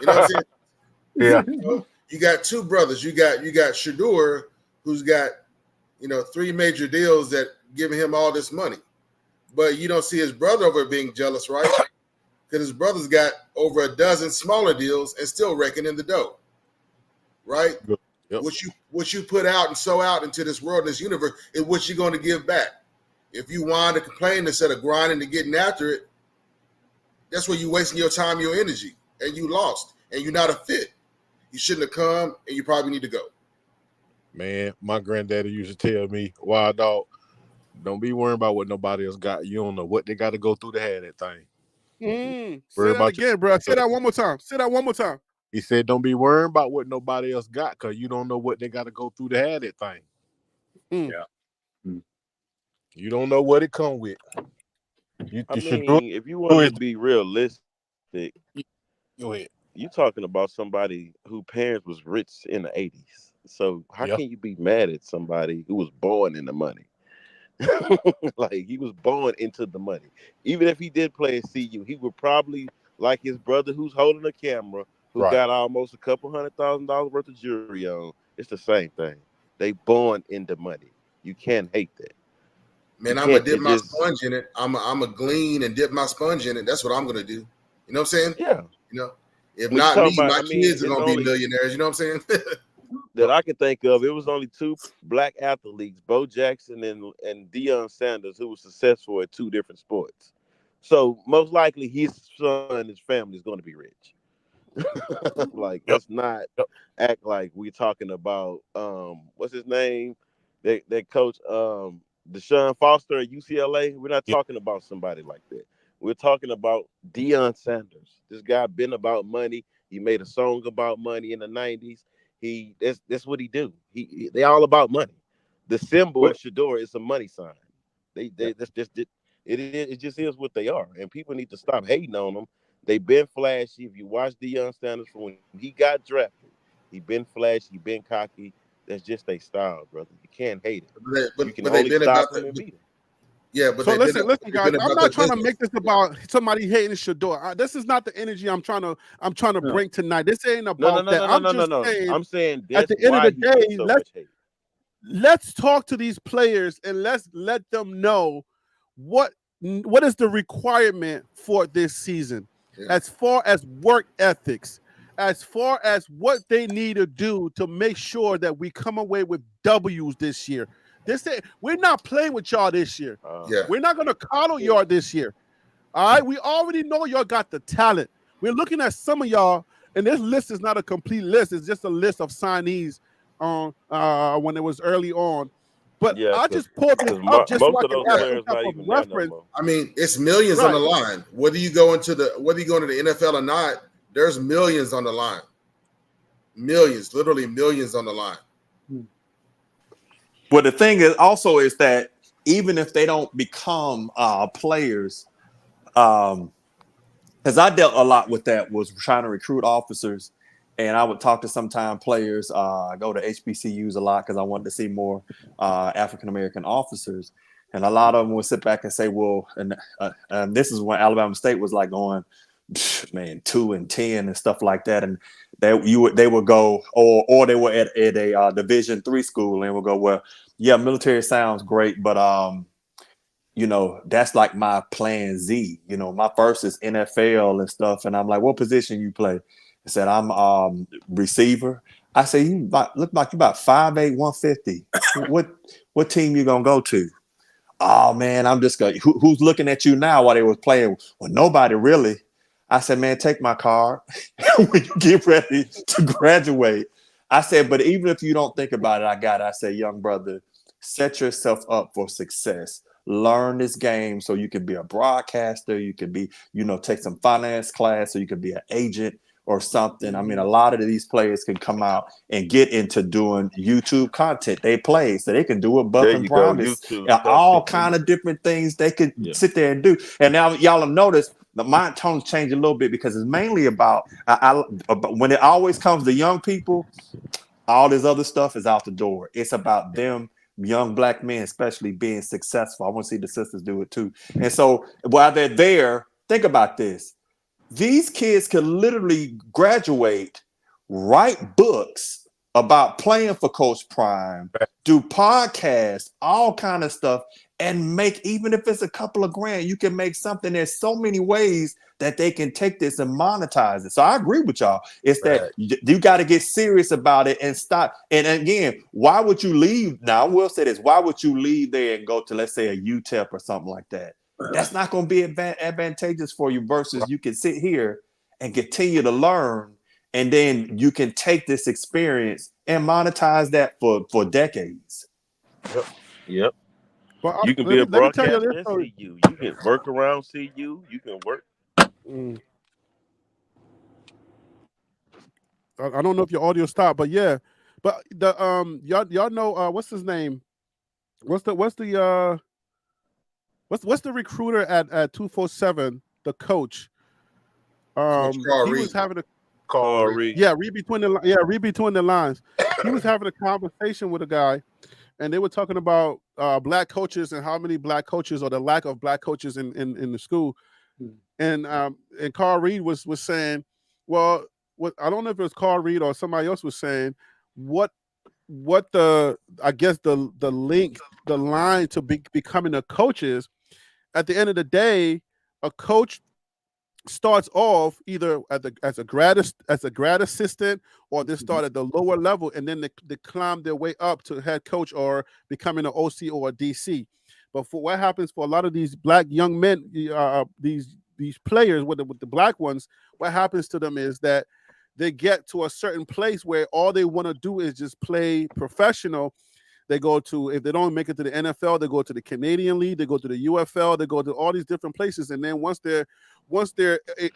what I'm saying? Yeah. So you got 2 brothers. You got Shadur, who's got 3 major deals that giving him all this money, but you don't see his brother over being jealous, right? Because his brother's got over a dozen smaller deals and still raking in the dough, right? Yep. What you put out and sow out into this world, this universe, is what you're going to give back. If you whine to complain instead of grinding and getting after it, that's where you're wasting your time, your energy, and you lost, and you're not a fit. You shouldn't have come, and you probably need to go. Man, my granddaddy used to tell me, wild dog, don't be worrying about what nobody else got. You don't know what they got to go through to have that thing. Say that again, bro. Say that one more time. Say that one more time. He said, don't be worrying about what nobody else got because you don't know what they got to go through to have that thing. Yeah. You don't know what it come with. If you want to be realistic, go ahead. You talking about somebody whose parents was rich in the 80s. So how can you be mad at somebody who was born in the money? Like he was born into the money. Even if he did play at CU, he would probably, like his brother who's holding a camera, who got almost a couple $100,000 worth of jewelry on. It's the same thing. They born into money. You can't hate that. Man, I'm gonna dip my sponge in it. I'm a glean and dip my sponge in it. That's what I'm gonna do. You know what I'm saying? Yeah. If not me, my kids are gonna be millionaires. You know what I'm saying? That I can think of, it was only 2 black athletes, Bo Jackson and Deion Sanders, who were successful at 2 different sports. So most likely his son, his family is going to be rich. Like, Yep. let's not Yep. act like we're talking about what's his name? That coach Deshaun Foster at UCLA. We're not Yep. talking about somebody like that. We're talking about Deion Sanders. This guy been about money. He made a song about money in the 90s. That's what he do. They all about money. The symbol What? of Shador is a money sign. They that's just it just is what they are. And people need to stop hating on them. They've been flashy. If you watch Deion Sanders from when he got drafted, he been flashy, he been cocky. That's just their style, brother. You can't hate it. You can But they've only been about stop them and the beat them. yeah, but So listen, they've guys. been I'm about not their trying to business. make this about somebody hating Shador. This is not the energy I'm trying to No. bring tonight. This ain't No, no, about no, that. no, no, I'm no, no, just no. saying, I'm saying at that's the end of why the he gets day, so much hate. let's talk to these players and let's let them know what is the requirement for this season, Yeah. as far as work ethics, as far as what they need to do to make sure that we come away with W's this year. We're not playing with y'all this year. Yeah. We're not going to coddle y'all this year. All right, we already know y'all got the talent. We're looking at some of y'all, and this list is not a complete list. It's just a list of signees on when it was early on. But Yeah, I because just pulled this up just so most I of can those have Yeah. some players type not of even there no reference. more. I mean, it's millions on Right. the line. Whether you go into the NFL or not, there's millions on the line. Millions, literally millions on the line. But the thing is also is that even if they don't become players, because I dealt a lot with that, was trying to recruit officers, and I would talk to sometime players. I go to HBCUs a lot because I wanted to see more African American officers, and a lot of them would sit back and say, "Well," and this is when Alabama State was like going, man, 2-10 and stuff like that, and they would go, or they were at a Division III school and would go, "Well, yeah, military sounds great, but that's like my plan Z. My first is NFL and stuff." And I'm like, "What position you play?" I said, "I'm receiver." I said, "You look like you about 5'8", 150. What team you gonna go to?" "Oh man, I'm just going. Who's looking at you now while they was playing?" "Well, nobody really." I said, "Man, take my card when you get ready to graduate." I said, "But even if you don't think about it, I got it." I said, "Young brother, set yourself up for success. Learn this game so you can be a broadcaster. You can be, take some finance class so you can be an agent or something." I mean, a lot of these players can come out and get into doing YouTube content. They play, so they can do it There buck and you go, promise, YouTube all content. kind of different things they could Yeah. sit there and do. And now y'all have noticed the mind tones change a little bit because it's mainly about when it always comes to young people, all this other stuff is out the door. It's about them, young black men, especially being successful. I want to see the sisters do it too. And so while they're there, think about this. These kids could literally graduate, write books about playing for Coach Prime, do podcasts, all kind of stuff, and make, even if it's a couple of grand, you can make something. There's so many ways that they can take this and monetize it. So I agree with y'all. It's that you got to get serious about it and stop. And again, why would you leave? Now I will say this: why would you leave there and go to, let's say, a UTEP or something like that? That's not going to be advantageous for you versus you can sit here and continue to learn, and then you can take this experience and monetize that for decades. Yep. Well, You can be a let me tell you broadcaster this and story. CU. You can work around CU. You can work. Mm. I don't know if your audio stopped, but yeah. But the y'all know what's his name? What's the recruiter at 247, the coach? Coach Carl He Reed. was having a Call Reed. Reed. read between the lines. He was having a conversation with a guy, and they were talking about black coaches and how many black coaches or the lack of black coaches in the school. And Carl Reed was saying, well, what I don't know if it was Carl Reed or somebody else was saying what the I guess the link, the line to becoming a coach is. At the end of the day, a coach starts off either as a grad assistant, or they start at the lower level and then they climb their way up to head coach or becoming an OC or a DC. But for what happens for a lot of these black young men, these players with the black ones, what happens to them is that they get to a certain place where all they want to do is just play professional. They go to, if they don't make it to the NFL, they go to the Canadian League, they go to the UFL, they go to all these different places. And then once their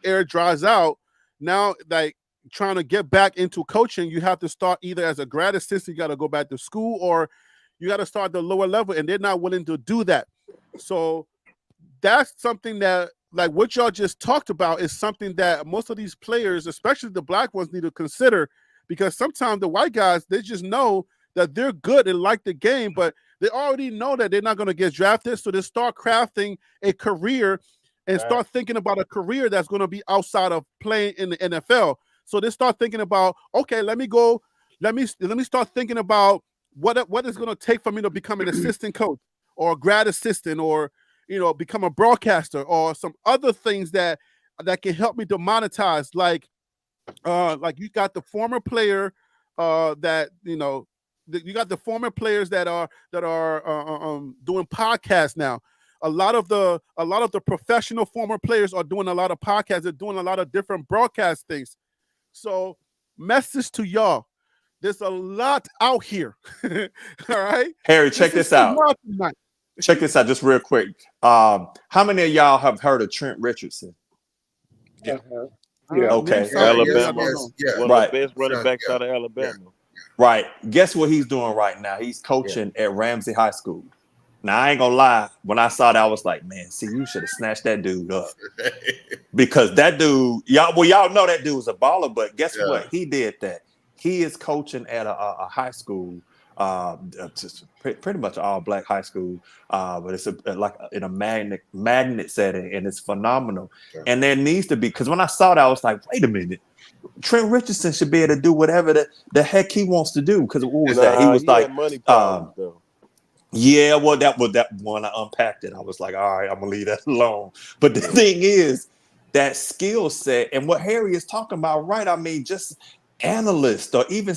air dries out, now like trying to get back into coaching, you have to start either as a grad assistant, you got to go back to school, or you got to start the lower level, and they're not willing to do that. So that's something that, like what y'all just talked about, is something that most of these players, especially the black ones, need to consider, because sometimes the white guys, they just know that they're good and like the game, but they already know that they're not going to get drafted. So they start crafting a career and start thinking about a career that's going to be outside of playing in the NFL. So they start thinking about, okay, let me start thinking about what it's going to take for me to become an assistant coach or a grad assistant, or become a broadcaster, or some other things that can help me to monetize. Like you got the former player that you got the former players that are doing podcasts now. A lot of the professional former players are doing a lot of podcasts. They're doing a lot of different broadcast things. So, message to y'all: there's a lot out here. All right, Harry, check this out. Check this out, just real quick. How many of y'all have heard of Trent Richardson? Yeah. Okay. Alabama. Yeah. One of the best running backs out of Alabama. Right. Guess what he's doing right now? He's coaching at Ramsey High School. Now, I ain't gonna lie. When I saw that, I was like, man, see, you should have snatched that dude up. Because that dude, y'all know that dude was a baller, but guess what? He did that. He is coaching at a high school, pretty much all black high school, but it's like in a magnet setting, and it's phenomenal. And there needs to be, because when I saw that, I was like, wait a minute. Trent Richardson should be able to do whatever the heck he wants to do. Because what was that? He was like, money problems, though. Yeah, well, that one I unpacked it. I was like, all right, I'm gonna leave that alone. But the thing is, that skill set and what Harry is talking about, right? I mean, just analyst, or even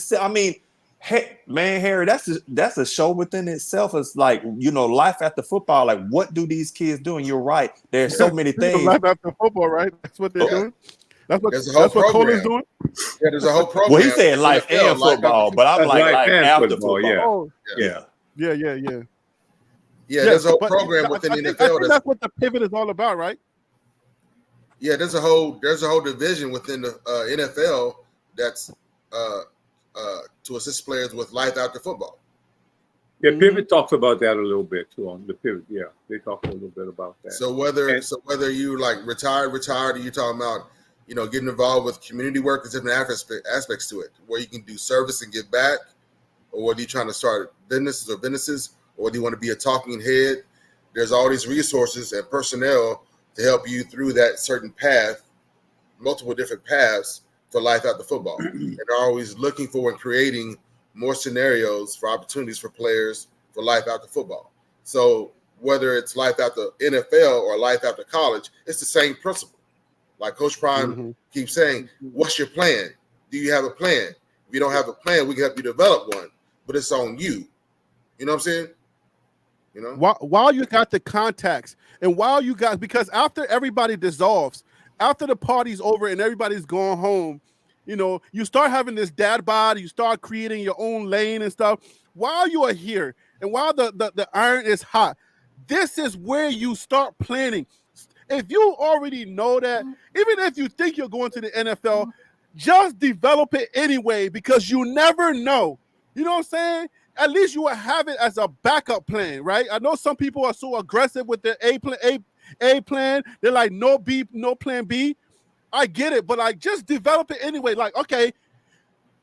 Harry, that's a show within itself. It's like, life after football. Like, what do these kids do? And you're right. There's so many things. Life after football, right? That's what they're doing. That's what Cole doing. Yeah, there's a whole program. Well, he said life and football, but I'm like life after football. Yeah. Oh, yeah. Yeah, there's a whole program within the NFL. I think that's what the pivot is all about, right? Yeah, there's a whole division within the NFL that's to assist players with life after football. Yeah, Pivot talks about that a little bit too on the Pivot. Yeah, they talk a little bit about that. So whether you like retired, or you're talking about getting involved with community work, there's different aspects to it, where you can do service and give back, or whether you're trying to start businesses, or whether you want to be a talking head. There's all these resources and personnel to help you through that certain path, multiple different paths for life after football. And they're always looking for and creating more scenarios for opportunities for players for life after football. So whether it's life after NFL or life after college, it's the same principle. Like Coach Prime keeps saying, what's your plan? Do you have a plan? If you don't have a plan, we can help you develop one, but it's on you. You know what I'm saying? While you got the contacts, and while you got, because after everybody dissolves, after the party's over and everybody's going home, you start having this dad bod, you start creating your own lane and stuff. While you are here and while the iron is hot, this is where you start planning. If you already know that, even if you think you're going to the NFL, just develop it anyway, because you never know. You know what I'm saying? At least you will have it as a backup plan, right? I know some people are so aggressive with their A plan. They're like, no plan B. I get it, but like, just develop it anyway. Like, okay,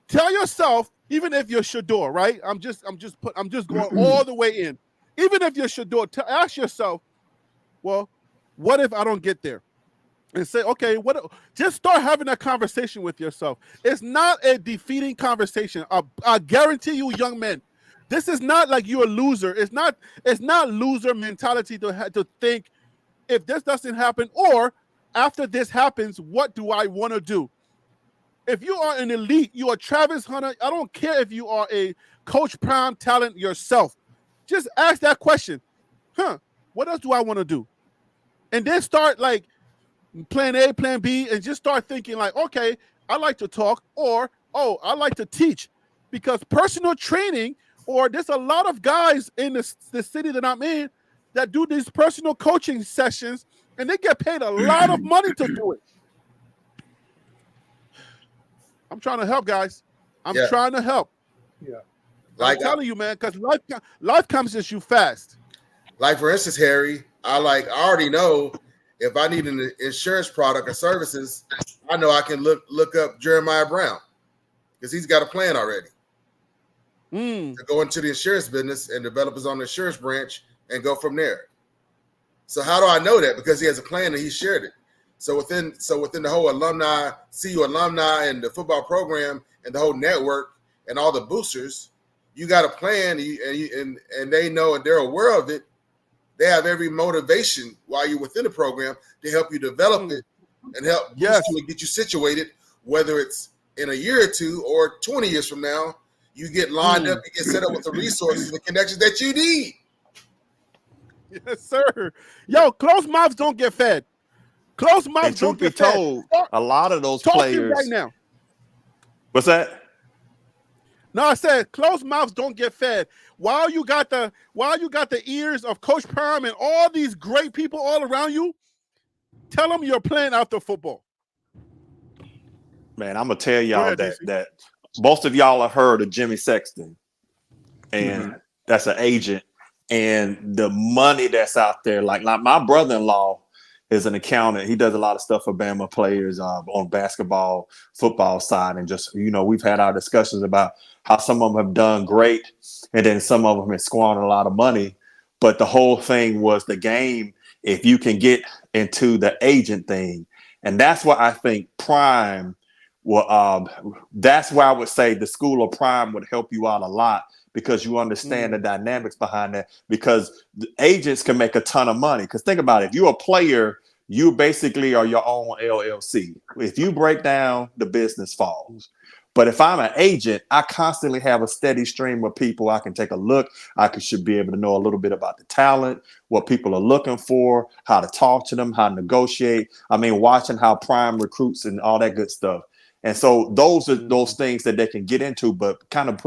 tell yourself, even if you're Shador, right? I'm just going all the way in. Even if you're Shador, ask yourself, well, what if I don't get there? And say, okay, just start having that conversation with yourself. It's not a defeating conversation. I guarantee you, young men, this is not like you're a loser. It's not loser mentality to think, if this doesn't happen, or after this happens, what do I want to do? If you are an elite, you are Travis Hunter, I don't care if you are a Coach Prime talent yourself. Just ask that question. What else do I want to do? And then start like plan A, plan B, and just start thinking like, okay, I like to talk, or oh, I like to teach, because personal training, or there's a lot of guys in the city that I'm in that do these personal coaching sessions, and they get paid a lot of money to do it. I'm trying to help, guys. I'm trying to help. Yeah. I'm telling you, man, because life comes at you fast. Like for instance, Harry, I already know if I need an insurance product or services, I know I can look up Jeremiah Brown because he's got a plan already to go into the insurance business and develop his own insurance branch and go from there. So how do I know that? Because he has a plan and he shared it. So within the whole alumni, CU alumni and the football program and the whole network and all the boosters, you got a plan and they know and they're aware of it. They have every motivation while you're within the program to help you develop it and help boost you and get you situated, whether it's in a year or two or 20 years from now, you get lined up, you get set up with the resources and connections that you need. Yes, sir. Yo, closed mouths don't get fed. Closed mouths And don't truth be get fed. told, a lot of those Talking players. right now. What's that? No, I said closed mouths don't get fed. While you got the ears of Coach Prime and all these great people all around you, tell them you're playing after football. Man, I'm gonna tell y'all that most of y'all have heard of Jimmy Sexton, and that's an agent, and the money that's out there. Like my brother-in-law is an accountant. He does a lot of stuff for Bama players on basketball, football side, and just we've had our discussions about how some of them have done great, and then some of them have squandered a lot of money. But the whole thing was the game. If you can get into the agent thing, and that's why I think Prime. Well, that's why I would say the School of Prime would help you out a lot, because you understand the dynamics behind that, because the agents can make a ton of money. Because think about it, if you're a player, you basically are your own LLC. If you break down, the business falls. But if I'm an agent, I constantly have a steady stream of people I can take a look. Should be able to know a little bit about the talent, what people are looking for, how to talk to them, how to negotiate. I mean, watching how Prime recruits and all that good stuff. And so those are those things that they can get into, but kind of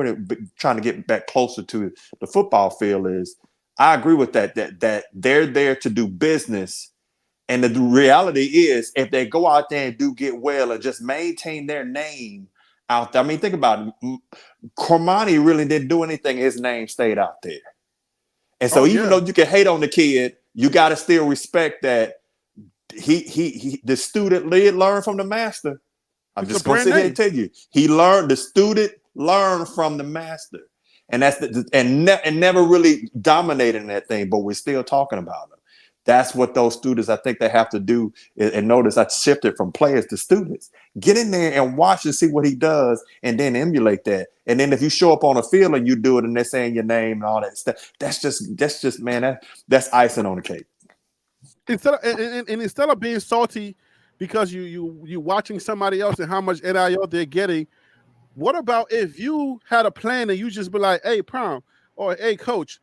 trying to get back closer to the football field is, I agree with that they're there to do business. And the reality is, if they go out there and do get well and just maintain their name out there. I mean, think about it. Cormani really didn't do anything. His name stayed out there. And so even though you can hate on the kid, you got to still respect that the student learned from the master. I'm just going to sit here and tell you, the student learned from the master, and that's and never really dominated in that thing, but we're still talking about them. That's what those students, I think they have to do. And notice I shifted from players to students. Get in there and watch and see what he does, and then emulate that. And then if you show up on a field and you do it, and they're saying your name and all that stuff, that's just man, that's icing on the cake. Instead of being salty because you watching somebody else and how much NIL they're getting, what about if you had a plan and you just be like, hey, Prime, or hey, coach,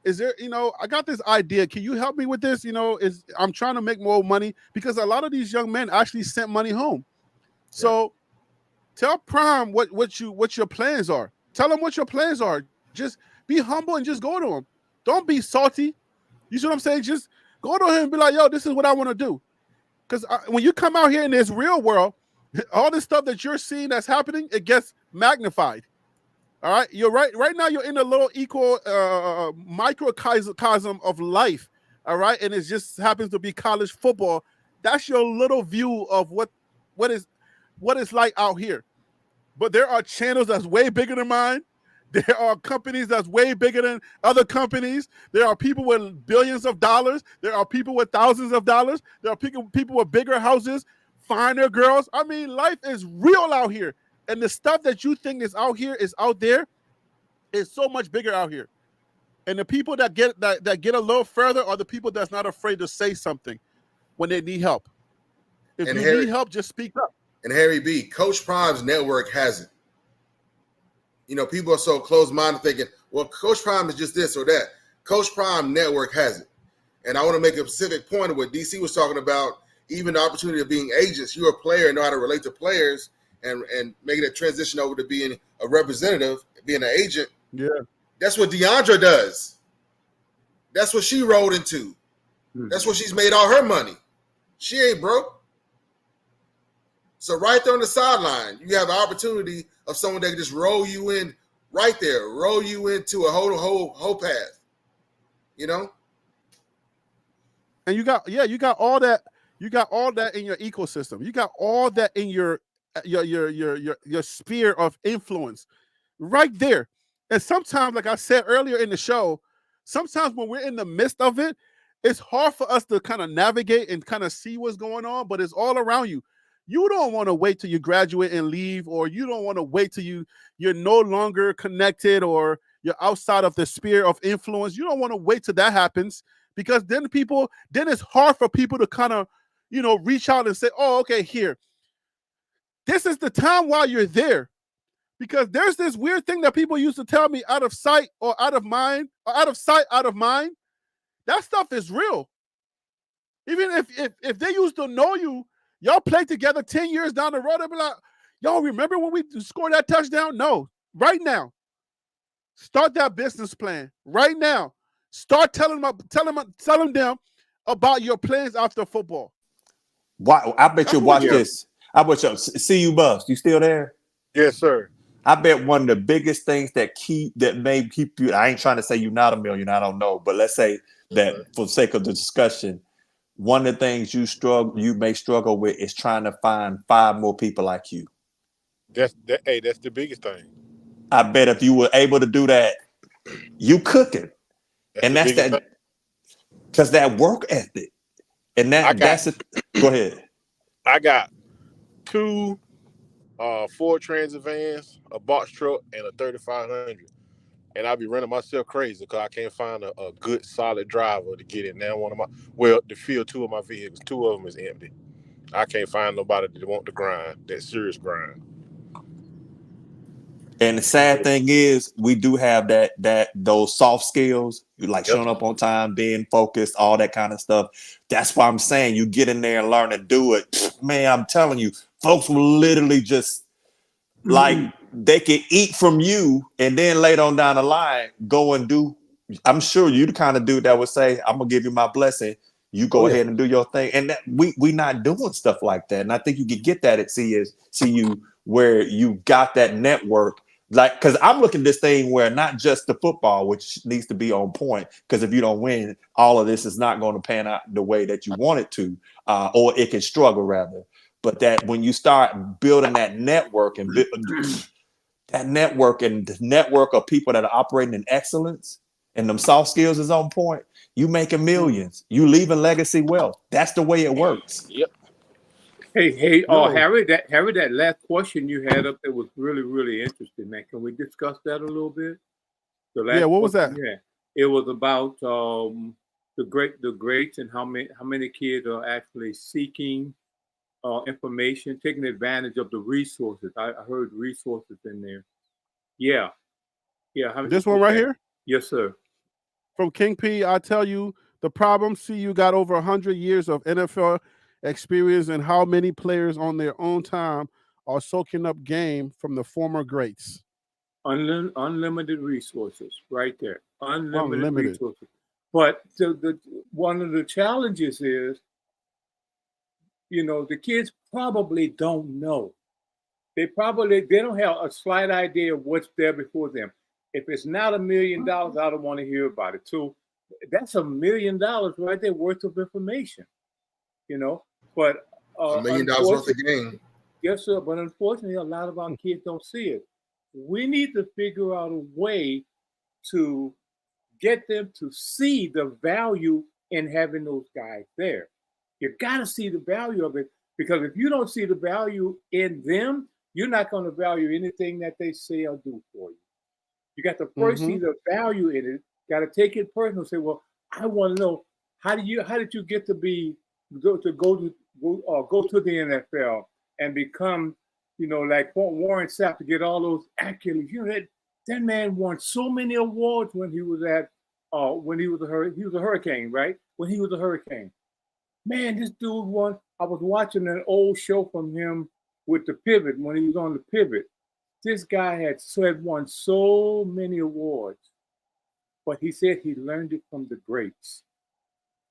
is there, I got this idea. Can you help me with this? I'm trying to make more money, because a lot of these young men actually sent money home. So tell Prime what your plans are. Tell them what your plans are. Just be humble and just go to him. Don't be salty. You see what I'm saying? Just go to him and be like, yo, this is what I want to do. Because when you come out here in this real world, all this stuff that you're seeing that's happening, it gets magnified. All right, you're right. Right now, you're in a little equal microcosm of life. All right, and it just happens to be college football. That's your little view of what it's like out here. But there are channels that's way bigger than mine. There are companies that's way bigger than other companies. There are people with billions of dollars. There are people with thousands of dollars. There are people with bigger houses, finer girls. I mean, life is real out here. And the stuff that you think is out here is out there is so much bigger out here. And the people that get a little further are the people that's not afraid to say something when they need help. If you need help, just speak up. And Harry B., Coach Prime's network has it. People are so close-minded thinking, well, Coach Prime is just this or that. Coach Prime network has it. And I want to make a specific point of what DC was talking about, even the opportunity of being agents. You're a player and know how to relate to players and making that transition over to being a representative, being an agent. Yeah. That's what Deandra does. That's what she rolled into. That's what she's made all her money. She ain't broke. So right there on the sideline, you have an opportunity of someone that can just roll you in right there, roll you into a whole path. You know? And you got all that. You got all that in your ecosystem. You got all that in your sphere of influence right there. And sometimes, like I said earlier in the show, sometimes when we're in the midst of it, it's hard for us to kind of navigate and kind of see what's going on, but it's all around you. You don't want to wait till you graduate and leave, or you don't want to wait till you're no longer connected or you're outside of the sphere of influence. You don't want to wait till that happens, because then it's hard for people to kind of, reach out and say, oh, okay, here. This is the time while you're there. Because there's this weird thing that people used to tell me, out of sight or out of mind, or out of sight, out of mind. That stuff is real. Even if they used to know you, y'all played together 10 years down the road, they'll be like, y'all remember when we scored that touchdown? No. Right now. Start that business plan. Right now. Start telling them about your plans after football. Why? I bet you watch this. I bet you see you, Buffs. You still there? Yes, sir. I bet one of the biggest things that may keep you. I ain't trying to say you're not a millionaire. I don't know, but let's say that for the sake of the discussion, one of the things you may struggle with is trying to find 5 more people like you. That's the biggest thing. I bet if you were able to do that, you cooking, that's that, because that work ethic, and that's it. Go ahead. I got 2 Ford Transit vans, a box truck, and a 3500, and I be running myself crazy because I can't find a good solid driver to get in. Now to fill 2 of my vehicles, 2 of them is empty. I can't find nobody that want to grind, that serious grind. And the sad thing is, we do have those soft skills, like showing up on time, being focused, all that kind of stuff. That's why I'm saying you get in there and learn to do it. Man, I'm telling you, folks will literally just like they can eat from you, and then later on down the line go and do. I'm sure you the kind of dude that would say, "I'm gonna give you my blessing. You go ahead and do your thing." And that, we not doing stuff like that. And I think you can get that at CU, where you got that network. Like, because I'm looking at this thing where not just the football, which needs to be on point, because if you don't win, all of this is not going to pan out the way that you want it to, or it can struggle rather. But that when you start building that network and the network of people that are operating in excellence and them soft skills is on point, you making millions, you leaving legacy wealth. That's the way it works. Yep. Hey, Harry, that last question you had up there was really, really interesting, man. Can we discuss that a little bit? What was that? Yeah, it was about the greats and how many kids are actually seeking information, taking advantage of the resources. I heard resources in there. Yeah. This one right here? Yes, sir. From King P, I tell you, the problem, CU got over 100 years of NFL experience, and how many players on their own time are soaking up game from the former greats. Unlimited resources, right there. Unlimited resources. But one of the challenges is, the kids probably don't know. They don't have a slight idea of what's there before them. If it's not $1 million, I don't want to hear about it. So that's $1 million right there worth of information, But $1 million worth of game. Yes, sir. But unfortunately, a lot of our kids don't see it. We need to figure out a way to get them to see the value in having those guys there. You've got to see the value of it, because if you don't see the value in them, you're not going to value anything that they say or do for you. You got to first see the value in it. Got to take it personal. Say, well, I want to know how did you get to go to the NFL and become, like Warren Sapp, to get all those accolades. That man won so many awards when he was at when he was a hurricane, right? When he was a hurricane, man, this dude won. I was watching an old show from him with the pivot when he was on the pivot. This guy had won so many awards, but he said he learned it from the greats.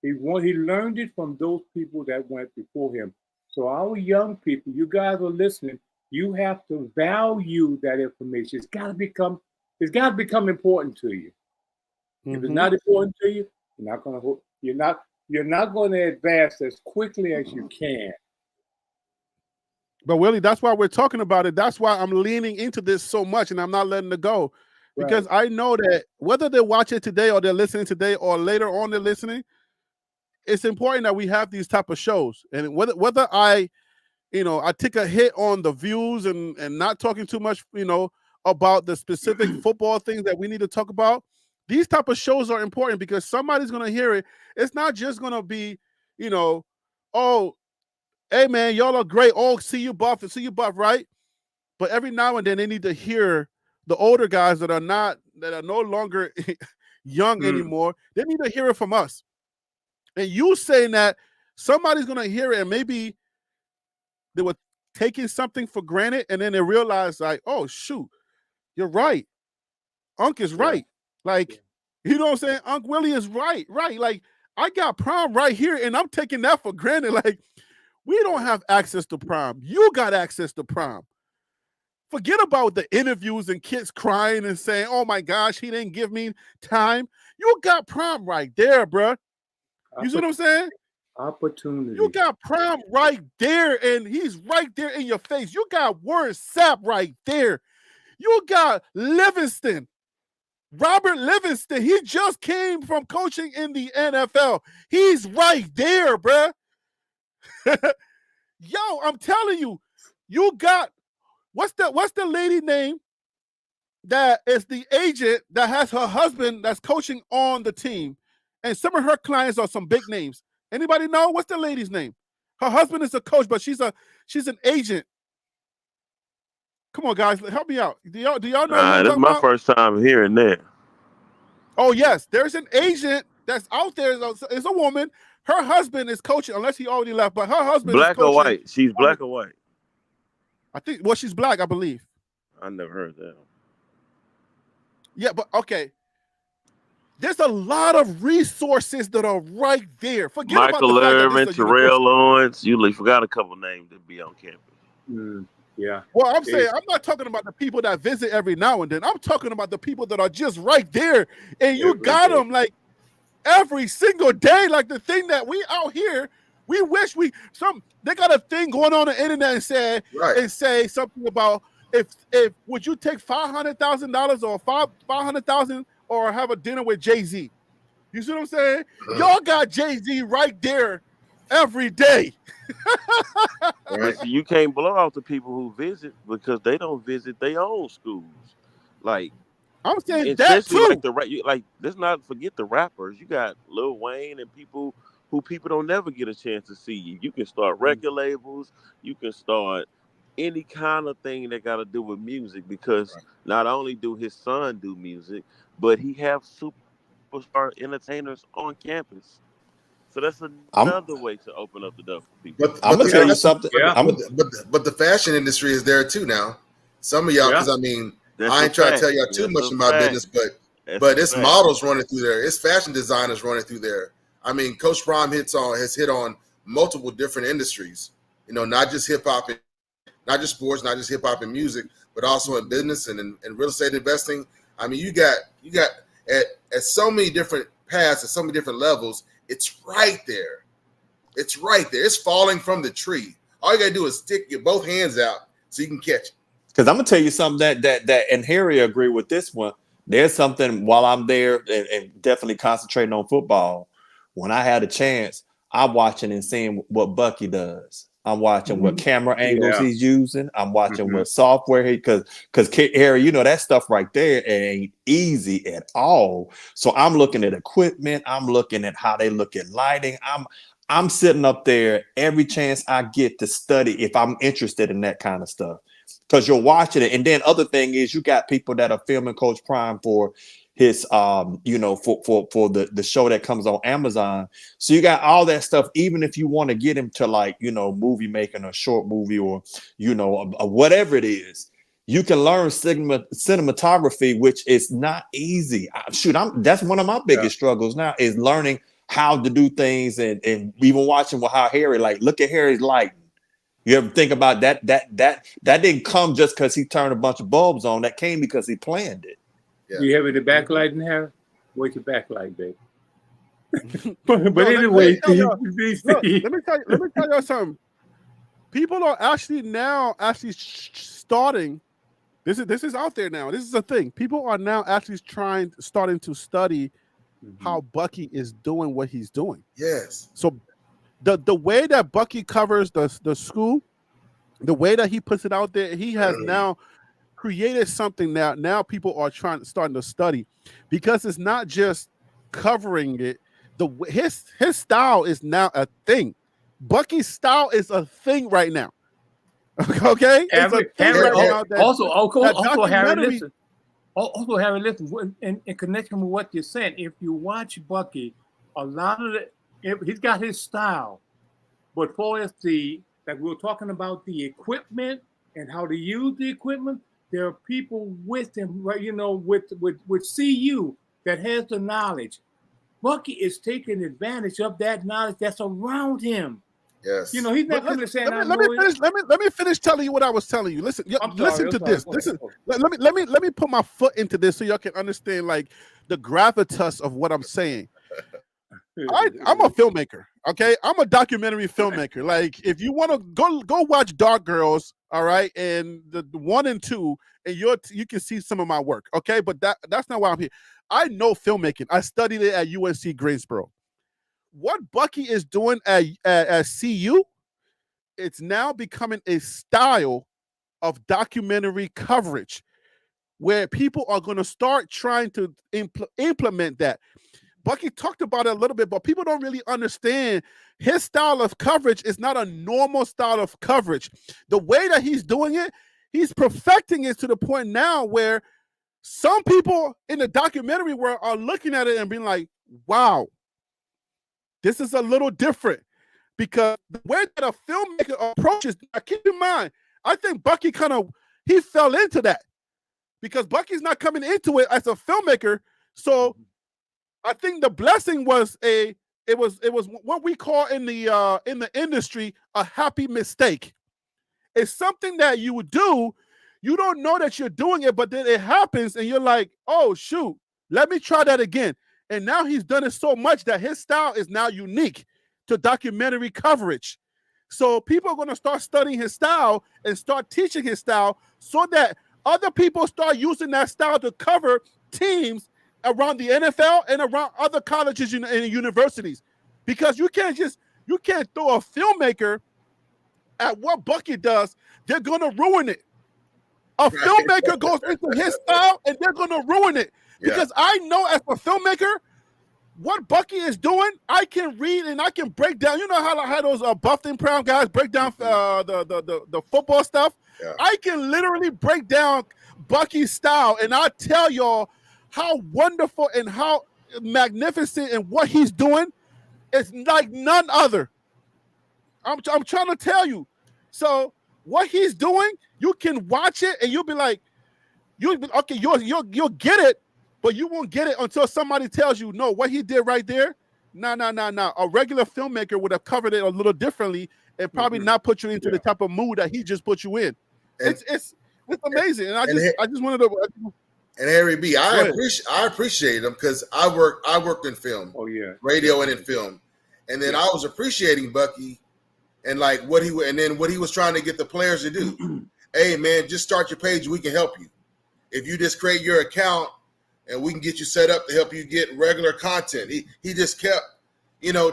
He learned it from those people that went before him. So our young people, you guys are listening. You have to value that information. It's got to become important to you. If it's not important to you, you're not going to advance as quickly as you can. But Willie, that's why we're talking about it. That's why I'm leaning into this so much, and I'm not letting it go, because I know that whether they watch it today or they're listening today or later on they're listening, it's important that we have these type of shows. And whether I take a hit on the views and not talking too much, about the specific football things that we need to talk about. These type of shows are important because somebody's going to hear it. It's not just going to be, oh, hey man, y'all are great. Oh, see you buff, right? But every now and then they need to hear the older guys that are no longer young anymore. They need to hear it from us. And you saying that somebody's going to hear it and maybe they were taking something for granted and then they realize like, oh, shoot, you're right. Unc is right. Like, you know what I'm saying? Unc Willie is right. Like, I got prom right here and I'm taking that for granted. Like, we don't have access to prom. You got access to prom. Forget about the interviews and kids crying and saying, oh my gosh, he didn't give me time. You got prom right there, bro. You see what I'm saying? Opportunity. You got prom right there, and he's right there in your face. You got Warren Sapp right there. You got Livingston, Robert Livingston. He just came from coaching in the NFL. He's right there, bruh. Yo, I'm telling you, you got what's the lady name that is the agent that has her husband that's coaching on the team, and some of her clients are some big names. Anybody know what's the lady's name? Her husband is a coach, but she's an agent. Come on, guys, help me out. Do y'all know what I'm That's talking my about? first time hearing that. Oh yes, there's an agent that's out there. It's a woman. Her husband is coaching, unless he already left. But her husband is Black coaching. or white? She's black or white? I think. Well, she's black, I believe. I never heard that. Yeah, but okay. There's a lot of resources that are right there. Forget Michael about the fact that Irvin, this is a university. Terrell Owens. You forgot a couple names that be on campus. Yeah. Well, I'm saying I'm not talking about the people that visit every now and then. I'm talking about the people that are just right there, and you got them like every single day. Like the thing that we out here, we wish they got a thing going on the internet and say something about if would you take $500,000 or $500,000 or have a dinner with Jay-Z? You see what I'm saying? Y'all got Jay-Z right there every day. But see, you can't blow out the people who visit because they don't visit their own schools. Like I'm saying that especially too. Let's not forget the rappers. You got Lil Wayne and people don't never get a chance to see you. You can start record labels. You can start any kind of thing that got to do with music because not only do his son do music, but he have superstar entertainers on campus. So that's another way to open up the door for people. But I'm gonna tell you something. But the fashion industry is there too now. Some of y'all, because I mean, I ain't trying to tell y'all too much of my business, but it's models running through there. It's fashion designers running through there. I mean, Coach Prime has hit on multiple different industries. Not just hip hop, not just sports, not just hip hop and music, but also in business and in real estate investing. I mean, you got at so many different paths, at so many different levels. It's right there. It's right there. It's falling from the tree. All you gotta do is stick your both hands out so you can catch it. Because I'm gonna tell you something that and Harry agree with this one. There's something while I'm there and definitely concentrating on football. When I had a chance, I'm watching and seeing what Bucky does. I'm watching what camera angles he's using. I'm watching what software because Harry, that stuff right there ain't easy at all. So I'm looking at equipment. I'm looking at how they look at lighting. I'm sitting up there every chance I get to study if I'm interested in that kind of stuff. Because you're watching it. And then other thing is you got people that are filming Coach Prime for his for the show that comes on Amazon. So you got all that stuff. Even if you want to get him to like movie making, a short movie, or whatever it is, you can learn cinematography, which is not easy. That's one of my biggest struggles now, is learning how to do things, and even watching how Harry, like, look at Harry's lighting. You ever think about that? That didn't come just because he turned a bunch of bulbs on. That came because he planned it. Yeah. Do you have any backlighting, Harry? Where's your backlight, baby? but No, anyway, let me tell you something. People are actually now starting. This is out there now. This is a thing. People are now actually starting to study how Bucky is doing what he's doing. Yes. So the way that Bucky covers the school, the way that he puts it out there, he has now created something that now people are starting to study, because it's not just covering it. His style is now a thing. Bucky's style is a thing right now. Okay, it's a thing right now. Also, Harry, listen. Also, Harry, listen. In connection with what you're saying, if you watch Bucky, a lot of he's got his style, but for us like we were talking about the equipment and how to use the equipment, there are people with him, right? With CU that has the knowledge. Bucky is taking advantage of that knowledge that's around him. Yes. He's not coming to say, let me finish telling you what I was telling you. Listen, listen to this. Listen, let me put my foot into this so y'all can understand like the gravitas of what I'm saying. I'm a filmmaker, okay? I'm a documentary filmmaker. Like, if you want to go watch Dark Girls, all right, and the 1 and 2, and you can see some of my work, okay? But that's not why I'm here. I know filmmaking. I studied it at UNC Greensboro. What Bucky is doing at CU, it's now becoming a style of documentary coverage where people are going to start trying to implement that. Bucky talked about it a little bit, but people don't really understand his style of coverage is not a normal style of coverage. The way that he's doing it, he's perfecting it to the point now where some people in the documentary world are looking at it and being like, wow, this is a little different, because the way that a filmmaker approaches, keep in mind, I think Bucky he fell into that, because Bucky's not coming into it as a filmmaker. So I think the blessing was it was what we call in the industry a happy mistake. It's something that you would do, you don't know that you're doing it, but then it happens and you're like, oh shoot, let me try that again. And now he's done it so much that his style is now unique to documentary coverage. So people are going to start studying his style and start teaching his style so that other people start using that style to cover teams around the NFL and around other colleges and universities. Because you can't throw a filmmaker at what Bucky does. They're going to ruin it. A filmmaker goes into his style and they're going to ruin it. Because I know as a filmmaker, what Bucky is doing, I can read and I can break down. You know how those Buffington Brown guys break down the football stuff? Yeah. I can literally break down Bucky's style, and I tell y'all how wonderful and how magnificent and what he's doing is like none other. I'm trying to tell you. So what he's doing, you can watch it and you'll be like, you'll get it. But you won't get it until somebody tells you, no, what he did right there, no. A regular filmmaker would have covered it a little differently and probably not put you into the type of mood that he just put you in. It's amazing. And I just wanted to. And Harry B, I appreciate him because I worked in film, radio and in film, and then I was appreciating Bucky and like what he was trying to get the players to do. Hey man, just start your page. We can help you. If you just create your account. And we can get you set up to help you get regular content. He just kept,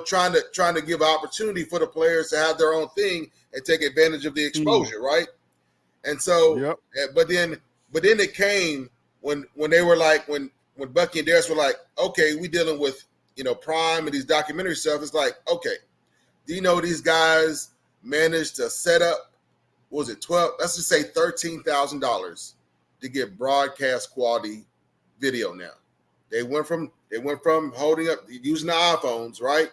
trying to give opportunity for the players to have their own thing and take advantage of the exposure, right? And so, but then it came when they were like, when Bucky and Darius were like, okay, we dealing with Prime and these documentary stuff. It's like, okay, do you know these guys managed to set up? What was it, let's just say $13,000 to get broadcast quality video now. They went from holding up using the iPhones, right?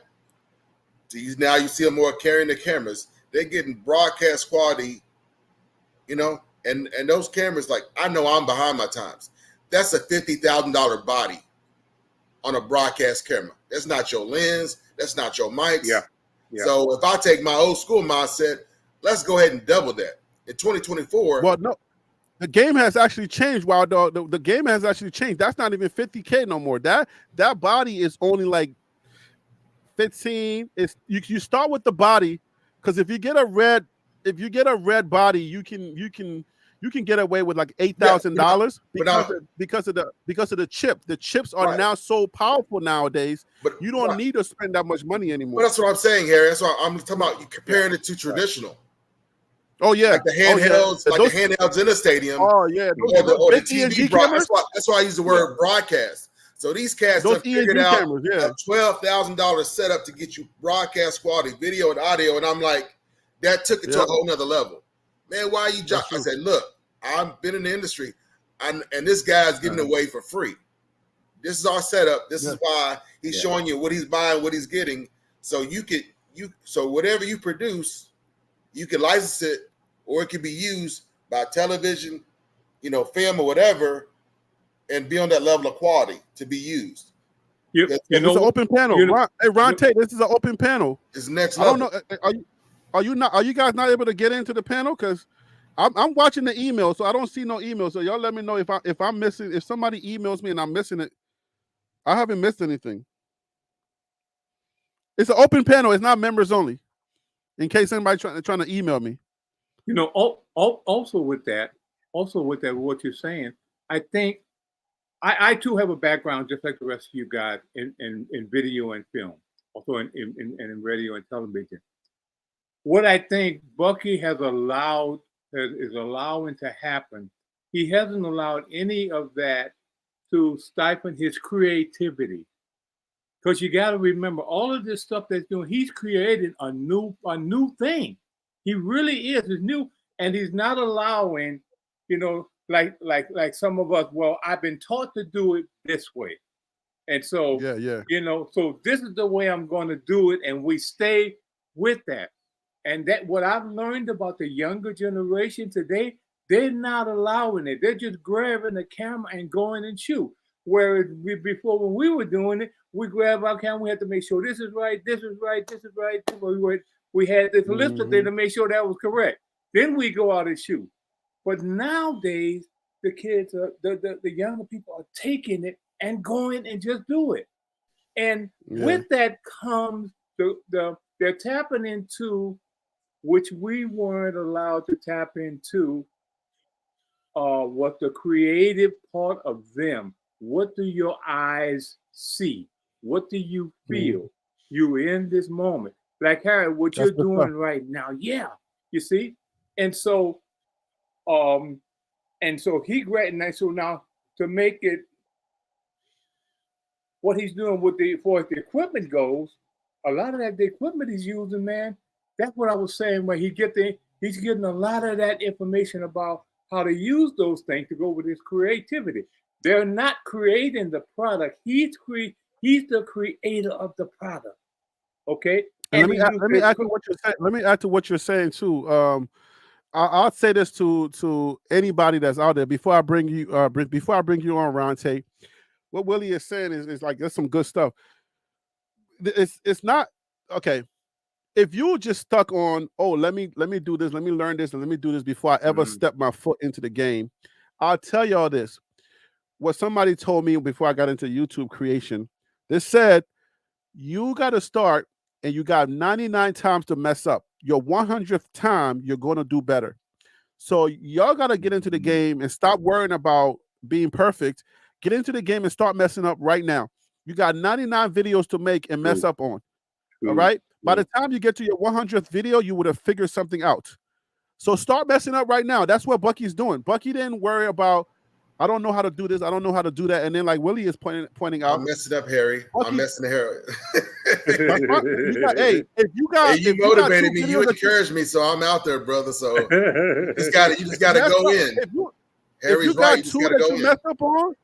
To now you see them more carrying the cameras. They're getting broadcast quality, you know, and those cameras, like, I know I'm behind my times. That's a $50,000 body on a broadcast camera. That's not your lens. That's not your mics. Yeah. Yeah. So if I take my old school mindset, let's go ahead and double that. In 2024. Well, no, the game has actually changed. While the game has actually changed. That's not even 50K no more. That body is only like 15. It's you start with the body, because if you get a red body, you can get away with like $8,000 because of the chip. The chips are now so powerful nowadays. But you don't need to spend that much money anymore. But that's what I'm saying, Harry. That's what I'm talking about. You comparing it to traditional. Oh yeah, like the handhelds, the handhelds in the stadium. Oh yeah, or the TV broadcast. That's why I use the word broadcast. So these cats have figured out a $12,000 setup to get you broadcast quality video and audio, and I'm like, that took it to a whole nother level. Man, why are you? I said, look, I've been in the industry, and this guy's giving it away for free. This is our setup. This is why he's showing you what he's buying, what he's getting. So so whatever you produce, you can license it, or it can be used by television, film or whatever, and be on that level of quality to be used. It's an open panel. Hey, Ron Tate, this is an open panel. It's next level. I don't know. Are you guys not able to get into the panel? Because I'm watching the email, so I don't see no email. So y'all let me know if I'm missing. If somebody emails me and I'm missing it, I haven't missed anything. It's an open panel. It's not members only. In case anybody trying to email me. Also with that, what you're saying, I think I too have a background just like the rest of you guys in video and film, also in radio and television. What I think Bucky is allowing to happen, he hasn't allowed any of that to stifle his creativity. Because you got to remember, all of this stuff that's doing, he's created a new thing. He really is. It's new, and he's not allowing, like some of us. Well, I've been taught to do it this way, and so so this is the way I'm going to do it, and we stay with that. And that what I've learned about the younger generation today, they're not allowing it. They're just grabbing the camera and going and shoot. Whereas before, when we were doing it, we grab our camera, we had to make sure this is right, this is right, this is right. We had this list of things to make sure that was correct. Then we go out and shoot. But nowadays, the kids, the younger people are taking it and going and just do it. And with that comes they're tapping into, which we weren't allowed to tap into, what the creative part of them. What do your eyes see? What do you feel? You're in this moment. Like Harry, what you're doing right now. Yeah, you see? And so he grabbed, so now to make it what he's doing with the equipment goes, a lot of that the equipment he's using, man, that's what I was saying, where he's getting a lot of that information about how to use those things to go with his creativity. They're not creating the product. He's the creator of the product. Okay. And let me add to what you're saying too. I'll say this to anybody that's out there before I bring you on, Ron Tate. What Willie is saying is like there's some good stuff. It's not okay. If you just stuck on, let me do this, let me learn this, and let me do this before I ever step my foot into the game, I'll tell y'all this. What somebody told me before I got into YouTube creation, they said you got to start and you got 99 times to mess up. Your 100th time, you're going to do better. So y'all got to get into the game and stop worrying about being perfect. Get into the game and start messing up right now. You got 99 videos to make and mess up on. All right? By the time you get to your 100th video, you would have figured something out. So start messing up right now. That's what Bucky's doing. Bucky didn't worry about, I don't know how to do this, I don't know how to do that. And then like Willie is pointing out. I'm messing up, Harry. I'm messing the hair. You motivated me. You encouraged me, so I'm out there, brother. So you just gotta go in. Harry's right. You just gotta go in.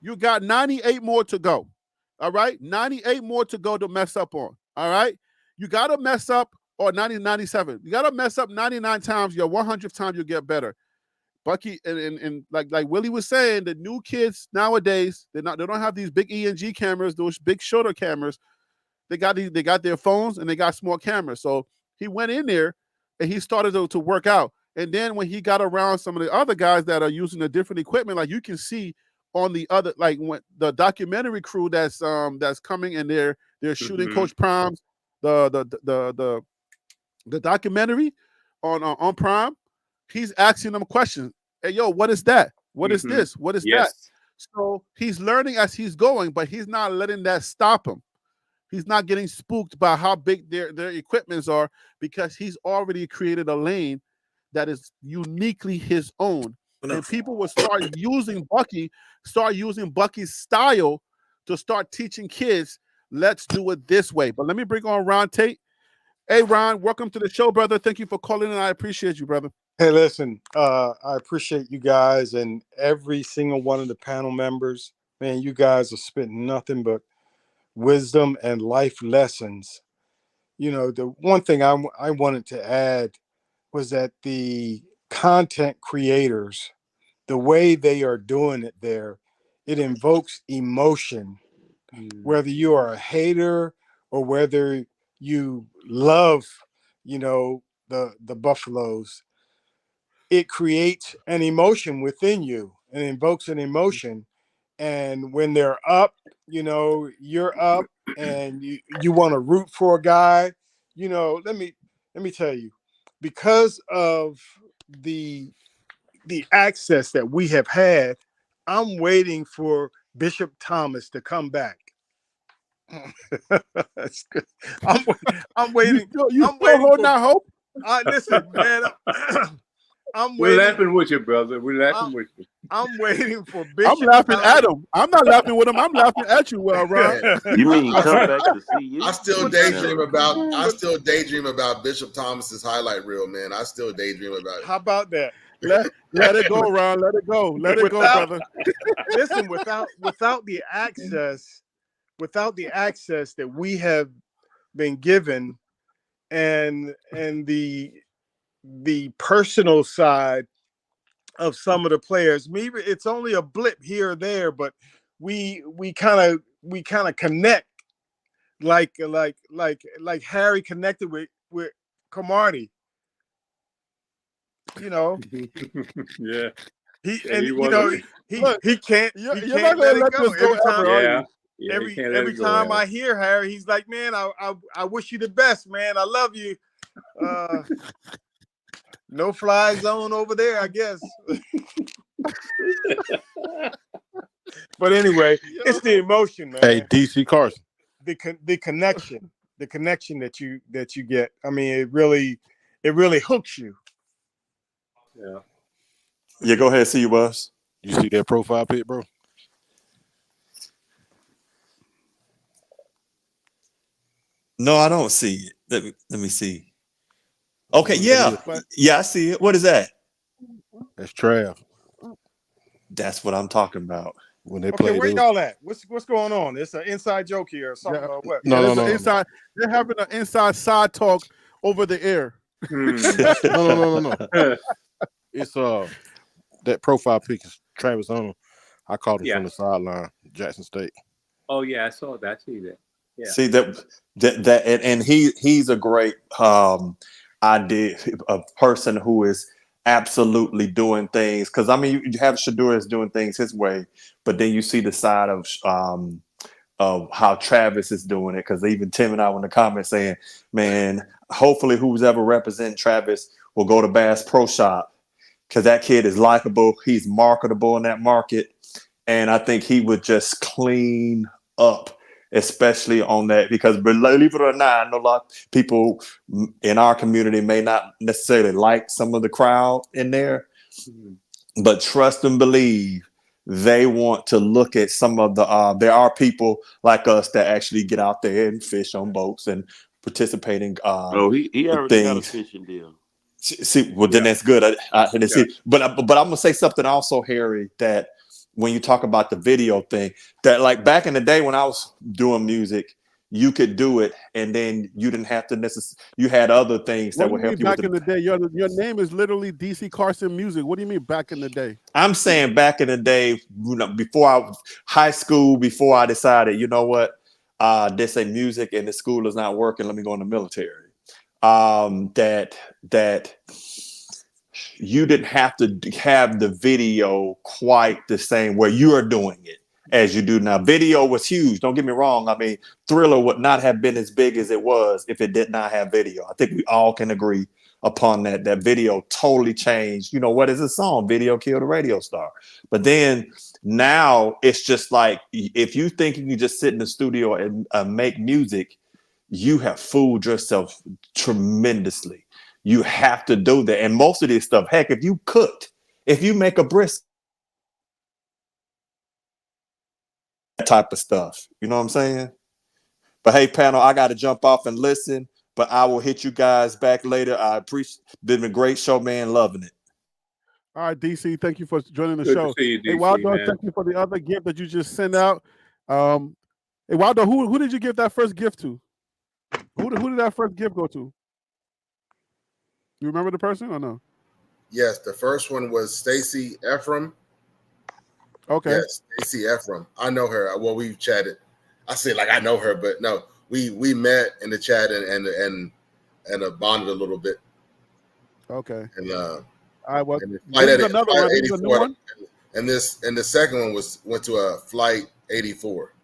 You got 98 more to go. All right? 98 more to go to mess up on. All right? You got to mess up, or 97. You got to mess up 99 times. Your 100th time, you'll get better. Bucky and like Willie was saying, the new kids nowadays, they don't have these big E&G cameras, those big shutter cameras. They got their phones and they got small cameras. So he went in there and he started to work out. And then when he got around some of the other guys that are using the different equipment, like you can see on the other, like when the documentary crew that's coming and they're shooting Coach Prime's the documentary on Prime. He's asking them questions. Hey, yo, what is that? What is this? What is that? So he's learning as he's going, but he's not letting that stop him. He's not getting spooked by how big their equipments are, because he's already created a lane that is uniquely his own. And people will start using Bucky's style to start teaching kids, let's do it this way. But let me bring on Ron Tate. Hey, Ron, welcome to the show, brother. Thank you for calling in. I appreciate you, brother. Hey, listen, I appreciate you guys and every single one of the panel members. Man, you guys are spitting nothing but wisdom and life lessons. You know, the one thing I wanted to add was that the content creators, the way they are doing it there, it invokes emotion. Whether you are a hater or whether you love, the Buffaloes, it creates an emotion within you and invokes an emotion. And when they're up, you're up and you want to root for a guy. Let me tell you, because of the access that we have had, I'm waiting for Bishop Thomas to come back. That's good. I'm waiting. I'm waiting holding out hope. Listen, man. I'm We're waiting. laughing with you, brother. We're laughing with you. I'm waiting for Bishop. I'm laughing at him. I'm not laughing with him. I'm laughing at you, Ron. You mean come back to see you? I still daydream about Bishop Thomas's highlight reel, man. I still daydream about it. How about that? Let it go, Ron. Let it go. Let it go, brother. Listen, without the access that we have been given, and the personal side of some of the players, maybe it's only a blip here or there, but we kind of connect like Harry connected with Cromartie. Yeah. He Yeah, he can't not let gonna it go. this go Every time, ever, are you? every time I hear Harry, he's like, man, I wish you the best, man. I love you. No fly zone over there, I guess. But anyway, it's the emotion, man. Hey, DC Carson. The connection that you get. I mean, it really hooks you. Yeah. Yeah, go ahead, see you, Buzz. You see that profile pic, bro? No, I don't see it. Let me see. Okay, yeah, I see it. What is that? That's Trav. That's what I'm talking about. When they Okay, play, where y'all at? What's going on? It's an inside joke here or something. Or what? No. Inside. They're having an inside side talk over the air. No. It's that profile pic is Travis Hunter. I called him from the sideline, Jackson State. Oh yeah, I saw that. I see that. Yeah. See that and he's a great idea, a person who is absolutely doing things, because I mean you have Shador is doing things his way, but then you see the side of how Travis is doing it, because even Tim and I were in the comments saying, man, hopefully who's ever representing Travis will go to Bass Pro Shop, because that kid is likable, he's marketable in that market, and I think he would just clean up, especially on that, because believe it or not, I know a lot of people in our community may not necessarily like some of the crowd in there, but trust and believe they want to look at some of the there are people like us that actually get out there and fish on boats and participate in he already got a fishing deal. See, well, then that's good. I didn't see, but I'm gonna say something also, Harry, that when you talk about the video thing, that like back in the day when I was doing music, you could do it and then you didn't have to necessarily, you had other things What that do would you mean help you with back in the the. day? Your name is literally DC Carson Music. What do you mean back in the day? I'm saying back in the day, before I was high school, before I decided, you know what, this ain't music and the school is not working. Let me go in the military. That you didn't have to have the video quite the same where you are doing it as you do now. Video was huge. Don't get me wrong. I mean, Thriller would not have been as big as it was if it did not have video. I think we all can agree upon that. That video totally changed. You know, what is a song? Video killed a radio star. But then now it's just like, if you think you can just sit in the studio and make music, you have fooled yourself tremendously. You have to do that. And most of this stuff, heck, if you cooked, if you make a brisket, that type of stuff, you know what I'm saying? But hey, panel, I got to jump off and listen, but I will hit you guys back later. I appreciate it. Been a great show, man. Loving it. All right, DC, thank you for joining the Good to show. see you, Hey, DC, Wildo, man. thank you for the other gift that you just sent out. Hey, Wildo, who did you give that first gift to? Who did that first gift go to? You remember the person or no? Yes, the first one was Stacy Ephraim. Okay. Yes, Stacy Ephraim. I know her. Well, we've chatted. I say like I know her, but no, we met in the chat and bonded a little bit. Okay. And all right, well, and this is another one. This is a new one. And the second one went to a Flight 84.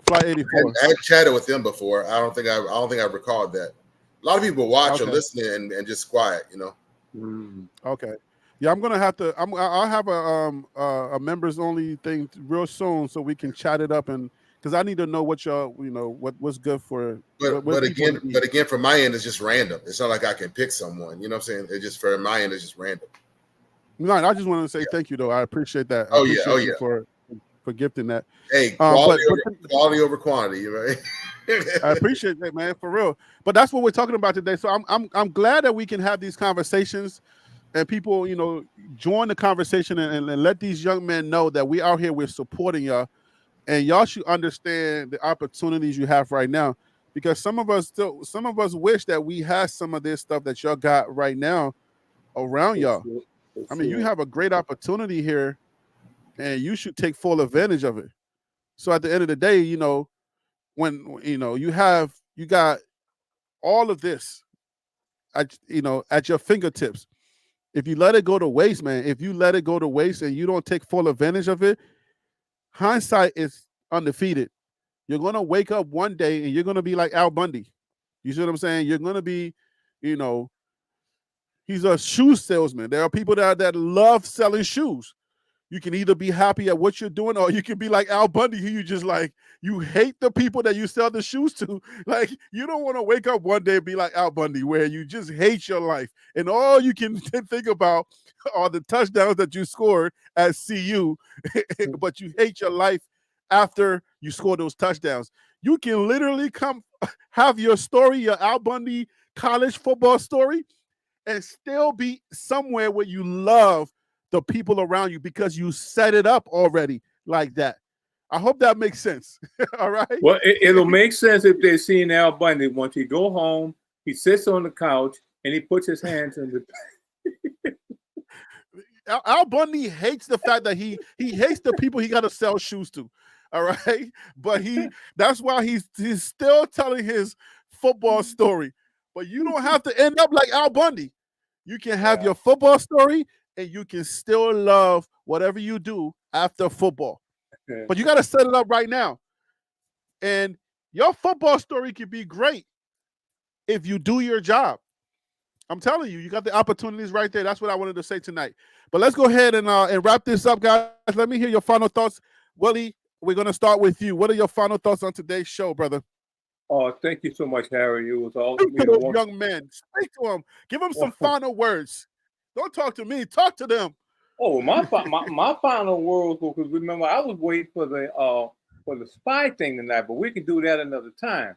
Flight 84. I had chatted with them before. I don't think I recalled that. A lot of people watch or Okay. listen and just quiet, you know. Okay. Yeah, I'm gonna have to. I'll have a members only thing real soon so we can chat it up, and because I need to know what y'all, what's good for. But again, from my end, it's just random. It's not like I can pick someone. You know what I'm saying? It just for my end, it's just random. No, I just want to say thank you though. I appreciate that. Oh, I appreciate yeah. you for gifting that. Hey, quality over quantity, right? I appreciate that, man, for real. But that's what we're talking about today. So I'm glad that we can have these conversations and people, join the conversation and let these young men know that we out here, we're supporting y'all, and y'all should understand the opportunities you have right now. Because some of us wish that we had some of this stuff that y'all got right now around y'all. I mean, you have a great opportunity here, and you should take full advantage of it. So at the end of the day, when you got all of this at your fingertips. If you let it go to waste, man, if you let it go to waste and you don't take full advantage of it, hindsight is undefeated. You're gonna wake up one day and you're gonna be like Al Bundy. You see what I'm saying? You're gonna be, he's a shoe salesman. There are people that love selling shoes. You can either be happy at what you're doing, or you can be like Al Bundy, who you just like, you hate the people that you sell the shoes to. Like, you don't want to wake up one day and be like Al Bundy, where you just hate your life. And all you can think about are the touchdowns that you scored at CU, but you hate your life after you score those touchdowns. You can literally come have your story, your Al Bundy college football story, and still be somewhere where you love the people around you because you set it up already like that. I hope that makes sense. All right. Well, it'll make sense if they're seeing Al Bundy. Once he go home, he sits on the couch and he puts his hands in the. Al Bundy hates the fact that he hates the people he got to sell shoes to. All right, but that's why he's still telling his football story. But you don't have to end up like Al Bundy. You can have your football story, and you can still love whatever you do after football. But you got to set it up right now. And your football story can be great if you do your job. I'm telling you, you got the opportunities right there. That's what I wanted to say tonight. But let's go ahead and wrap this up, guys. Let me hear your final thoughts. Willie, we're going to start with you. What are your final thoughts on today's show, brother? Oh, thank you so much, Harry. It was all Speak to those young men. Speak to them. Give them some final words. Don't talk to me. Talk to them. Oh, my final words, because remember I was waiting for the spy thing tonight, but we can do that another time.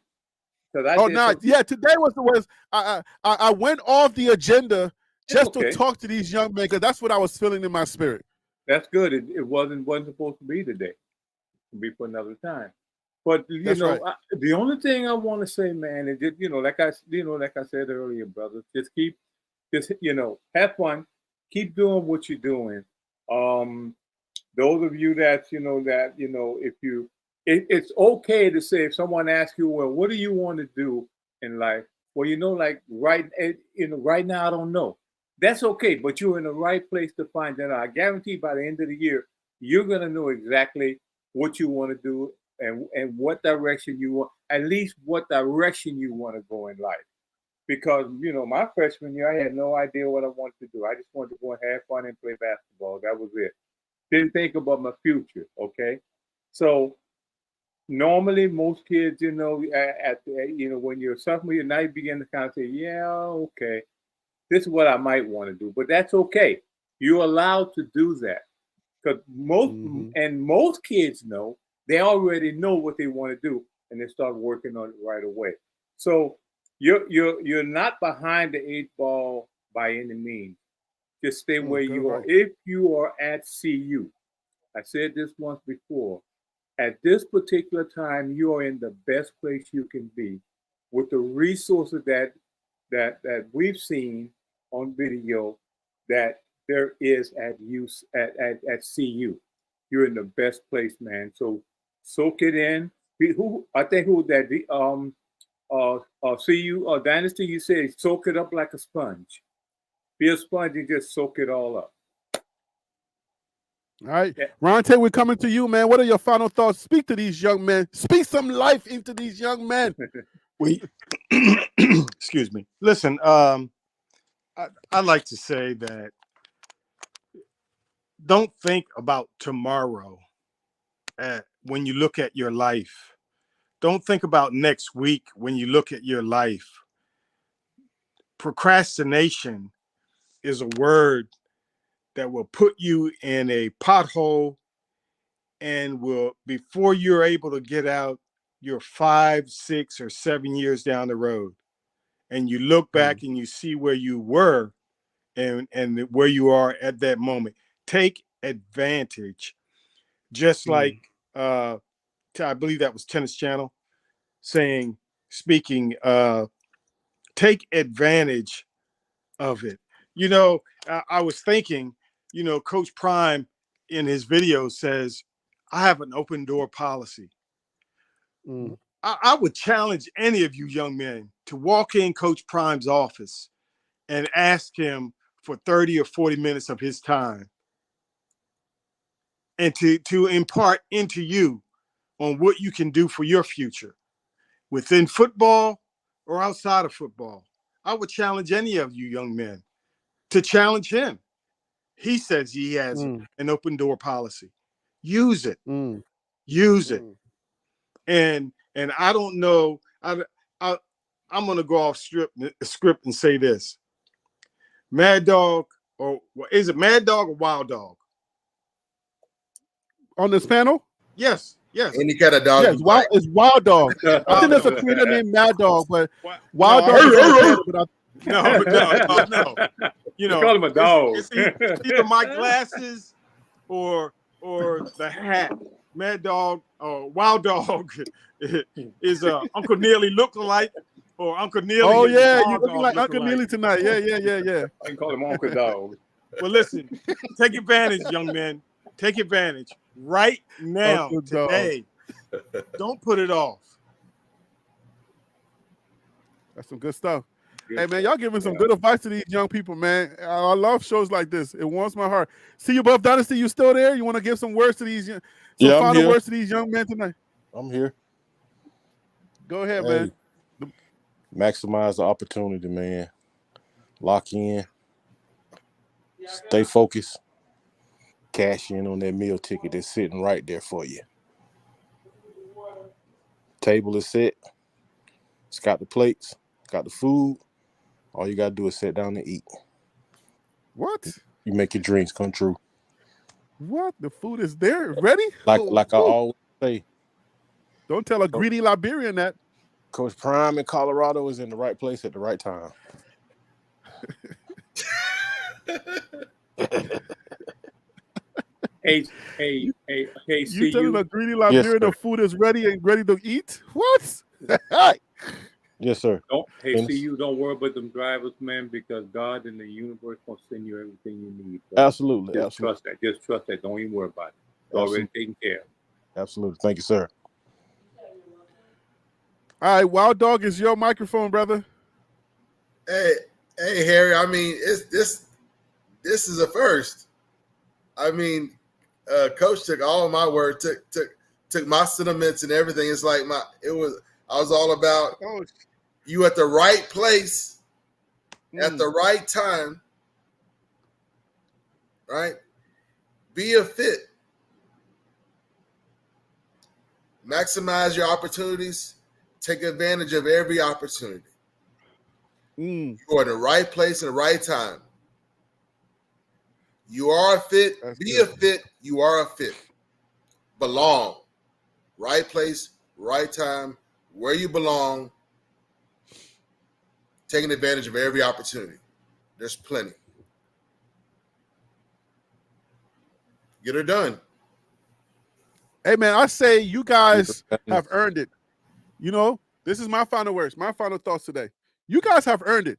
Today was I went off the agenda just to talk to these young men because that's what I was feeling in my spirit. That's good. It wasn't supposed to be today. It'll be for another time. But That's right. the only thing I want to say, man, is just like I said earlier, brother, just have fun, keep doing what you're doing. Um, those of you if it's okay to say if someone asks you, well, what do you want to do in life? Well, like right now I don't know. That's okay, but you're in the right place to find that out. I guarantee by the end of the year you're gonna know exactly what you want to do and what direction you want, at least what direction you want to go in life. Because my freshman year I had no idea what I wanted to do. I just wanted to go and have fun and play basketball. That was it. Didn't think about my future. Okay, so normally most kids, when you're a sophomore year, now you begin to kind of say, yeah, okay, this is what I might want to do, but that's okay. You're allowed to do that because most kids know they already know what they want to do and they start working on it right away. So you're not behind the 8 ball by any means. Just stay where Good you are. advice. If you are at CU, I said this once before. At this particular time, you are in the best place you can be with the resources that we've seen on video that there is at CU. You're in the best place, man. So soak it in. Who that the CU Dynasty? You say soak it up like a sponge. Be a sponge and just soak it all up. All right. Yeah. Ronte, we're coming to you, man. What are your final thoughts? Speak to these young men. Speak some life into these young men. We, excuse me. Listen, I'd like to say that don't think about tomorrow when you look at your life. Don't think about next week when you look at your life. Procrastination is a word that will put you in a pothole and will, before you're able to get out, you're 5, 6, or 7 years down the road. And you look back and you see where you were and where you are at that moment. Take advantage. Just like I believe that was Tennis Channel speaking, take advantage of it. I was thinking, Coach Prime in his video says, I have an open door policy. I would challenge any of you young men to walk in Coach Prime's office and ask him for 30 or 40 minutes of his time and to impart into you on what you can do for your future within football or outside of football. I would challenge any of you young men to challenge him. He says he has an open door policy. Use it. Use it. And I don't know. I'm going to go off script and say this. Mad Dog, or is it Mad Dog or Wild Dog? On this panel? Yes. Any kind of dog. Yes, it's Wild Dog. I think there's a creator named Mad Dog, but Wild Dog is on the panel, but no. Call him a dog. It's either my glasses or the hat. Mad Dog or Wild Dog is Uncle Neely lookalike or Uncle Neely. Oh yeah, you're looking like Uncle Neely tonight. Yeah. I can call him Uncle Dog. Well, listen, take advantage, young men. Take advantage right now, today. Don't put it off. That's some good stuff. Hey man, y'all giving some good advice to these young people, man. I love shows like this. It warms my heart. See you, Buff Dynasty. You still there? You want to give some words to these, final words to these young men tonight? I'm here. Go ahead, man. Maximize the opportunity, man. Lock in. Stay focused. Cash in on that meal ticket that's sitting right there for you. Table is set. It's got the plates, got the food. All you gotta do is sit down and eat. What? You make your dreams come true. What? The food is there, ready? Like I always say. Don't tell a greedy Liberian that. Coach Prime in Colorado is in the right place at the right time. Hey, You see telling you. a greedy Yes, Liberian sir. the food is ready and ready to eat? What? Hey. Yes, sir. Don't And see you. Don't worry about them drivers, man, because God in the universe gonna send you everything you need. Brother. absolutely, Just absolutely, trust that. Just trust that. Don't even worry about it. It's already absolutely, taken care of. absolutely. Thank you, sir. All right, Wild Dog is your microphone, brother. Hey, Harry. I mean, it's this is a first. I mean, Coach took all my word, took my sentiments and everything. It's like I was all about you at the right place at the right time, right? Be a fit. Maximize your opportunities. Take advantage of every opportunity. You are in the right place at the right time. You are a fit. Be a fit. You are a fit. Belong. Right place, right time, where you belong. Taking advantage of every opportunity. There's plenty. Get her done. Hey, man, I say you guys have earned it. You know, this is my final words, my final thoughts today. You guys have earned it.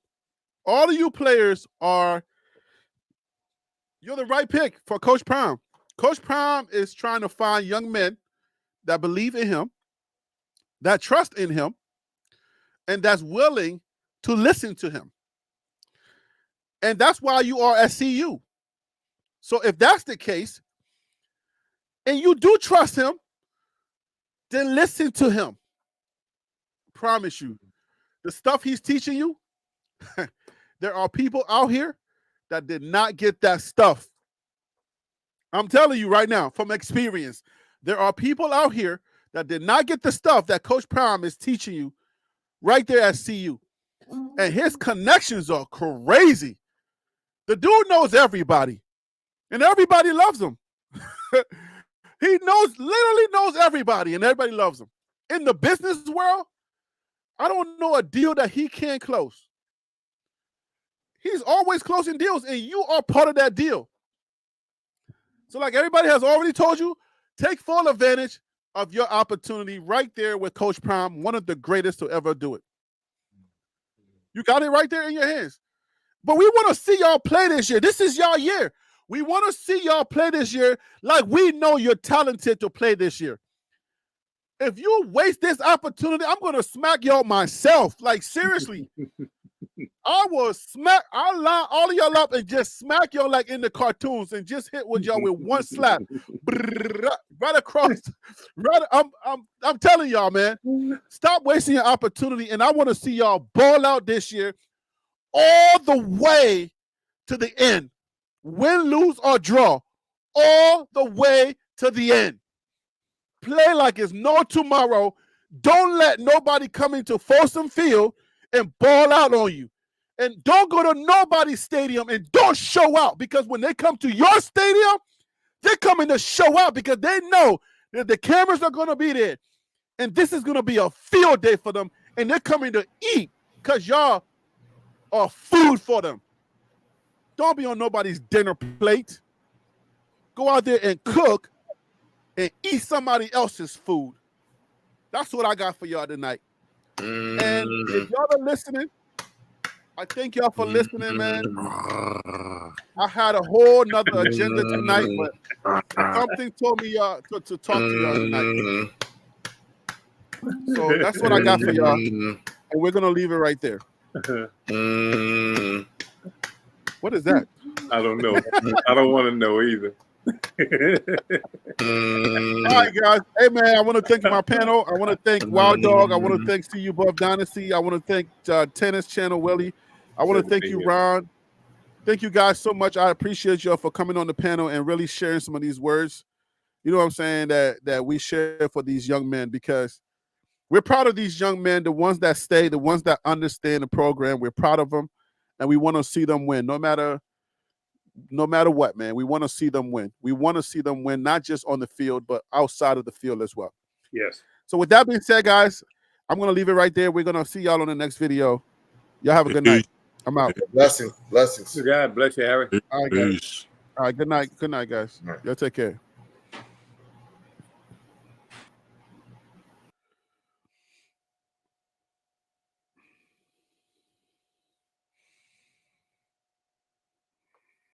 All of you players you're the right pick for Coach Prime. Coach Prime is trying to find young men that believe in him, that trust in him, and that's willing to listen to him. And that's why you are at CU. So if that's the case, and you do trust him, then listen to him. Promise you. The stuff he's teaching you, there are people out here that did not get that stuff. I'm telling you right now, from experience, there are people out here that did not get the stuff that Coach Prime is teaching you right there at CU. And his connections are crazy. The dude knows everybody, and everybody loves him. He literally knows everybody, and everybody loves him. In the business world, I don't know a deal that he can't close. He's always closing deals, and you are part of that deal. So like everybody has already told you, take full advantage of your opportunity right there with Coach Prime, one of the greatest to ever do it. You got it right there in your hands. But we want to see y'all play this year. This is y'all year. We want to see y'all play this year like we know you're talented to play this year. If you waste this opportunity, I'm going to smack y'all myself. Like, seriously. I'll line all of y'all up and just smack y'all like in the cartoons and just hit with y'all with one slap. Right across. I'm telling y'all, man. Stop wasting your opportunity. And I want to see y'all ball out this year all the way to the end. Win, lose, or draw. All the way to the end. Play like it's no tomorrow. Don't let nobody come into Folsom Field and ball out on you. And don't go to nobody's stadium and don't show out, because when they come to your stadium, they're coming to show out because they know that the cameras are going to be there. And this is going to be a field day for them. And they're coming to eat because y'all are food for them. Don't be on nobody's dinner plate. Go out there and cook and eat somebody else's food. That's what I got for y'all tonight. And if y'all are listening, I thank y'all for listening, man. I had a whole nother agenda tonight, but something told me to talk to y'all tonight. So that's what I got for y'all. And we're going to leave it right there. What is that? I don't know. I don't want to know either. All right, guys. Hey, man, I want to thank my panel. I want to thank Wild Dog. I want to thank CU Buff Dynasty. I want to thank Tennis Channel Willie. I want to thank you, Ron. Thank you guys so much. I appreciate y'all for coming on the panel and really sharing some of these words. You know what I'm saying? That we share for these young men, because we're proud of these young men, the ones that stay, the ones that understand the program. We're proud of them, and we want to see them win no matter what, man. We want to see them win. We want to see them win, not just on the field, but outside of the field as well. Yes. So with that being said, guys, I'm going to leave it right there. We're going to see y'all on the next video. Y'all have a good night. I'm out. Blessings. God bless you, Harry. All right, guys. All right. Good night. Good night, guys. All right. Y'all take care.